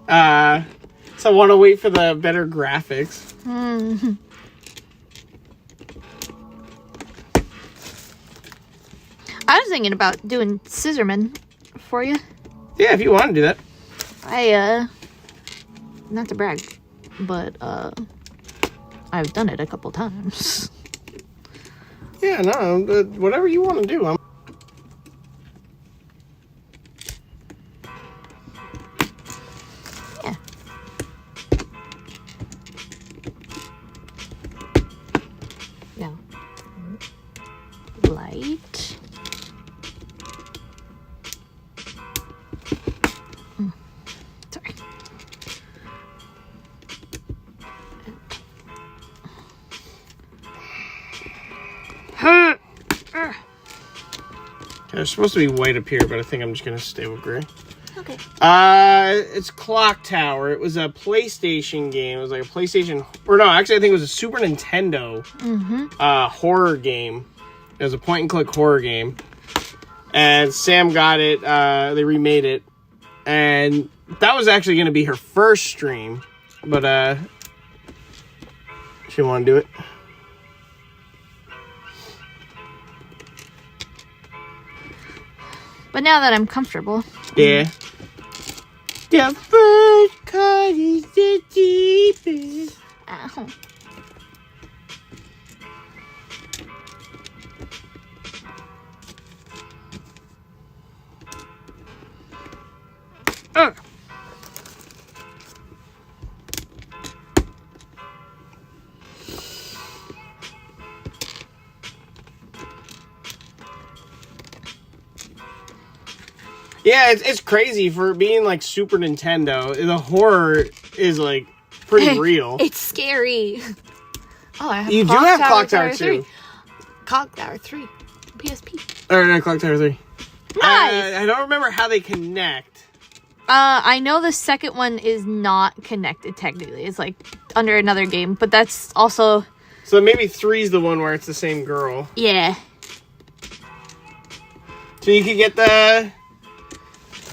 So I want to wait for the better graphics. I was thinking about doing Scissorman for you. Yeah, if you want to do that. Not to brag, but I've done it a couple times. Yeah, no, whatever you want to do. Yeah. Now, light. Sorry. There's supposed to be white up here, but I think I'm just gonna stay with gray. Okay. It's Clock Tower. It was a PlayStation game. It was like a PlayStation, or no, actually I think it was a Super Nintendo horror game. It was a point-and-click horror game, and Sam got it. They remade it, and that was actually gonna be her first stream, but she didn't want to do it. But now that I'm comfortable. Yeah. The first cut is the deepest. Ow. Yeah, it's crazy for being like Super Nintendo. The horror is like pretty real. It's scary. Oh, I have You do have Clock Tower 2. Clock Tower 3. PSP. Or no, Clock Tower 3. Nice! I don't remember how they connect. I know the second one is not connected technically. It's like under another game, but that's also... So maybe 3's the one where it's the same girl. Yeah. So you could get the...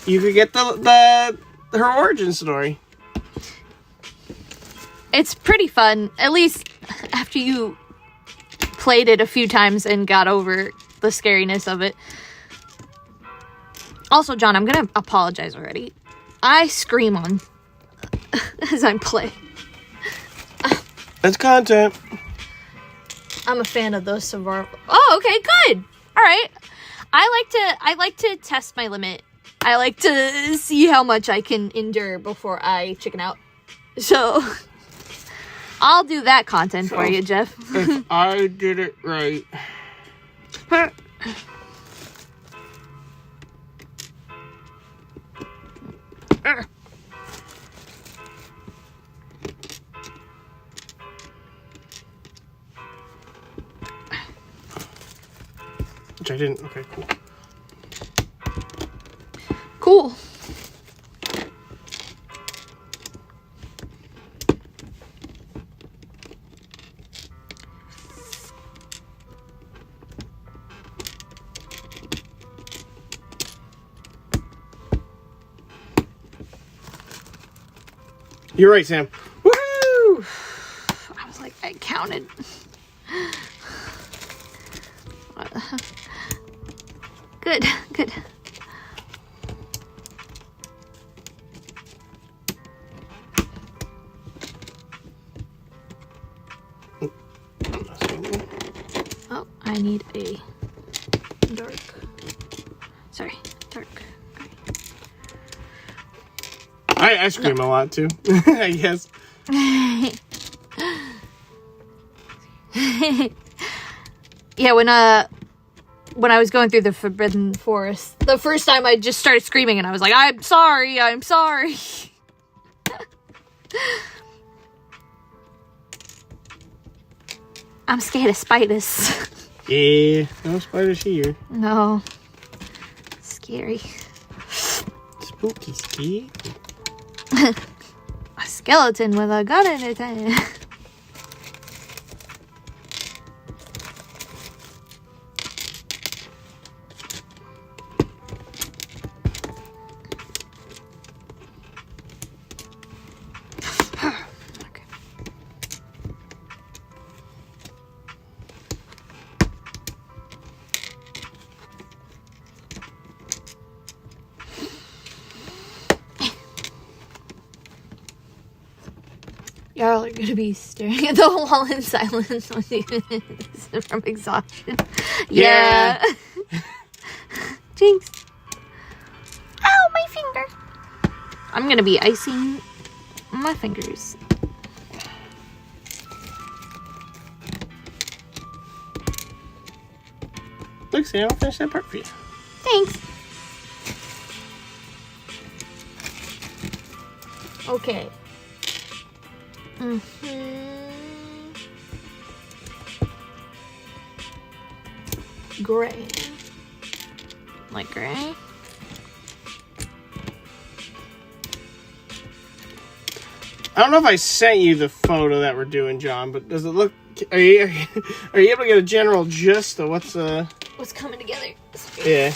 You could get the her origin story. It's pretty fun, at least after you played it a few times and got over the scariness of it. Also, John, I'm gonna apologize already. I scream on as I play. That's content. I'm a fan of those survival. Oh, okay, good. All right. I like to test my limit. I like to see how much I can endure before I chicken out. So, I'll do that content for you, Jeff. If I did it right. Which I didn't. Okay, cool. Cool. You're right, Sam. Woo! I was like, I counted. Good, good. Oh, I need a dark. Sorry, dark. I scream a lot too. I guess. Yeah, when I was going through the Forbidden Forest, the first time I just started screaming and I was like, I'm sorry. I'm scared of spiders. Yeah, no spiders here. No. Scary. Spooky, spooky. A skeleton with a gun in its hand. gonna be staring at the wall in silence from exhaustion. Yeah. Jinx. Ow, my finger. I'm gonna be icing my fingers. Look, see, I'll finish that part for you. Thanks. Okay. Gray. Like gray? I don't know if I sent you the photo that we're doing, John, but does it look... Are you able to get a general gist of what's coming together? Yeah.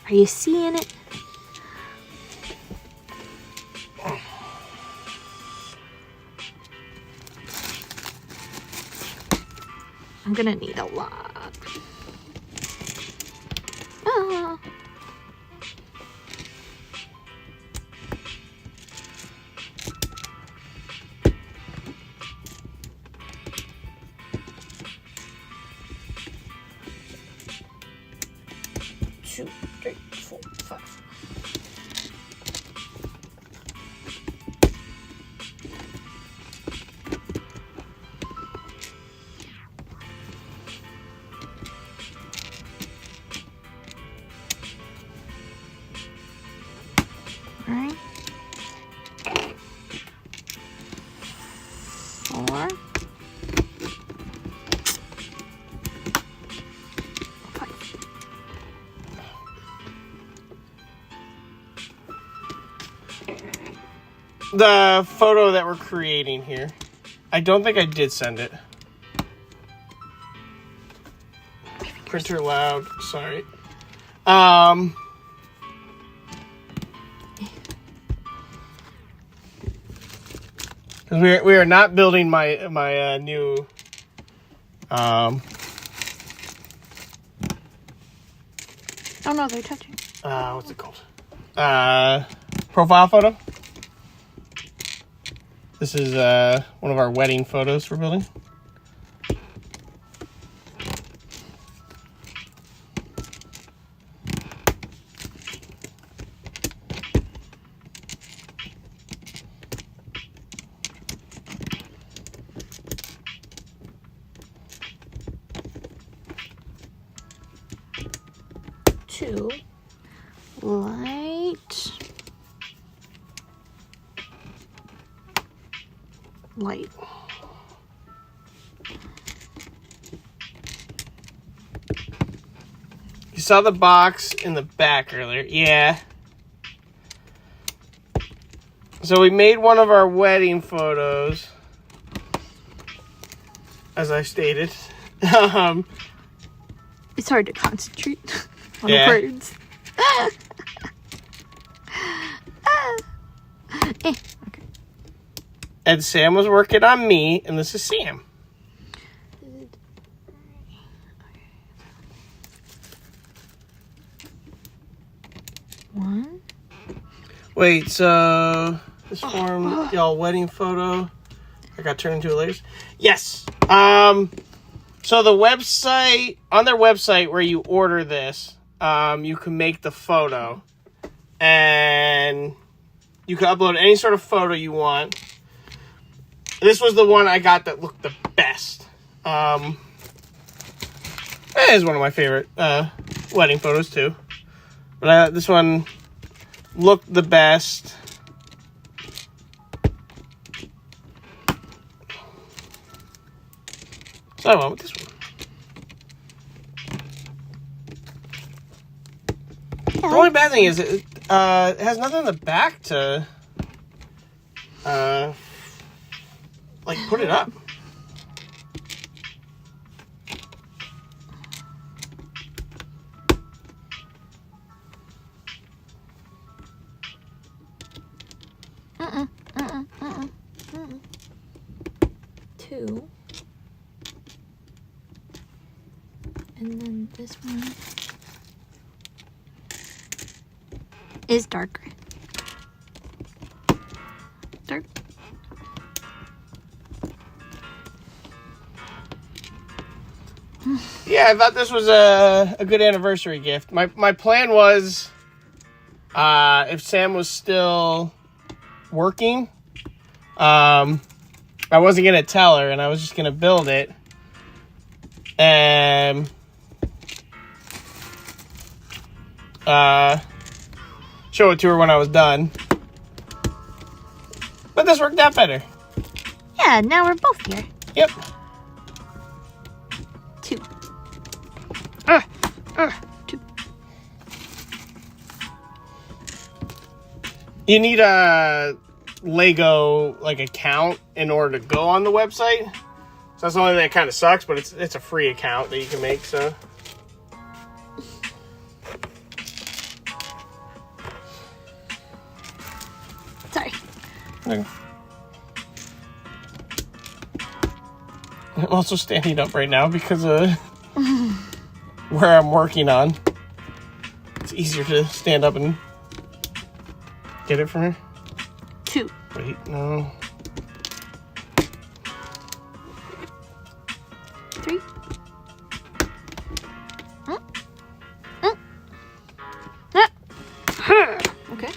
Are you seeing it? I'm gonna need a lot. Ah. Two, three, four, five. All right. 4. 5. the photo that we're creating here. I don't think I did send it. Printer loud. Sorry. Because we are not building my new Oh no, they're touching. what's it called? Profile photo. This is one of our wedding photos we're building. Two light. Light. You saw the box in the back earlier. Yeah. So we made one of our wedding photos, as I stated. It's hard to concentrate on Yeah. words. Okay. And Sam was working on me, and this is Sam. One. Wait, so this form, y'all wedding photo. I got turned into a later. Yes. So the website, on their website where you order this, you can make the photo, and you can upload any sort of photo you want. This was the one I got that looked the best. It is one of my favorite wedding photos too. But this one looked the best. So I went with this one. The only bad thing is it has nothing in the back to like put it up. Two. And then this one. is dark gray. Dark. Yeah, I thought this was a good anniversary gift. My plan was, if Sam was still working, I wasn't going to tell her, and I was just going to build it. And show it to her when I was done. But this worked out better. Yeah, now we're both here. Yep. 2. 2. You need a Lego account in order to go on the website. So that's the only thing that kind of sucks, but it's a free account that you can make, so. Sorry. Okay. I'm also standing up right now because of where I'm working on. It's easier to stand up and get it from her. 2. Wait, no. 3. Okay.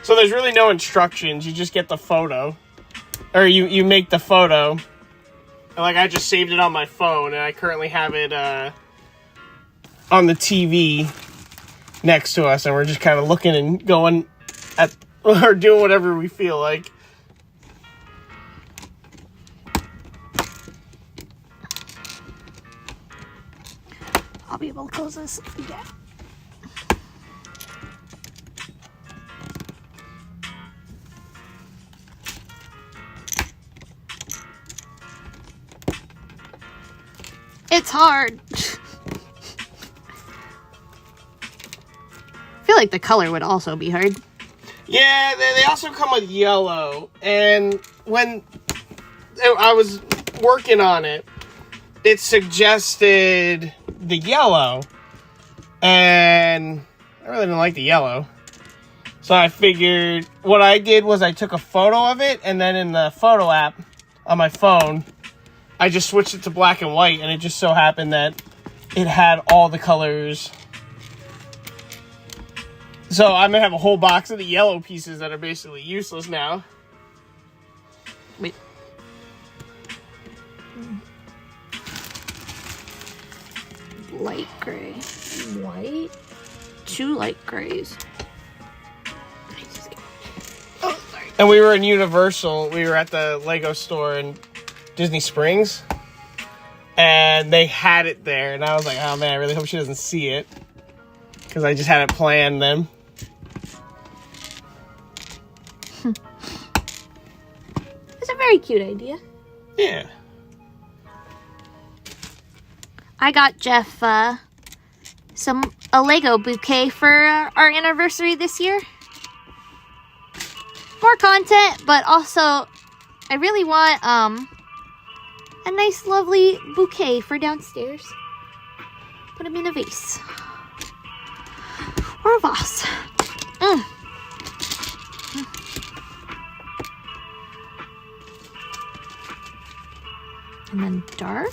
So there's really no instructions. You just get the photo. Or you make the photo. And I just saved it on my phone, and I currently have it on the TV next to us, and we're just kind of looking and going at or doing whatever we feel like. I'll be able to close this. Yeah. It's hard. I feel like the color would also be hard. Yeah, they also come with yellow, and when I was working on it, it suggested the yellow, and I really didn't like the yellow. So I figured what I did was I took a photo of it, and then in the photo app on my phone, I just switched it to black and white, and it just so happened that it had all the colors. So I'm going to have a whole box of the yellow pieces that are basically useless now. Wait. Light gray. White. 2 light grays. Oh, sorry. And we were in Universal. We were at the Lego store in Disney Springs. And they had it there. And I was like, oh man, I really hope she doesn't see it. Because I just had it planned then. It's a very cute idea. Yeah. I got Jeff a Lego bouquet for our anniversary this year. More content, but also I really want a nice lovely bouquet for downstairs. Put them in a vase. Or a vase. And then dark.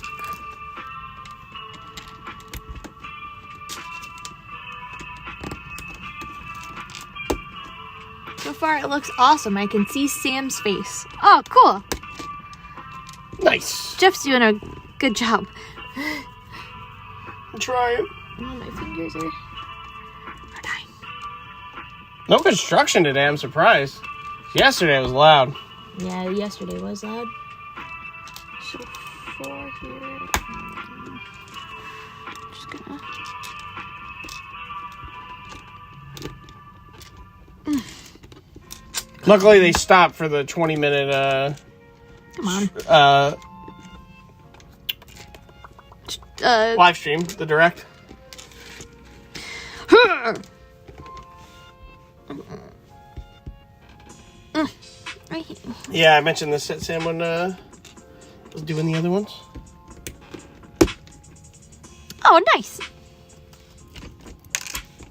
So far it looks awesome. I can see Sam's face. Oh, cool. Nice. Jeff's doing a good job. I'm trying. Oh, my fingers are dying. No construction today, I'm surprised. Yesterday was loud. Yeah, yesterday was loud. So 4 here. Just gonna... Luckily they stopped for the 20-minute Come on. live stream, the direct. Yeah, I mentioned this at Sam when I was doing the other ones. Oh, nice.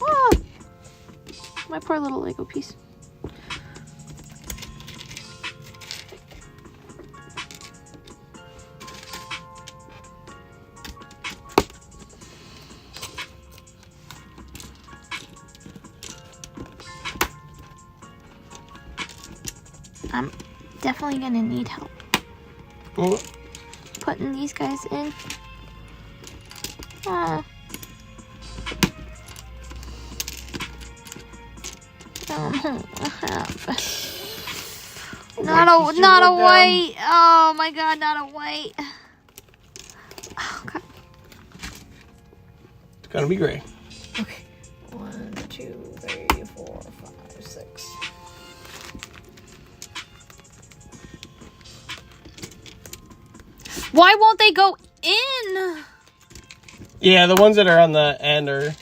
Oh, my poor little Lego piece. I'm definitely gonna need help Well, putting these guys in. Ah. Not a white. Oh my god, not a white. Oh god. it's gonna be gray. Okay. 1, 2, 3, 4, 5, 6. Why won't they go in? Yeah, the ones that are on the end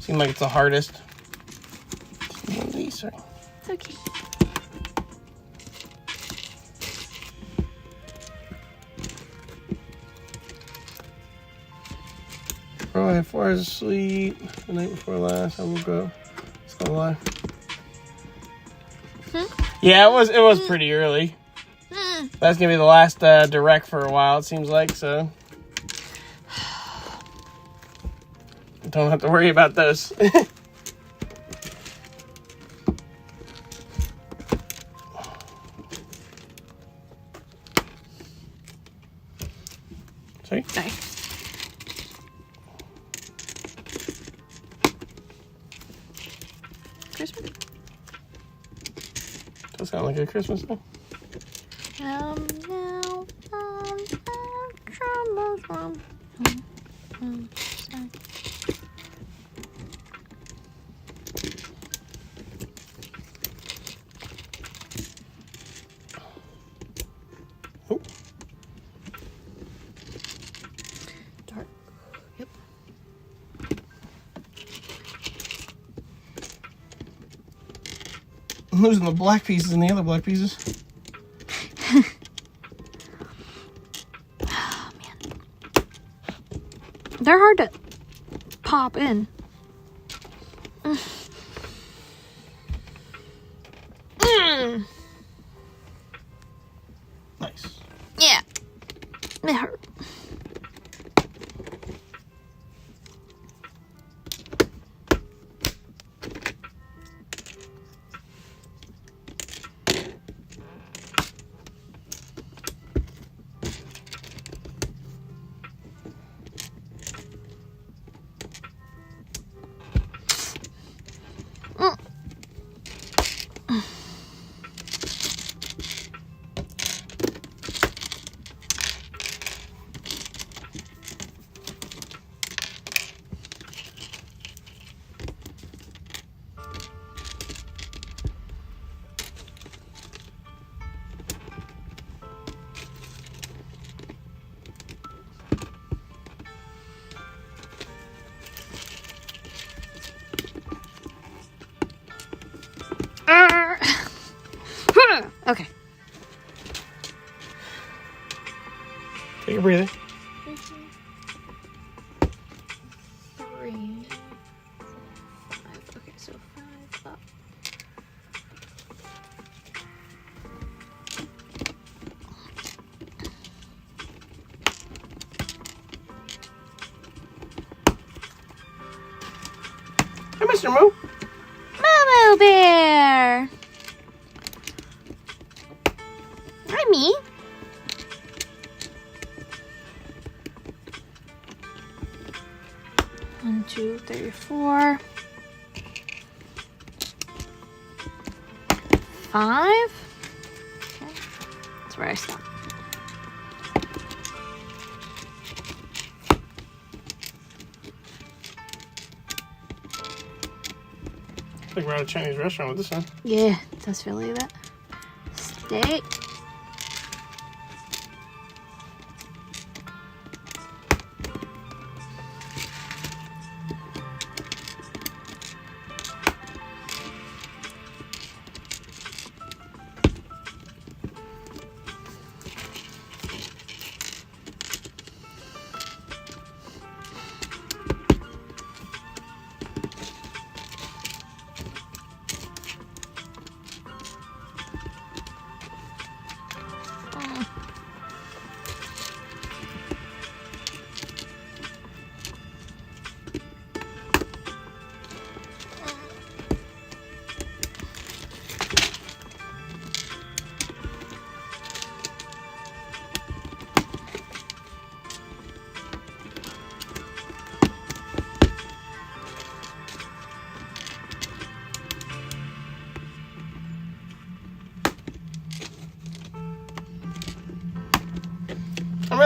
seem like it's the hardest. One of these, sorry. It's okay. Oh, I had 4 hours of sleep the night before last. I woke up. It's not a lie. Yeah, it was pretty early. That's gonna be the last direct for a while, it seems like, so don't have to worry about those. Sorry? Sorry. Christmas? Does sound like a Christmas thing. Now, troubles from. Sorry. Oh. Dark. Yep. I'm losing the black pieces and the other black pieces. Oh, man. They're hard to pop in. Nice. Yeah. It hurt. Okay. Take a breather. 3, 5. Okay, so 5 up. Hey, Mr. Moo. Moo Bear. Hi, me. One, 2, 3, 4, 5. Okay, that's where I stop. I think we're at a Chinese restaurant with this one. Yeah, it does feel like that. Steak.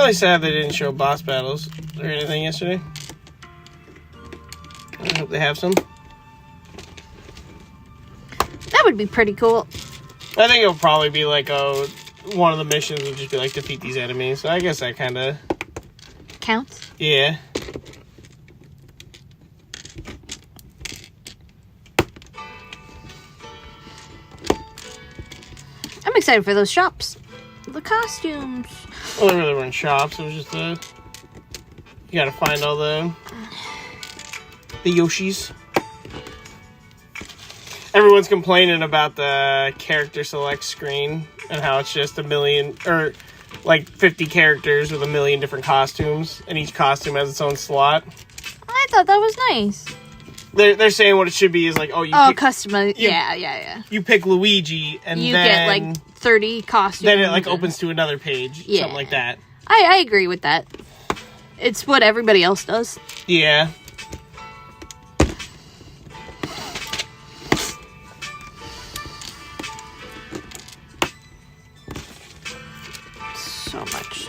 really sad they didn't show boss battles or anything yesterday. I hope they have some. That would be pretty cool. I think it'll probably be like one of the missions would just be like defeat these enemies. So I guess that kind of counts. Yeah. I'm excited for those shops. The costumes. Well, they really weren't shops. It was just you gotta find all the Yoshis. Everyone's complaining about the character select screen and how it's just 50 characters with 1,000,000 different costumes, and each costume has its own slot. I thought that was nice. They're saying what it should be is like, customize. Yeah. You pick Luigi, and you then get like 30 costumes. Then it like opens to another page, something like that. I agree with that. It's what everybody else does. Yeah. So much.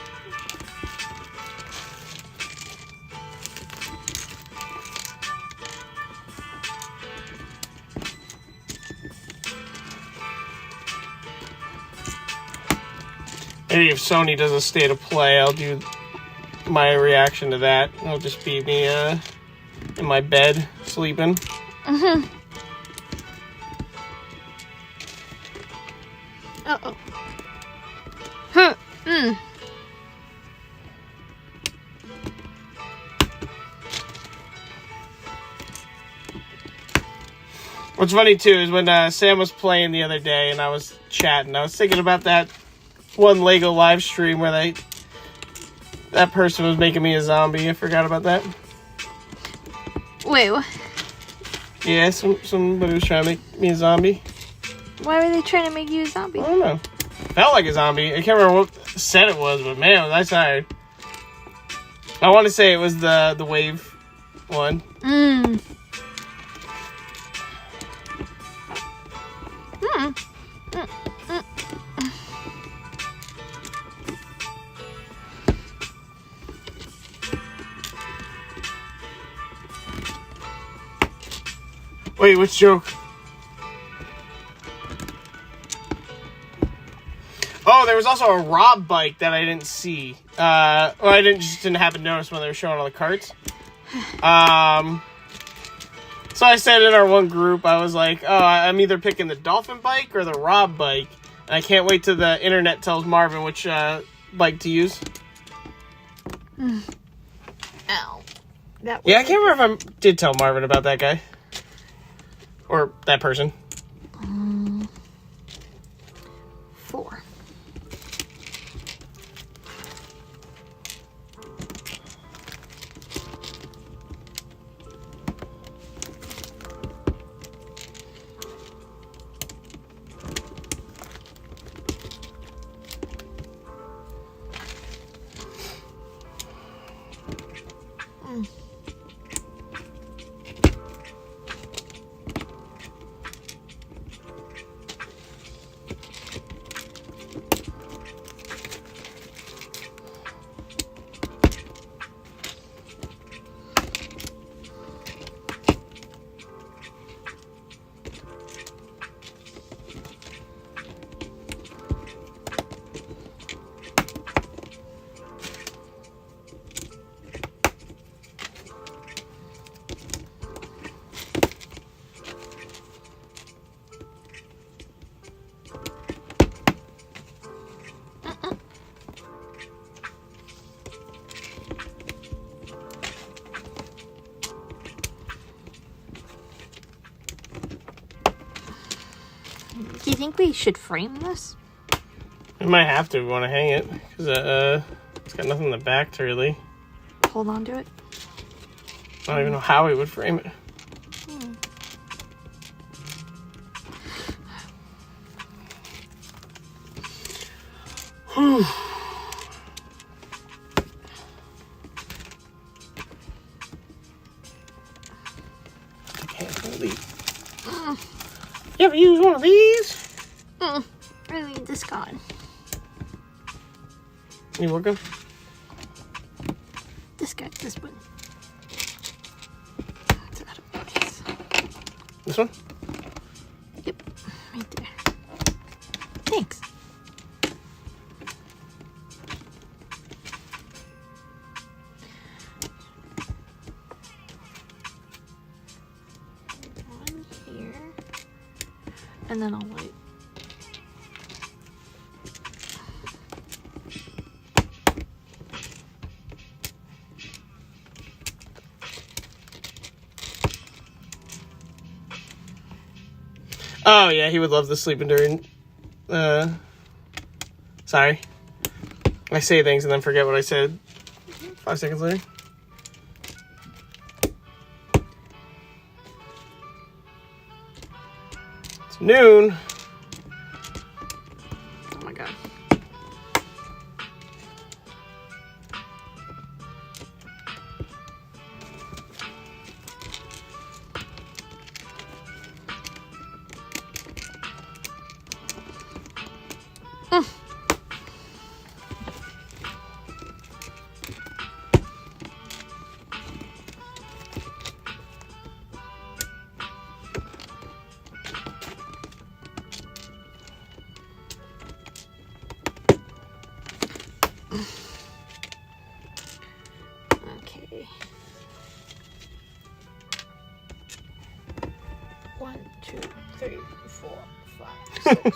Maybe if Sony does a state of play, I'll do my reaction to that. It'll just be me in my bed sleeping. Uh-oh. What's funny too is when Sam was playing the other day and I was chatting, I was thinking about that one Lego live stream where that person was making me a zombie. I forgot about that. Wait, what? Yeah, somebody was trying to make me a zombie. Why were they trying to make you a zombie? I don't know. Felt like a zombie. I can't remember what set it was, but man, was I tired. I want to say it was the wave one. Wait, which joke? Oh, there was also a Rob bike that I didn't see. I didn't happen to notice when they were showing all the carts. So I said in our one group, I was like, oh, I'm either picking the Dolphin bike or the Rob bike. And I can't wait till the internet tells Marvin which bike to use. Ow. Yeah, I can't remember if I did tell Marvin about that guy. Or that person. 4. Do you think we should frame this? We might have to if we want to hang it. Because it's got nothing in the back to really. Hold on to it. I don't even know how we would frame it. Whew. I can't believe. You ever use one of these? I need this gone. You working? This guy, this one. This one? Yep, right there. Thanks. One here. And then I'll wipe. Oh, yeah, he would love the sleeping during... Sorry. I say things and then forget what I said 5 seconds later. It's noon. Oh my god. Okay. 1, 2, 3, 4, 5,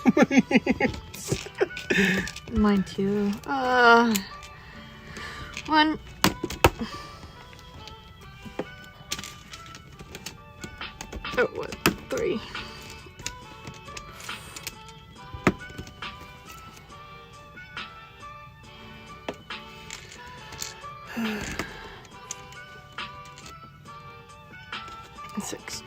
6. Mine too. 1. Oh, what? 3. And 6.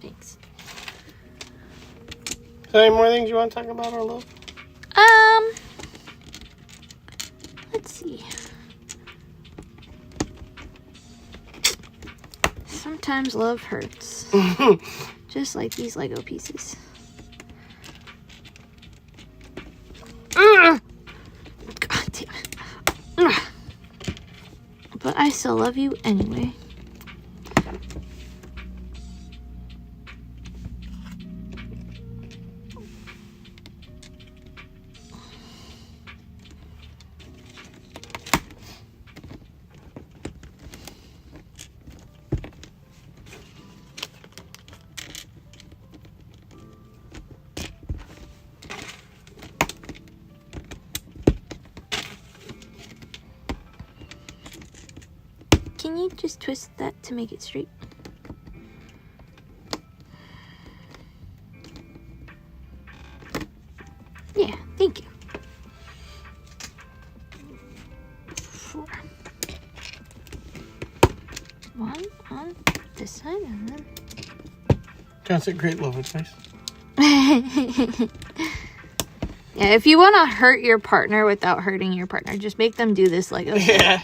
Thanks. So any more things you want to talk about or love? Let's see. Sometimes love hurts. Just like these Lego pieces. God damn it. But I still love you anyway. Can you just twist that to make it straight? Yeah, thank you. 4. 1 on this side and then... Constant great love advice. Yeah, if you want to hurt your partner without hurting your partner, just make them do this Lego set. Yeah.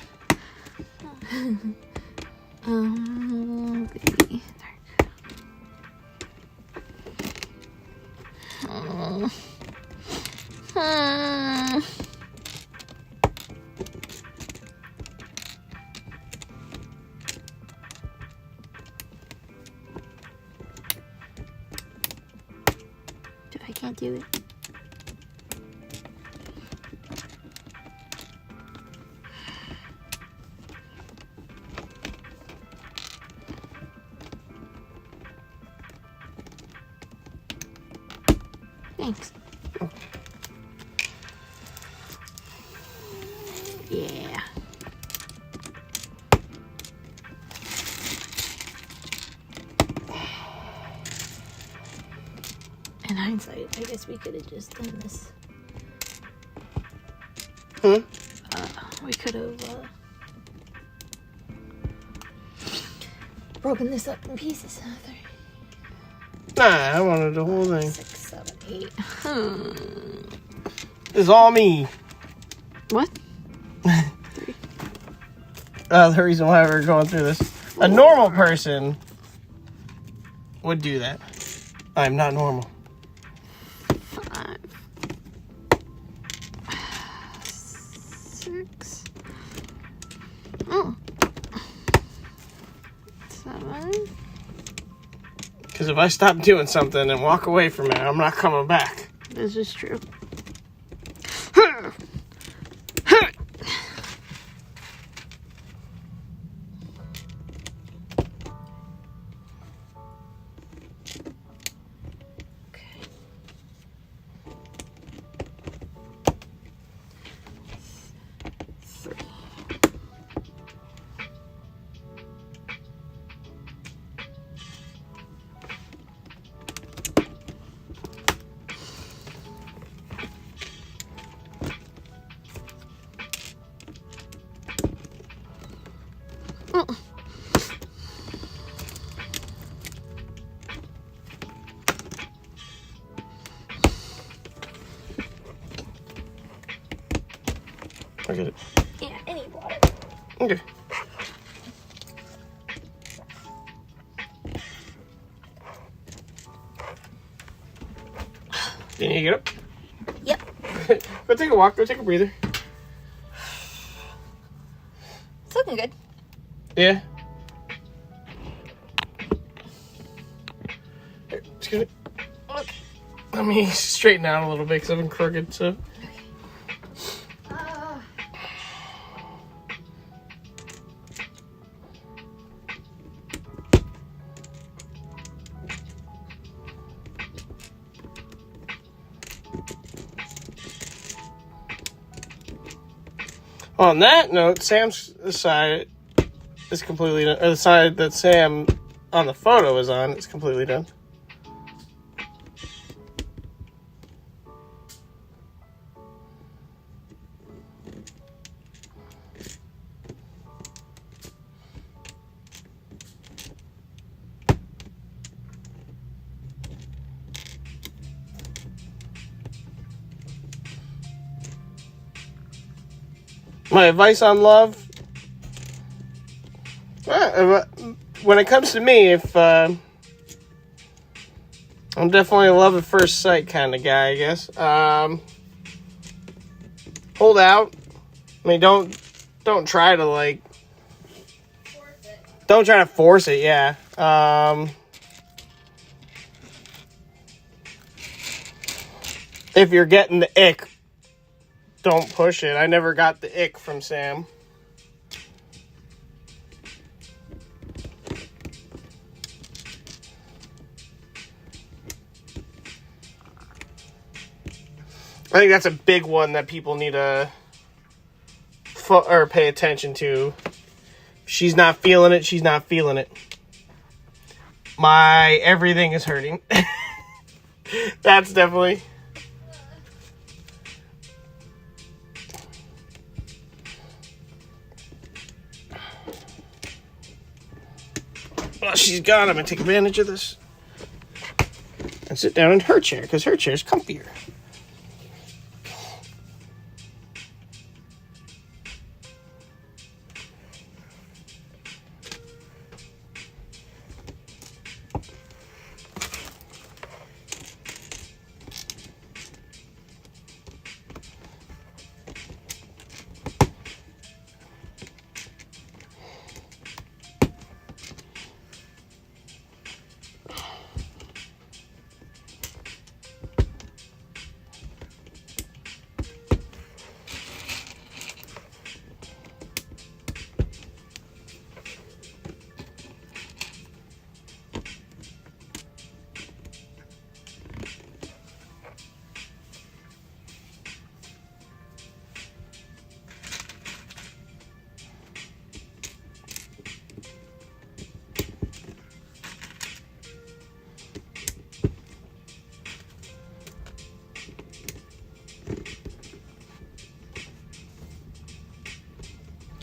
Baby. I can't do it. Thanks. Yeah. In hindsight, I guess we could have just done this. We could have broken this up in pieces. 3, Nah, I wanted the whole thing. 6, 7, 8. It's all me. What? The reason why we're going through this. A normal person would do that. I'm not normal. 5, 6. Oh. 7. Because if I stop doing something and walk away from it, I'm not coming back. This is true. I get it. Yeah, any water. Okay. Do you need to get up? Yep. Go take a walk. Go take a breather. It's looking good. Yeah. Here, excuse me. Look. Let me straighten out a little bit because I've been crooked, so. On that note, Sam's side is completely done. Or the side that Sam on the photo is on is completely done. My advice on love, when it comes to me, if I'm definitely a love at first sight kind of guy, I guess. Hold out. I mean, don't try to like. Force it. Don't try to force it. Yeah. If you're getting the ick, don't push it. I never got the ick from Sam. I think that's a big one that people need to or pay attention to. If she's not feeling it, she's not feeling it. My everything is hurting. That's definitely... Well, she's gone. I'm going to take advantage of this. And sit down in her chair, because her chair is comfier.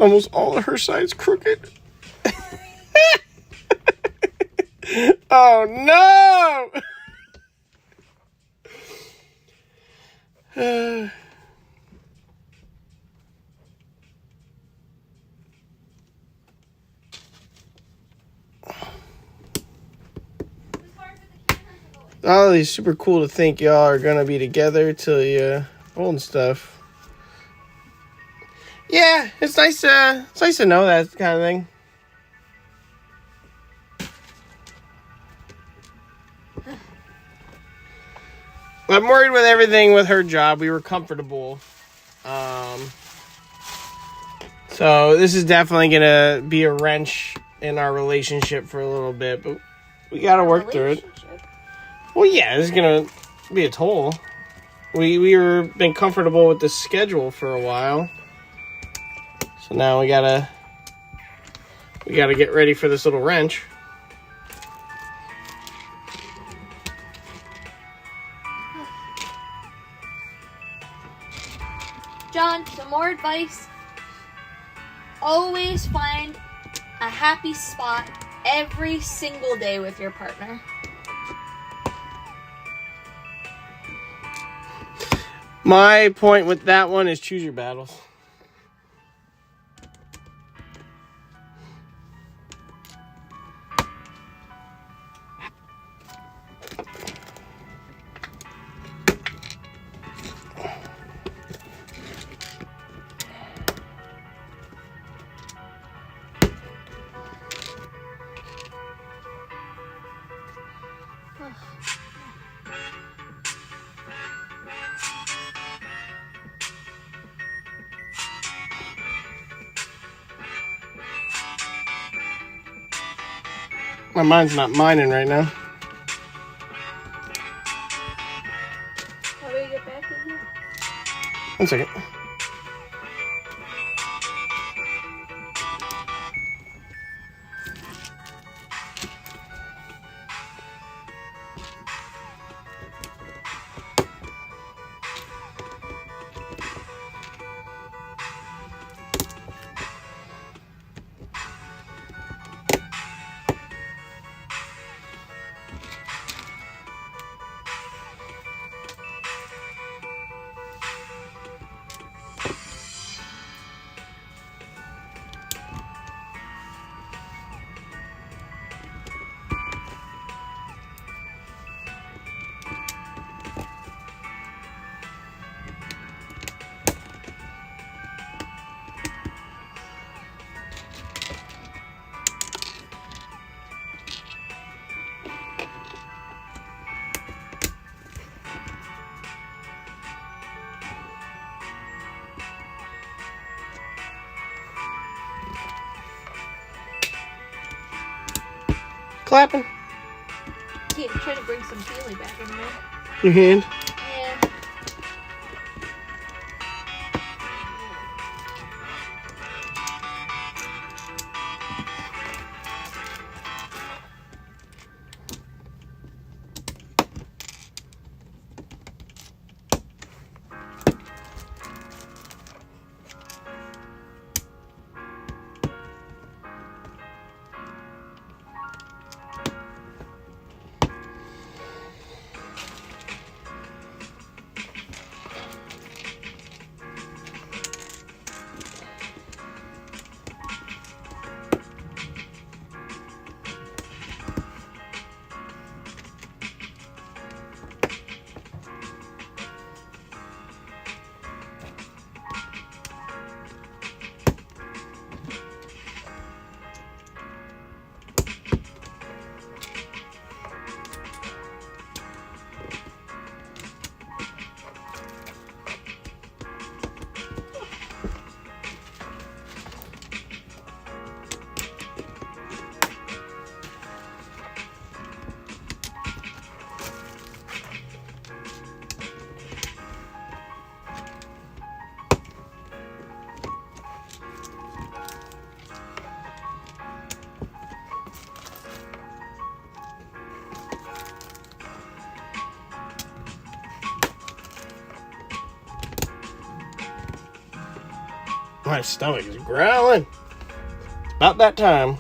Almost all of her side's crooked. Oh no! Oh, it's super cool to think y'all are gonna be together till you old and stuff. Yeah, it's nice to know that kind of thing. I'm worried with everything with her job. We were comfortable. So this is definitely gonna be a wrench in our relationship for a little bit, but we gotta work through it. Well, yeah, this is gonna be a toll. We were been comfortable with the schedule for a while, so now we gotta get ready for this little wrench. John, some more advice. Always find a happy spot every single day with your partner. My point with that one is choose your battles. My mind's not mining right now. How do we get back in here? 1 second. Clapping. Yeah, try to bring some feeling back in there. Your hand. Yeah. My stomach is growling. It's about that time.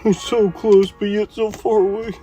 We're so close, but yet so far away.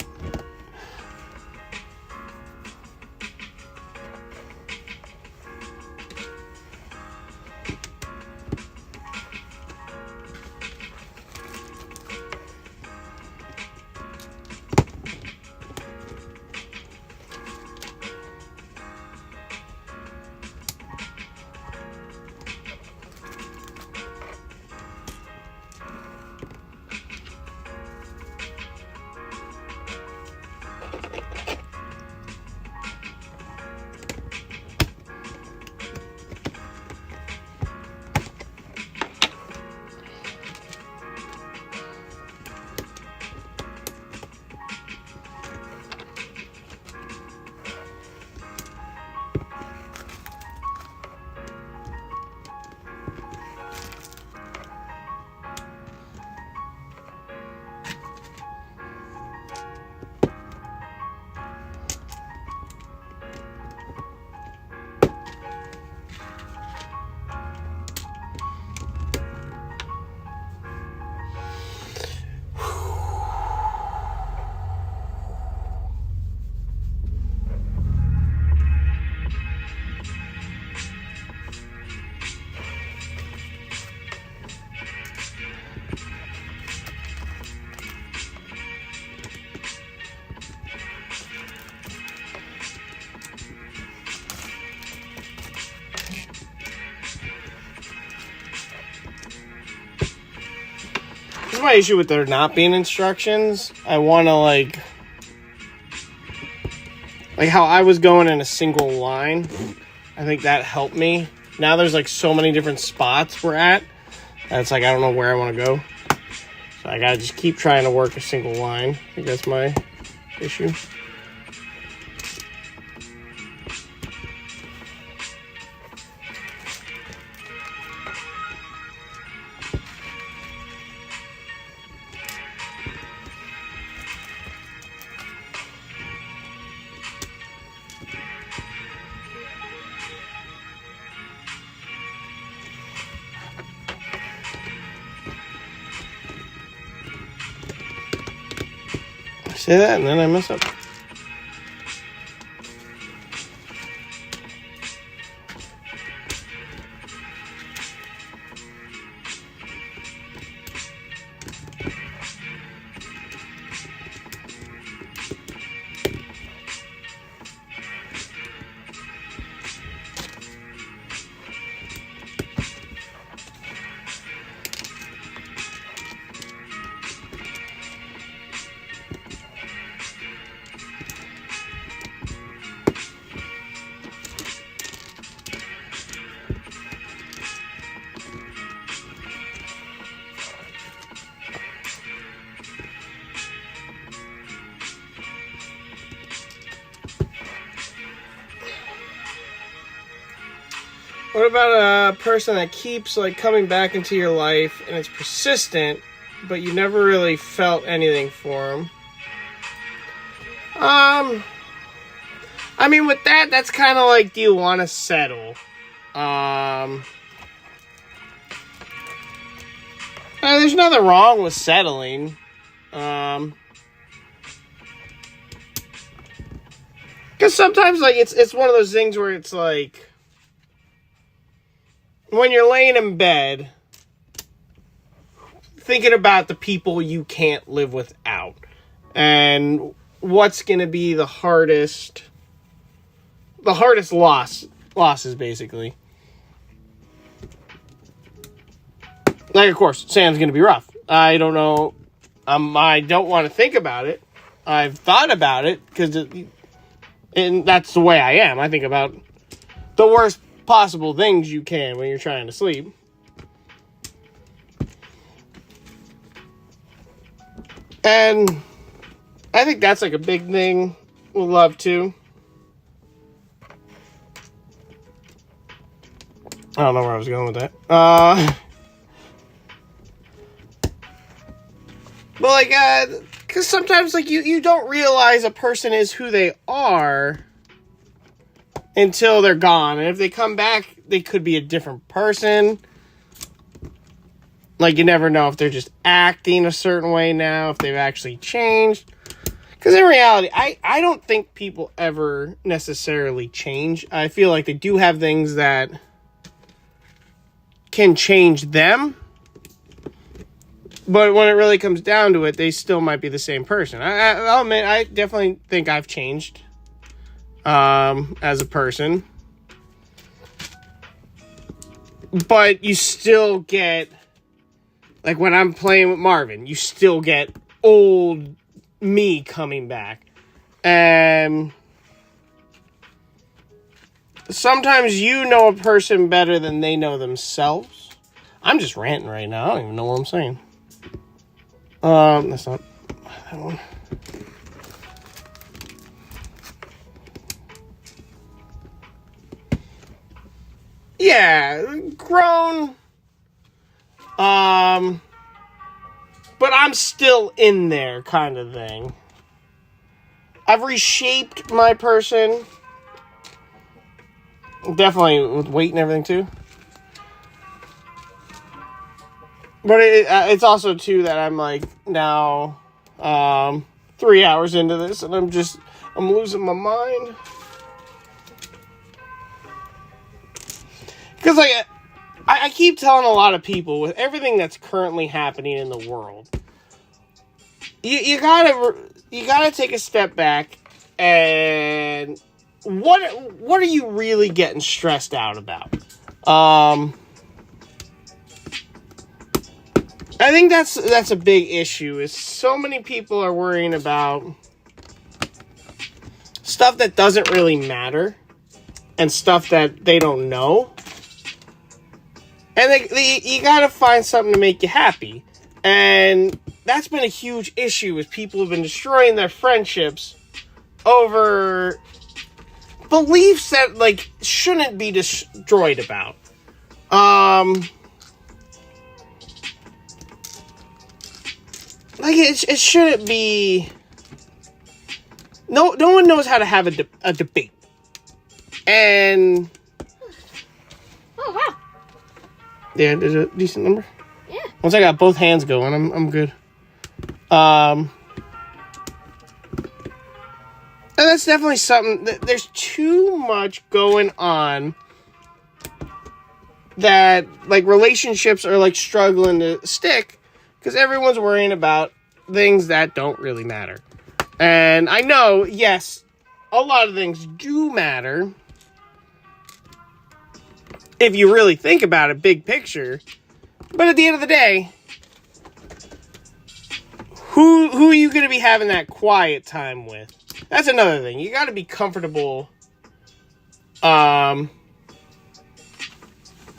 This is my issue with there not being instructions. I want to like how I was going in a single line. I think that helped me. Now there's like so many different spots we're at. That's like I don't know where I want to go. So I gotta just keep trying to work a single line. I think that's my issue. Say that and then I mess up. What about a person that keeps like coming back into your life and it's persistent, but you never really felt anything for them? I mean, with that, that's kind of like, do you want to settle? There's nothing wrong with settling. Because sometimes, like, it's one of those things where it's like, when you're laying in bed, thinking about the people you can't live without, and what's going to be the hardest losses, basically. Like, of course, Sam's going to be rough. I don't know. I don't want to think about it. I've thought about it, and that's the way I am. I think about the worst possible things you can when you're trying to sleep. And I think that's like a big thing with love too. I don't know where I was going with that. But like, Because sometimes, like, you don't realize a person is who they are until they're gone. And if they come back, they could be a different person. Like, you never know if they're just acting a certain way now, if they've actually changed. Because in reality, I don't think people ever necessarily change. I feel like they do have things that can change them. But when it really comes down to it, they still might be the same person. I'll admit, I definitely think I've changed as a person. But you still get, like when I'm playing with Marvin, you still get old me coming back. And sometimes you know a person better than they know themselves. I'm just ranting right now. I don't even know what I'm saying. That's not that one. Yeah, grown. But I'm still in there, kind of thing. I've reshaped my person. Definitely with weight and everything, too. But it's also, too, that I'm, like, now 3 hours into this, and I'm losing my mind. Because, like, I keep telling a lot of people, with everything that's currently happening in the world, you gotta take a step back and what are you really getting stressed out about? I think that's a big issue, is so many people are worrying about stuff that doesn't really matter and stuff that they don't know. And you gotta find something to make you happy. And that's been a huge issue, is people have been destroying their friendships over beliefs that, like, shouldn't be destroyed about. Like, it shouldn't be... No one knows how to have a debate. And... Oh, wow. Yeah, there's a decent number. Yeah. Once I got both hands going, I'm good. And that's definitely something... There's too much going on that, like, relationships are, like, struggling to stick because everyone's worrying about things that don't really matter. And I know, yes, a lot of things do matter if you really think about it, big picture. But at the end of the day, who are you going to be having that quiet time with? That's another thing. You got to be comfortable. You got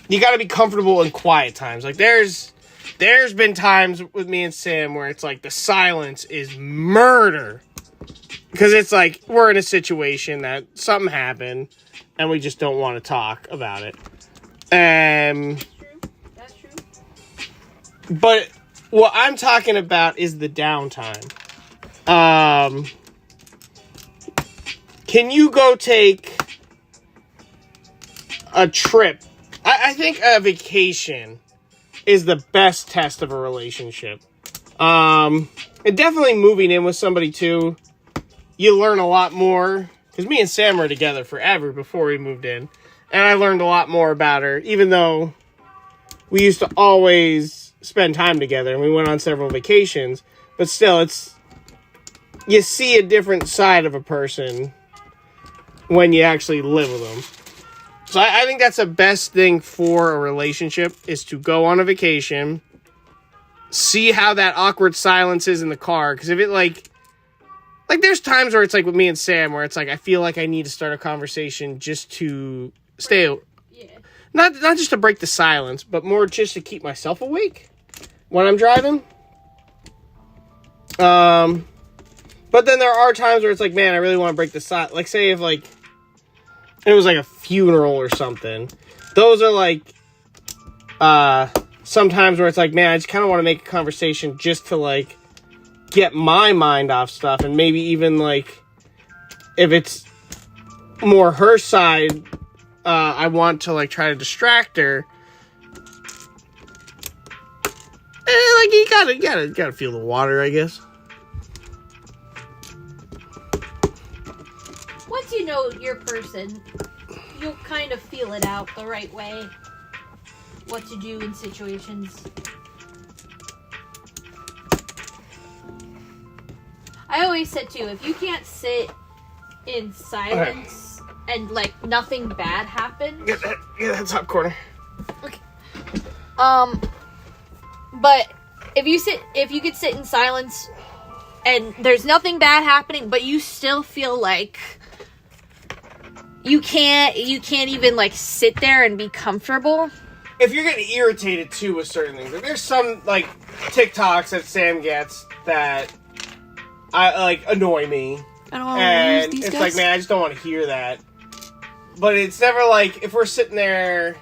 to be comfortable in quiet times. Like, there's been times with me and Sam where it's like the silence is murder. Because it's like we're in a situation that something happened and we just don't want to talk about it. That's true. But what I'm talking about is the downtime. Can you go take a trip? I think a vacation is the best test of a relationship. And definitely moving in with somebody too. You learn a lot more. Because me and Sam were together forever before we moved in. And I learned a lot more about her. Even though we used to always spend time together. And we went on several vacations. But still, you see a different side of a person when you actually live with them. So I think that's the best thing for a relationship, is to go on a vacation, see how that awkward silence is in the car. Because if it, like there's times where it's like with me and Sam, where it's like I feel like I need to start a conversation just to stay, not just to break the silence, but more just to keep myself awake when I'm driving. But then there are times where it's like, man, I really want to break the silence. Like, say if like it was like a funeral or something. Those are like sometimes where it's like, man, I just kind of want to make a conversation just to like get my mind off stuff, and maybe even, like, if it's more her side, I want to, like, try to distract her. Like, you gotta feel the water, I guess. Once you know your person, you'll kind of feel it out the right way. What to do in situations. I always said too, if you can't sit in silence and like nothing bad happens. Get that top corner. Okay. But if you could sit in silence and there's nothing bad happening, but you still feel like you can't even like sit there and be comfortable. If you're getting irritated too with certain things, like there's some like TikToks that Sam gets that I like annoy me. I don't want to And lose these it's guys. like, man, I just don't want to hear that. But it's never like, if we're sitting there,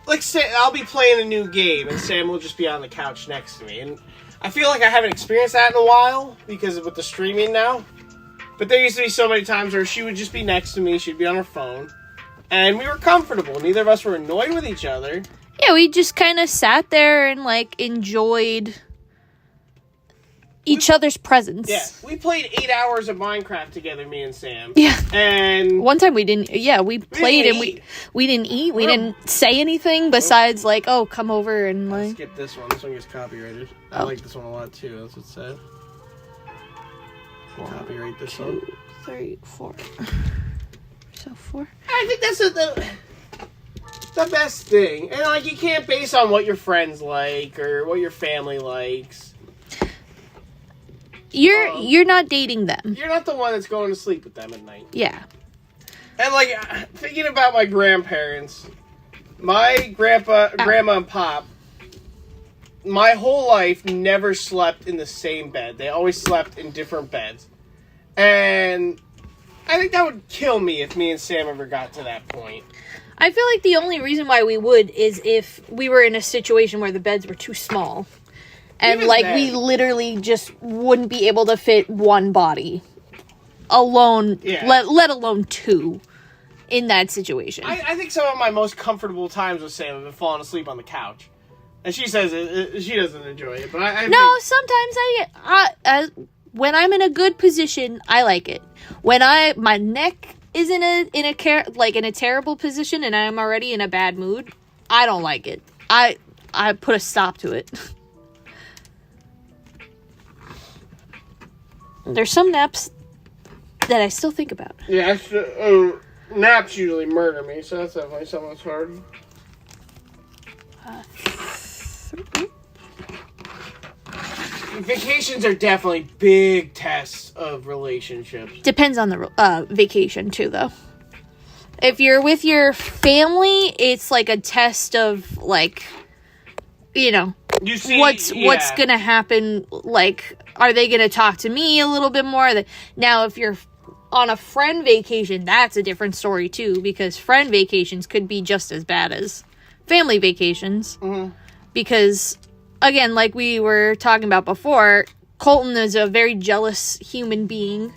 like, say, I'll be playing a new game, and Sam will just be on the couch next to me. And I feel like I haven't experienced that in a while, because with the streaming now. But there used to be so many times where she would just be next to me, she'd be on her phone, and we were comfortable. Neither of us were annoyed with each other. Yeah, we just kind of sat there and like enjoyed each other's presence. Yeah, we played 8 hours of Minecraft together, me and Sam. Yeah. And One time we didn't. Yeah, we played didn't and eat. we didn't eat. We didn't say anything besides like, oh, come over and like. skip this one. This one gets copyrighted. I Oh. like this one a lot too. That's what's sad. Copyright this one. 3, 4. So 4. I think that's the best thing. And like, you can't base on what your friends like or what your family likes. You're not dating them. You're not the one that's going to sleep with them at night. Yeah. And like, thinking about my grandparents, my grandma and pop, my whole life never slept in the same bed. They always slept in different beds. And I think that would kill me if me and Sam ever got to that point. I feel like the only reason why we would is if we were in a situation where the beds were too small. And Even like then. we literally just wouldn't be able to fit one body alone, Yeah. let alone two in that situation. I think some of my most comfortable times with Sam have been falling asleep on the couch. And she says she doesn't enjoy it, but I No, think, sometimes when I'm in a good position, I like it. When my neck is in a terrible position and I'm already in a bad mood, I don't like it. I put a stop to it. There's some naps that I still think about. yeah, naps usually murder me, so that's definitely something that's hard. Vacations are definitely big tests of relationships. Depends on the vacation too, though. If you're with your family, it's like a test of like, you know, You see, what's gonna happen. Like, are they gonna talk to me a little bit more? Now, if you're on a friend vacation, that's a different story too, because friend vacations could be just as bad as family vacations. Mhm. Because, again, like we were talking about before, Colton is a very jealous human being,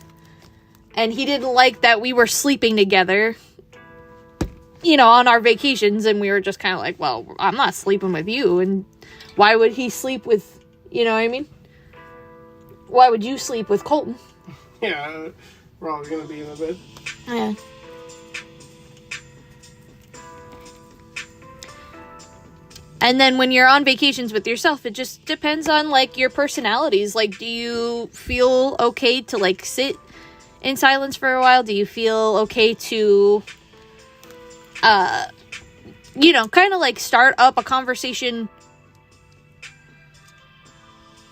and he didn't like that we were sleeping together, you know, on our vacations, and we were just kind of like, well, I'm not sleeping with you, and why would he sleep with, you know what I mean? Why would you sleep with Colton? Yeah, we're always gonna be in the bed. Yeah. And then when you're on vacations with yourself, it just depends on, like, your personalities. Like, do you feel okay to, like, sit in silence for a while? Do you feel okay to, you know, kind of, like, start up a conversation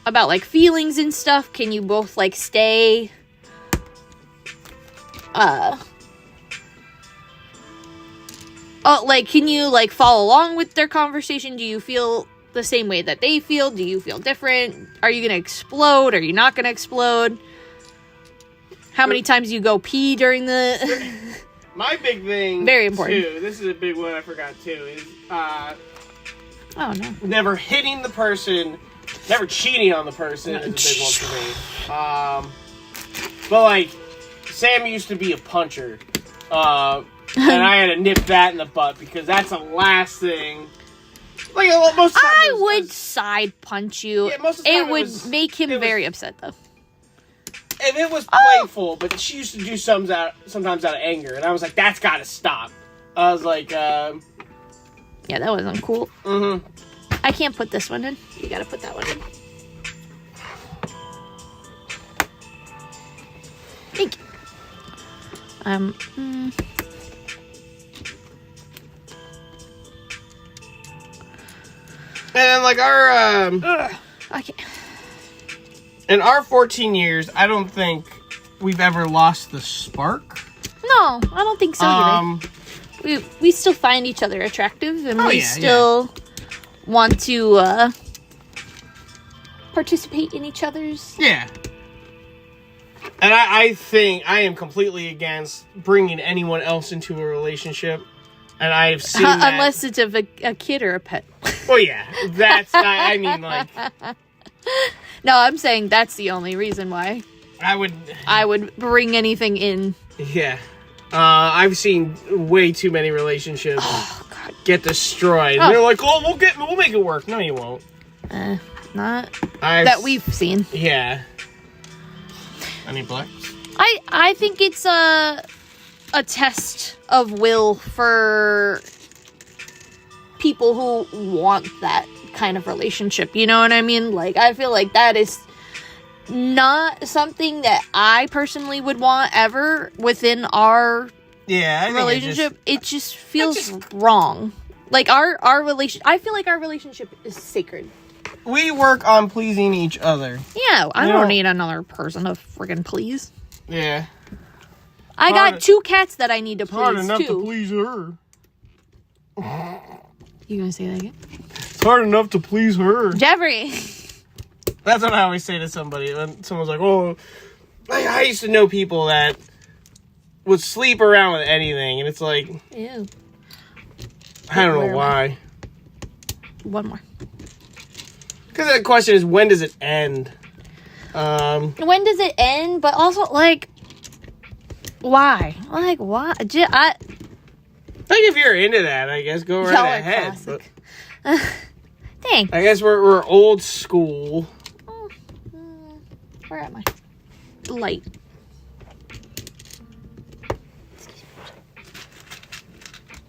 about, like, feelings and stuff? Can you both, like, stay, like, can you, like, follow along with their conversation? Do you feel the same way that they feel? Do you feel different? Are you gonna explode? Are you not gonna explode? How many times do you go pee during the... My big thing, Very important. too, this is a big one I forgot, too, is, Oh, no. Never hitting the person, never cheating on the person is a big one for me. But, like, Sam used to be a puncher. And I had to nip that in the butt because that's the last thing. Like, most of the time I would side punch you. Yeah, most of the time it would was- make him very upset, though. If it was playful, but she used to do sometimes out of anger, and I was like, that's gotta stop. I was like, Yeah, that wasn't cool. mm-hmm. I can't put this one in. You gotta put that one in. Thank you. And like our I can't. in our 14 years, I don't think we've ever lost the spark. No, I don't think so either. We still find each other attractive, and we still want to participate in each other's. Yeah. And I think I am completely against bringing anyone else into a relationship. And I've seen that. Unless it's a kid or a pet. Well, yeah. That's, I mean, like. No, I'm saying that's the only reason why I would bring anything in. Yeah. I've seen way too many relationships get destroyed. And they're like, oh, we'll make it work. No, you won't. Not that we've seen. Yeah. Any blacks? I think it's a test of will for people who want that kind of relationship. You know what I mean? Like, I feel like that is not something that I personally would want ever within our relationship. It just feels wrong. Like our relation. I feel like our relationship is sacred. We work on pleasing each other. Yeah, I don't need another person to friggin' please. Yeah. I got 2 cats that I need to please, hard enough too. to please her. You gonna say that again? It's hard enough to please her. Jeffrey! That's what I always say to somebody. When someone's like, oh, I used to know people that would sleep around with anything. And it's like, Ew. I don't know why. One more. Because the question is, when does it end? When does it end? But also, like, why? Like, why? Like, if you're into that, I guess go right ahead. But Thanks. I guess we're old school. Where am I? Light.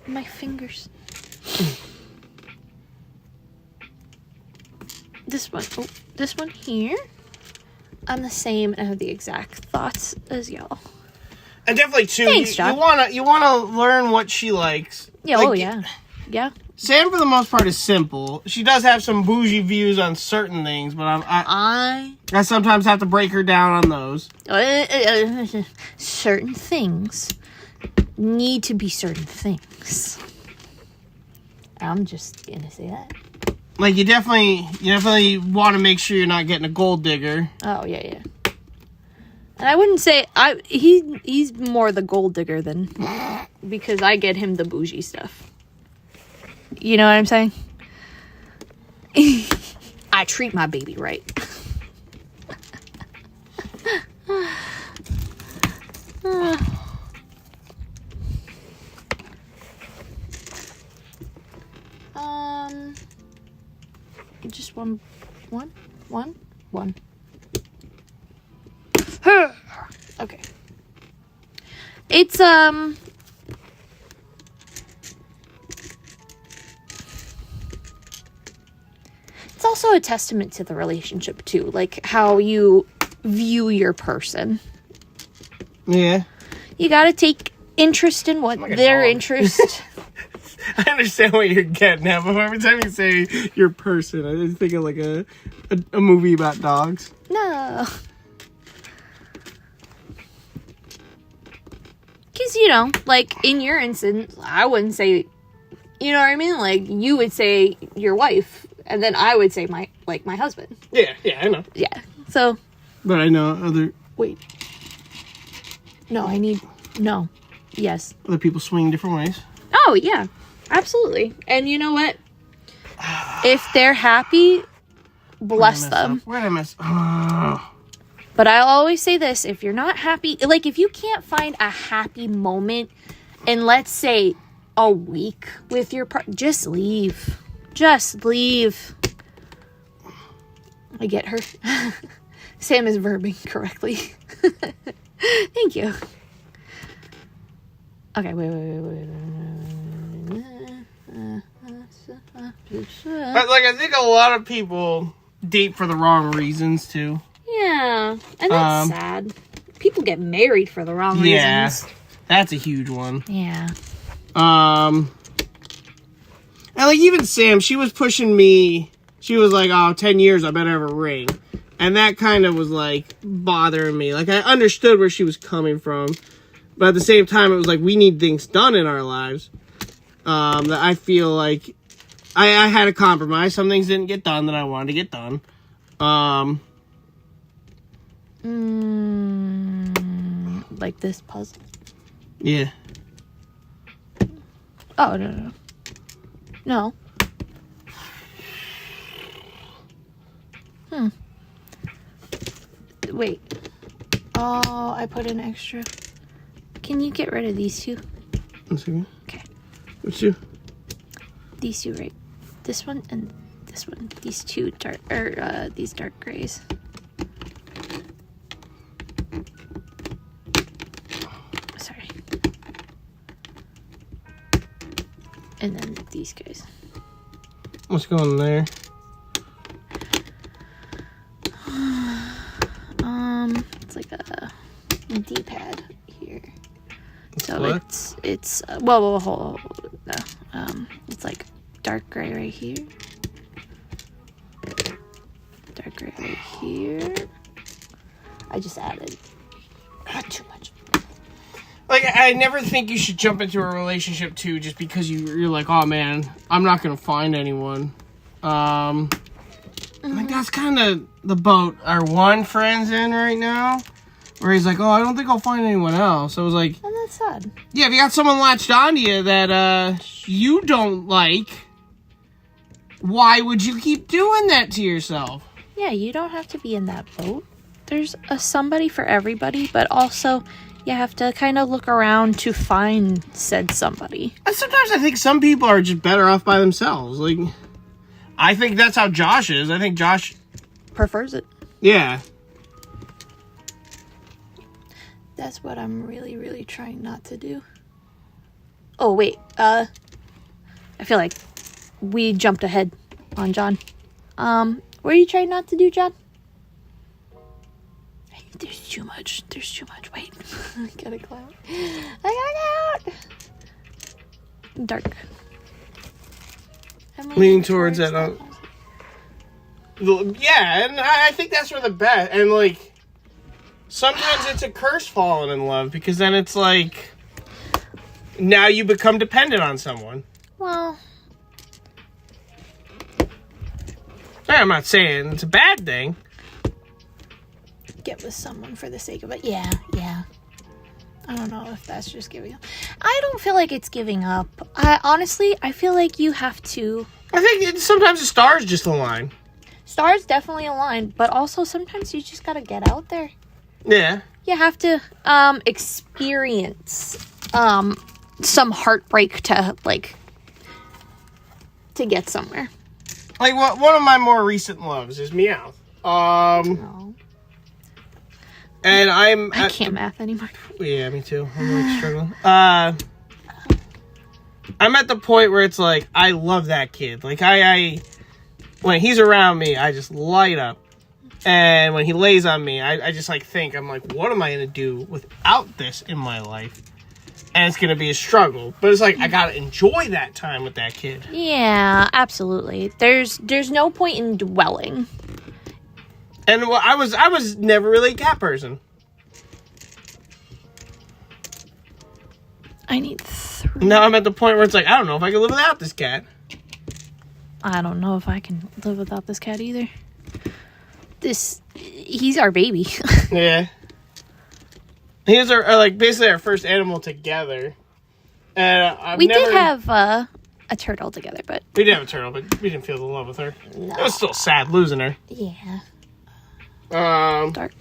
My fingers. This one. Oh, this one here. I'm the same and have the exact thoughts as y'all. And definitely too, Thanks, John. you wanna learn what she likes. Yeah. Like, Oh yeah. Yeah. Sam, for the most part, is simple. She does have some bougie views on certain things, but I sometimes have to break her down on those. Certain things need to be certain things. I'm just gonna say that. Like, you definitely want to make sure you're not getting a gold digger. Oh yeah. And I wouldn't say he's more the gold digger than, because I get him the bougie stuff. You know what I'm saying? I treat my baby right. Just one. Okay. It's it's also a testament to the relationship too, like how you view your person. Yeah. You gotta take interest in what their interest. I understand what you're getting at, but every time you say your person, I just think of like a movie about dogs. No. Because, you know, like, in your instance, I wouldn't say, you know what I mean? Like, you would say your wife, and then I would say my husband. Yeah, I know. Yeah, so. But I know other... Wait. No, yes. Other people swing different ways. Oh, yeah, absolutely. And you know what? If they're happy, bless them. Where did I mess up? But I'll always say this, if you're not happy, like if you can't find a happy moment in, let's say, a week with your partner, just leave. Just leave. I get her. Sam is verbing correctly. Thank you. Okay, wait. Like, I think a lot of people date for the wrong reasons, too. Yeah, and that's sad. People get married for the wrong reasons. That's a huge one. Yeah. And like even Sam, she was pushing me. She was like, "Oh, 10 years, I better have a ring," and that kind of was like bothering me. Like I understood where she was coming from, but at the same time, it was like we need things done in our lives. That I feel like I had a compromise. Some things didn't get done that I wanted to get done. Like this puzzle. Yeah. Oh, no. Wait. Oh, I put an extra. Can you get rid of these two? Let's see. Okay. Which two? These two, right? This one and this one. These two dark, these dark grays. Sorry. And then these guys. What's going there? It's like a D-pad here. So what? it's whoa, hold no. It's like dark gray right here. Dark gray right here. I just added too much. Like, I never think you should jump into a relationship, too, just because you're like, oh, man, I'm not going to find anyone. Like, that's kind of the boat our one friend's in right now, where he's like, oh, I don't think I'll find anyone else. I was like... And that's sad. Yeah, if you got someone latched onto you that you don't like, why would you keep doing that to yourself? Yeah, you don't have to be in that boat. There's a somebody for everybody, but also... you have to kind of look around to find said somebody. And sometimes I think some people are just better off by themselves. Like, I think that's how Josh is. I think Josh prefers it. Yeah. That's what I'm really, really trying not to do. Oh, wait. I feel like we jumped ahead on John. What are you trying not to do, John? There's too much. Wait. I gotta go out. Dark. Leaning towards that. Yeah, and I think that's for the best. And, like, sometimes it's a curse falling in love, because then it's like, now you become dependent on someone. Well. I'm not saying it's a bad thing. Get with someone for the sake of it. Yeah. I don't know if that's just giving up. I don't feel like it's giving up. Honestly, I feel like you have to... I think sometimes the stars just align. Stars definitely align, but also sometimes you just gotta get out there. Yeah. You have to experience some heartbreak to get somewhere. Like, one of my more recent loves is Meowth. No. And I can't math anymore. Yeah, me too. I'm like struggling. I'm at the point where it's like, I love that kid. Like, I when he's around me, I just light up. And when he lays on me, I just think, I'm like, what am I going to do without this in my life? And it's going to be a struggle. But it's like, I got to enjoy that time with that kid. Yeah, absolutely. There's no point in dwelling. And I was never really a cat person. I need 3. Now I'm at the point where it's like, I don't know if I can live without this cat. I don't know if I can live without this cat either. He's our baby. Yeah. He was basically our first animal together. And we did have a a turtle together, but We did have a turtle, but we didn't feel the love with her. no. It was still sad losing her. Yeah. That's Dark.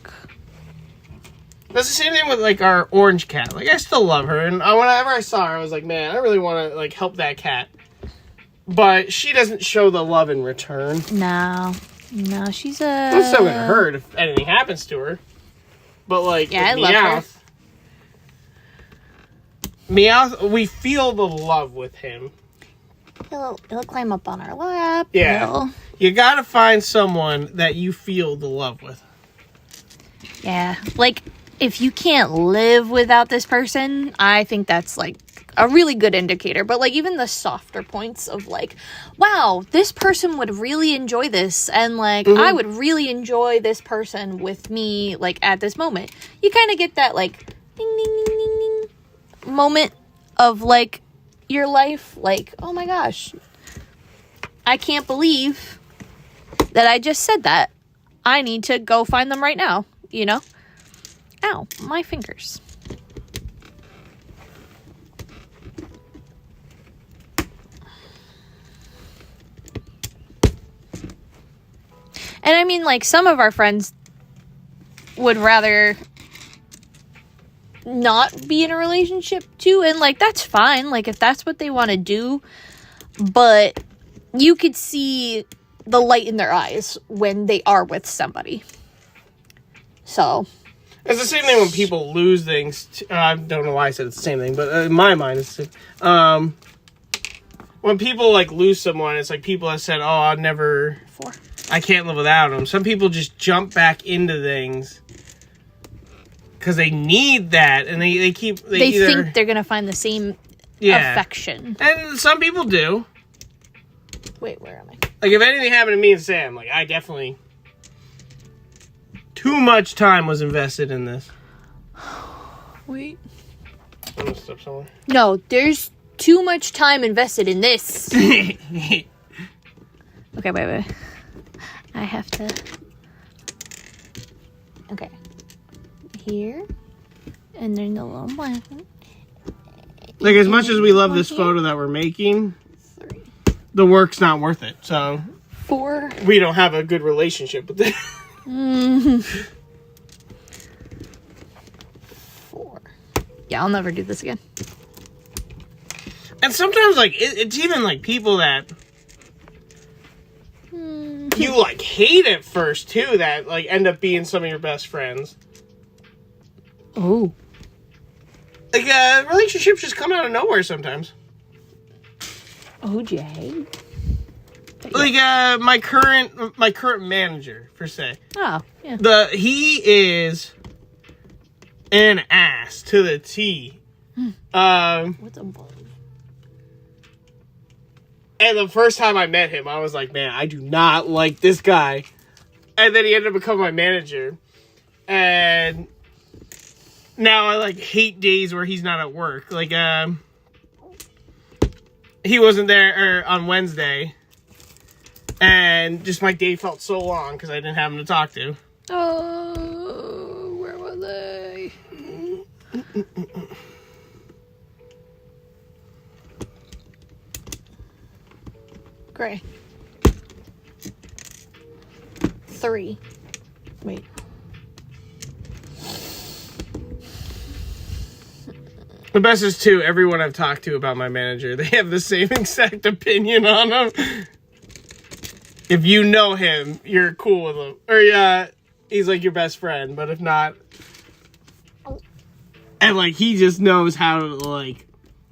the same thing with, like, our orange cat. Like, I still love her, and whenever I saw her, I was like, man, I really want to, like, help that cat. But she doesn't show the love in return. No, she's a. I'm still gonna hurt if anything happens to her. But, like, Yeah, I with love Meowth, we feel the love with him. He'll climb up on our lap. Yeah. You gotta find someone that you feel the love with. Yeah. Like, if you can't live without this person, I think that's, like, a really good indicator. But, like, even the softer points of, like, wow, this person would really enjoy this. And, like, I would really enjoy this person with me, like, at this moment. You kind of get that, like, ding, ding, ding, ding, ding moment of, like, your life. Like, oh my gosh, I can't believe that I just said that. I need to go find them right now, you know? Ow, my fingers. And I mean, like, some of our friends would rather not be in a relationship too, and, like, that's fine, like, if that's what they want to do, but you could see the light in their eyes when they are with somebody. So It's the same thing when people lose things. I don't know why I said it's the same thing, but in my mind, it's the same. When people, like, lose someone, it's like people have said, oh, I can't live without them. Some people just jump back into things because they need that, and they think they're gonna find the same affection. And some people do. Wait, where am I? Like, if anything happened to me and Sam, like, I definitely... Too much time was invested in this. Wait. I'm gonna step somewhere. No, there's too much time invested in this. Okay, wait. I have to... Okay. Here. And then the little black one. Like, as much as we love this photo that we're making, 3, the work's not worth it. So 4. we don't have a good relationship with it. 4. Yeah, I'll never do this again. And sometimes, like, it's even, like, people that you, like, hate at first, too, that, like, end up being some of your best friends. Oh. Like, relationships just come out of nowhere sometimes. Who'd you hate? Like, my current manager, per se. Oh, yeah. He is an ass to the T. What's a bug? And the first time I met him, I was like, man, I do not like this guy. And then he ended up becoming my manager. And now I, like, hate days where he's not at work. Like, he wasn't there on Wednesday. And just my day felt so long because I didn't have him to talk to. Oh, where were they? Gray. 3. Wait. The best is, too, everyone I've talked to about my manager, they have the same exact opinion on him. If you know him, you're cool with him. Or, yeah, he's, like, your best friend. But if not... And, like, he just knows how to, like,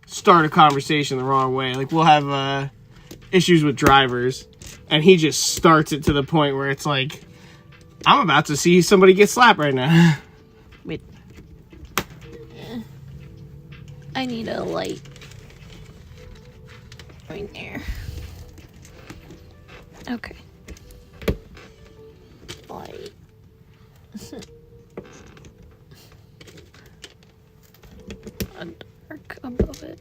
start a conversation the wrong way. Like, we'll have, issues with drivers. And he just starts it to the point where it's like, I'm about to see somebody get slapped right now. Wait. I need a light. Right there. Okay. Light. A dark above it.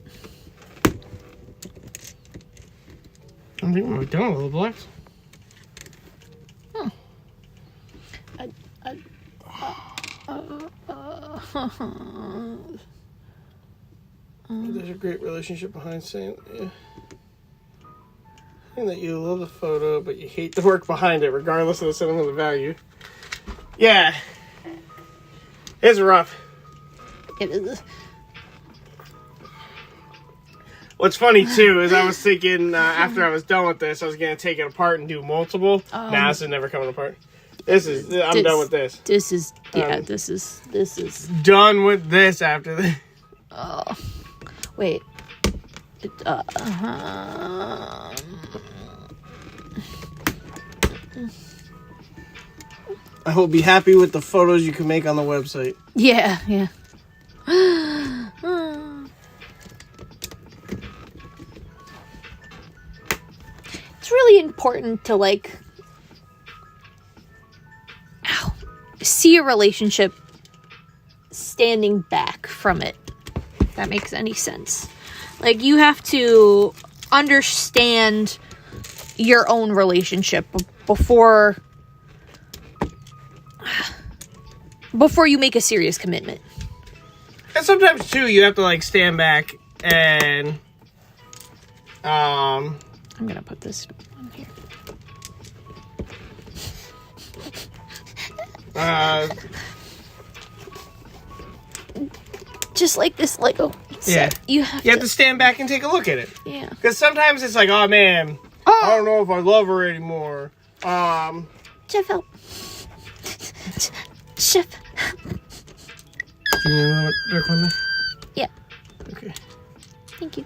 I think we're done with the blacks. Oh. There's a great relationship behind saying, yeah. And that you love the photo, but you hate the work behind it, regardless of the sentimental value. Yeah. It's rough. It is. What's funny, too, is I was thinking after I was done with this, I was going to take it apart and do multiple. Nah, this is never coming apart. I'm done with this. This is, this is. Done with this after this. Oh. Wait. I hope be happy with the photos you can make on the website. Yeah, yeah. It's really important to, like, see a relationship standing back from it, if that makes any sense. Like, you have to understand your own relationship before you make a serious commitment. And sometimes, too, you have to, like, stand back and, I'm gonna put this on here. Just like this Lego set, you have to stand back and take a look at it. Yeah. Because sometimes it's like, oh, man, I don't know if I love her anymore. Chef, help. Chef. Do you know what dark one there? Yeah. Okay. Thank you.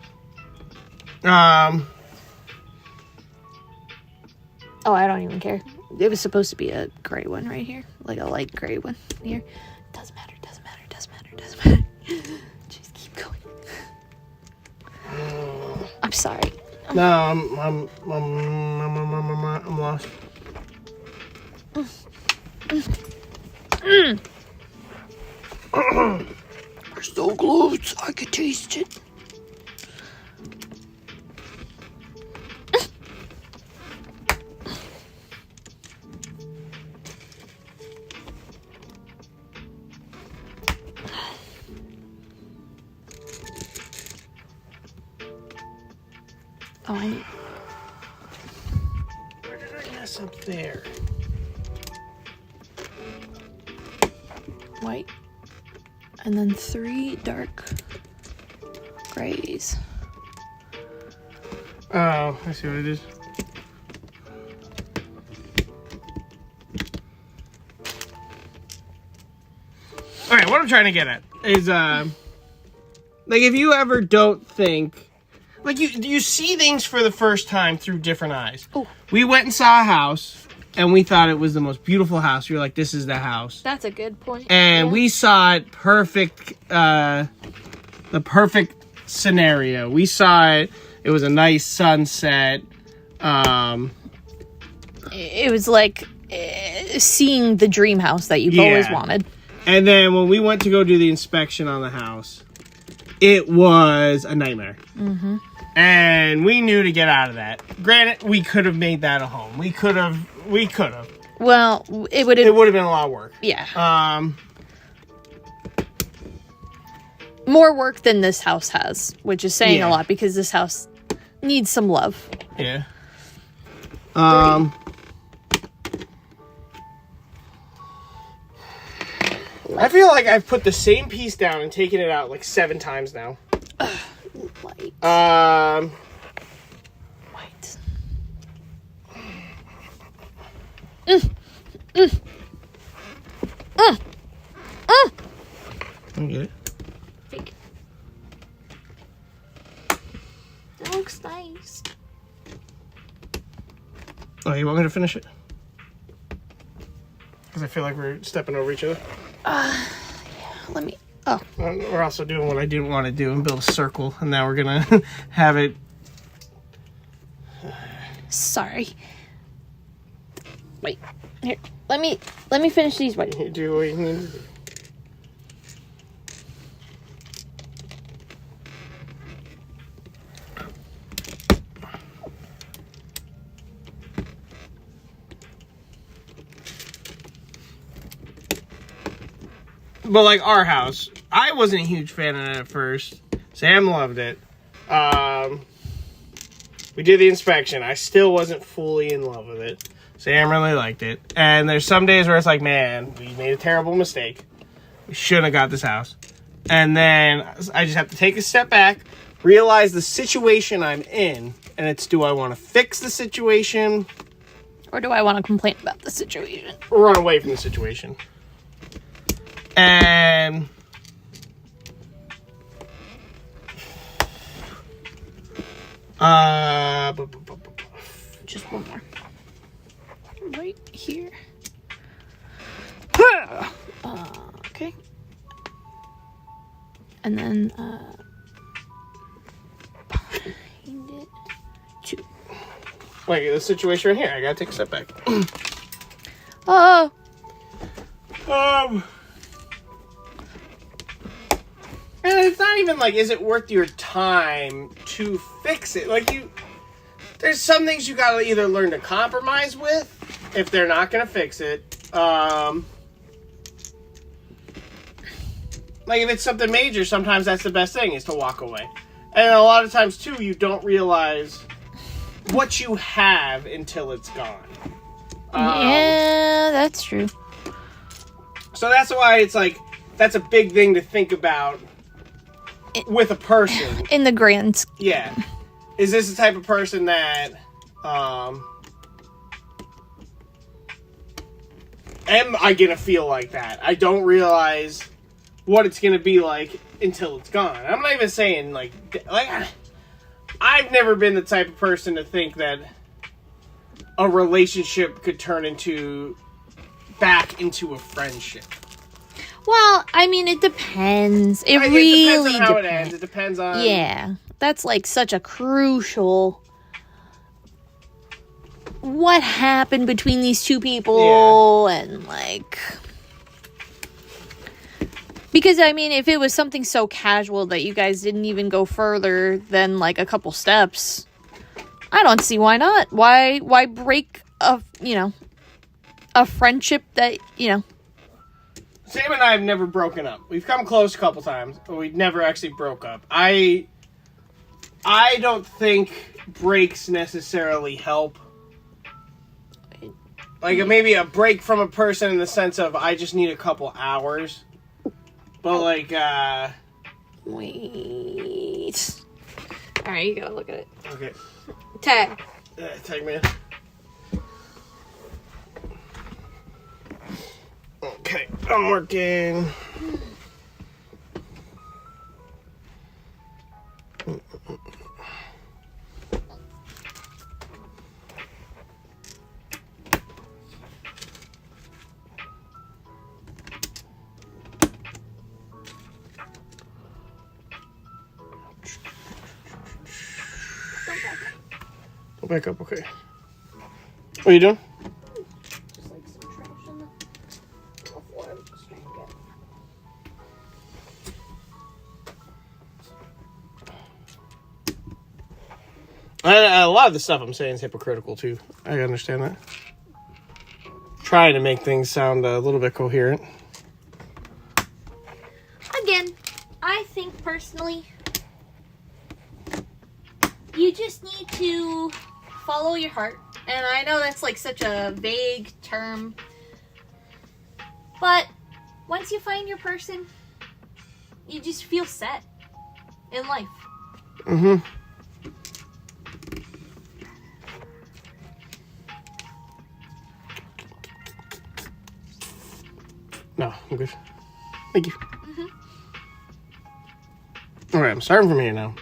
Oh, I don't even care. It was supposed to be a gray one right here. Like a light gray one here. Doesn't matter. Just keep going. I'm sorry. No, I'm lost. We're so close. I could taste it. Oh, I need... Where did I mess up there? White. And then 3 dark grays. Oh, I see what it is. Alright, what I'm trying to get at is, like, if you ever don't think... Like, you see things for the first time through different eyes. Ooh. We went and saw a house, and we thought it was the most beautiful house. We were like, this is the house. That's a good point. And we saw it perfect, the perfect scenario. We saw it. It was a nice sunset. It was like seeing the dream house that you've always wanted. And then when we went to go do the inspection on the house, it was a nightmare. Mm-hmm. And we knew to get out of that. Granted, we could have made that a home. We could have. Well, it would have been a lot of work. Yeah. More work than this house has, which is saying a lot because this house needs some love. Yeah. I feel like I've put the same piece down and taken it out like 7 times now. White. White. Okay. Fake. That looks nice. Oh, you want me to finish it? Because I feel like we're stepping over each other. Yeah, let me... Oh. We're also doing what I didn't want to do and build a circle, and now we're gonna have it. Sorry. Wait. Here. Let me finish these. Wait. You do what you need to do. But like our house, I wasn't a huge fan of it at first. Sam loved it. We did the inspection. I still wasn't fully in love with it. Sam really liked it. And there's some days where it's like, man, we made a terrible mistake. We shouldn't have got this house. And then I just have to take a step back, realize the situation I'm in, and it's, do I want to fix the situation? Or do I want to complain about the situation? Or run away from the situation? And... Just one more. Right here. Okay. And then, behind it, 2. Like, the situation right here. I gotta take a step back. Oh! And it's not even like, is it worth your time to fix it? Like, there's some things you gotta either learn to compromise with if they're not gonna fix it. Like, if it's something major, sometimes that's the best thing, is to walk away. And a lot of times, too, you don't realize what you have until it's gone. Yeah, that's true. So that's why it's like, that's a big thing to think about with a person. In the grand scheme. Yeah. Is this the type of person that, am I gonna feel like that? I don't realize what it's gonna be like until it's gone. I'm not even saying, like, I've never been the type of person to think that a relationship could turn back into a friendship. Well, I mean, it depends. It Depends really on how it ends. It depends on... Yeah. That's, like, such a crucial... What happened between these two people, and, like... Because, I mean, if it was something so casual that you guys didn't even go further than, like, a couple steps, I don't see why not. Why break a friendship that, Sam and I have never broken up. We've come close a couple times, but we never actually broke up. I don't think breaks necessarily help. Like, maybe a break from a person in the sense of, I just need a couple hours. But, like, Wait. Alright, you gotta look at it. Okay. Tag. Tag me in. Okay, I'm working. Go back up, okay. What are you doing? Just like some trash on the floor. I'm just trying to get. A lot of the stuff I'm saying is hypocritical, too. I understand that. Trying to make things sound a little bit coherent. Again, I think personally, you just need to follow your heart. And I know that's like such a vague term, but once you find your person, you just feel set in life. Mm-hmm. No, I'm good. Thank you. Mm-hmm. Alright, I'm starting from here now.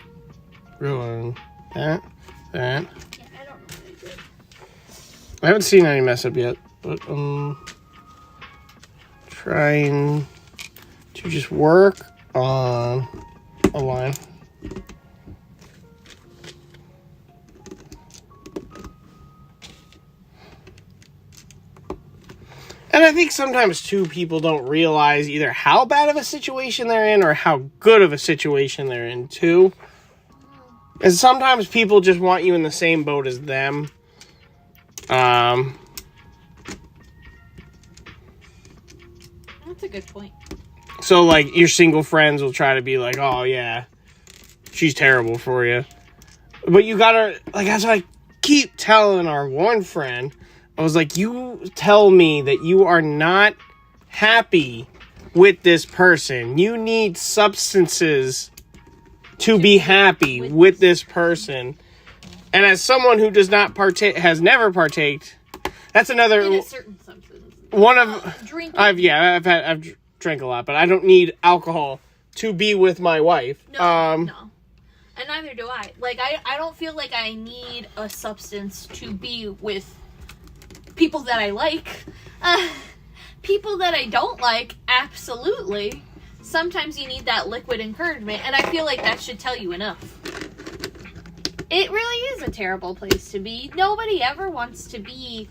Rolling. That. Yeah, I don't know what I did. I haven't seen any mess up yet, but trying to just work on a line. And I think sometimes, too, people don't realize either how bad of a situation they're in or how good of a situation they're in, too. And sometimes people just want you in the same boat as them. That's a good point. So, like, your single friends will try to be like, oh, yeah, she's terrible for you. But you gotta, like, as I keep telling our one friend, I was like, you tell me that you are not happy with this person. You need substances to be happy with this person. And as someone who does not partake, has never partaked, that's another In a certain substance. one of Drinking. I've drank a lot, but I don't need alcohol to be with my wife. No. And neither do I. Like, I don't feel like I need a substance to be with people that I like. People that I don't like, absolutely. Sometimes you need that liquid encouragement, and I feel like that should tell you enough. It really is a terrible place to be. Nobody ever wants to be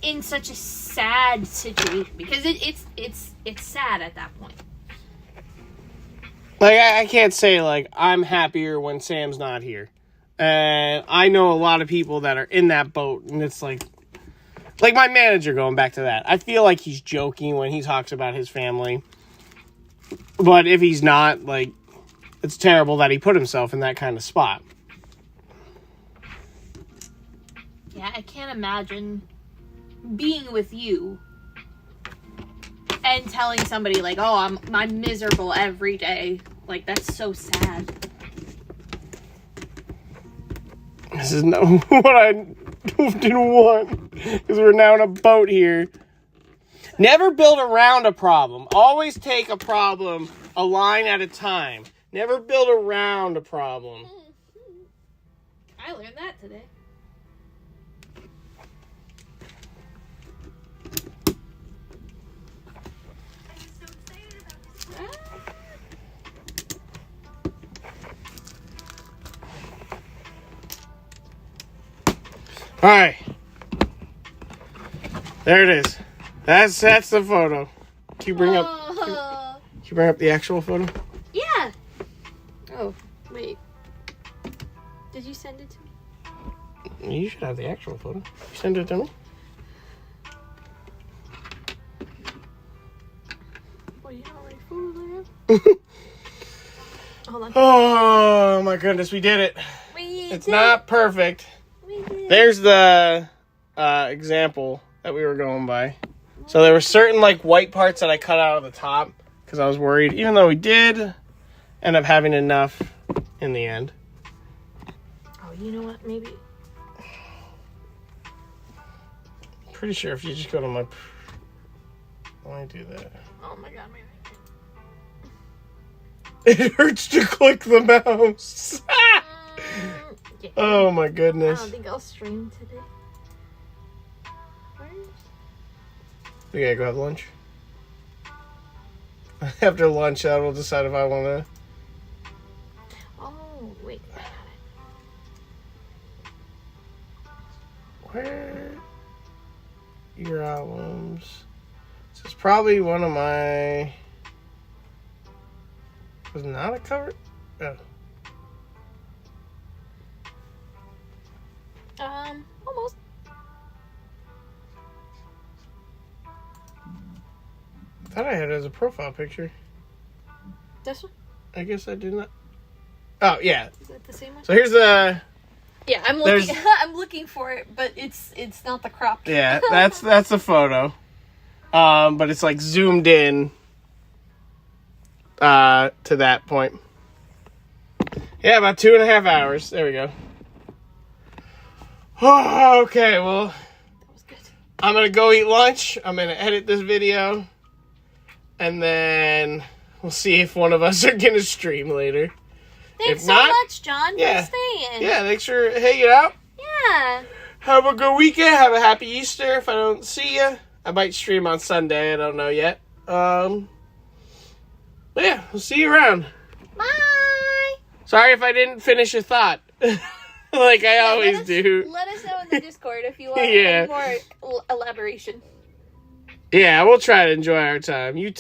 in such a sad situation, because it's sad at that point. Like, I can't say, like, I'm happier when Sam's not here. And I know a lot of people that are in that boat, and it's like my manager, going back to that. I feel like he's joking when he talks about his family. But if he's not, like, it's terrible that he put himself in that kind of spot. Yeah, I can't imagine being with you and telling somebody, like, oh, I'm miserable every day. Like, that's so sad. This is not what I didn't want. Because we're now in a boat here. Never build around a problem. Always take a problem a line at a time. Never build around a problem. I learned that today. Alright. There it is. That's the photo. Can you bring up the actual photo? Yeah. Oh, wait. Did you send it to me? You should have the actual photo. You send it to me? Well, you know how many photos I have? Hold on. Oh my goodness, we did it. It's not perfect. There's the example that we were going by. So there were certain, like, white parts that I cut out of the top because I was worried, even though we did end up having enough in the end. Oh, you know what? Maybe. Pretty sure if you just go to my... Why do that? Oh my god, maybe. It hurts to click the mouse. Yeah. Oh my I goodness. don't think I'll stream today. We gotta go have lunch. After lunch, I will decide if I want to... Oh, wait. I got it. Where... Your albums... This is probably one of my... Was not a cover? Oh. Almost. I thought I had it as a profile picture. This one? I guess I did not. Oh, yeah. Is that the same one? So here's the... Yeah, I'm looking. I'm looking for it, but it's not the cropped. Yeah, that's the photo. But it's like zoomed in to that point. Yeah, about 2.5 hours. There we go. Oh, okay, well, That was good. I'm gonna go eat lunch. I'm gonna edit this video, and then we'll see if one of us are gonna stream later. Thanks If so not, much, John, yeah. for staying. Yeah, thanks for hanging out. Yeah. Have a good weekend. Have a happy Easter. If I don't see you, I might stream on Sunday. I don't know yet. But yeah, we'll see you around. Bye. Sorry if I didn't finish a thought, like I always do. Let us know in the Discord if you want Yeah. more elaboration. Yeah, we'll try to enjoy our time. You too.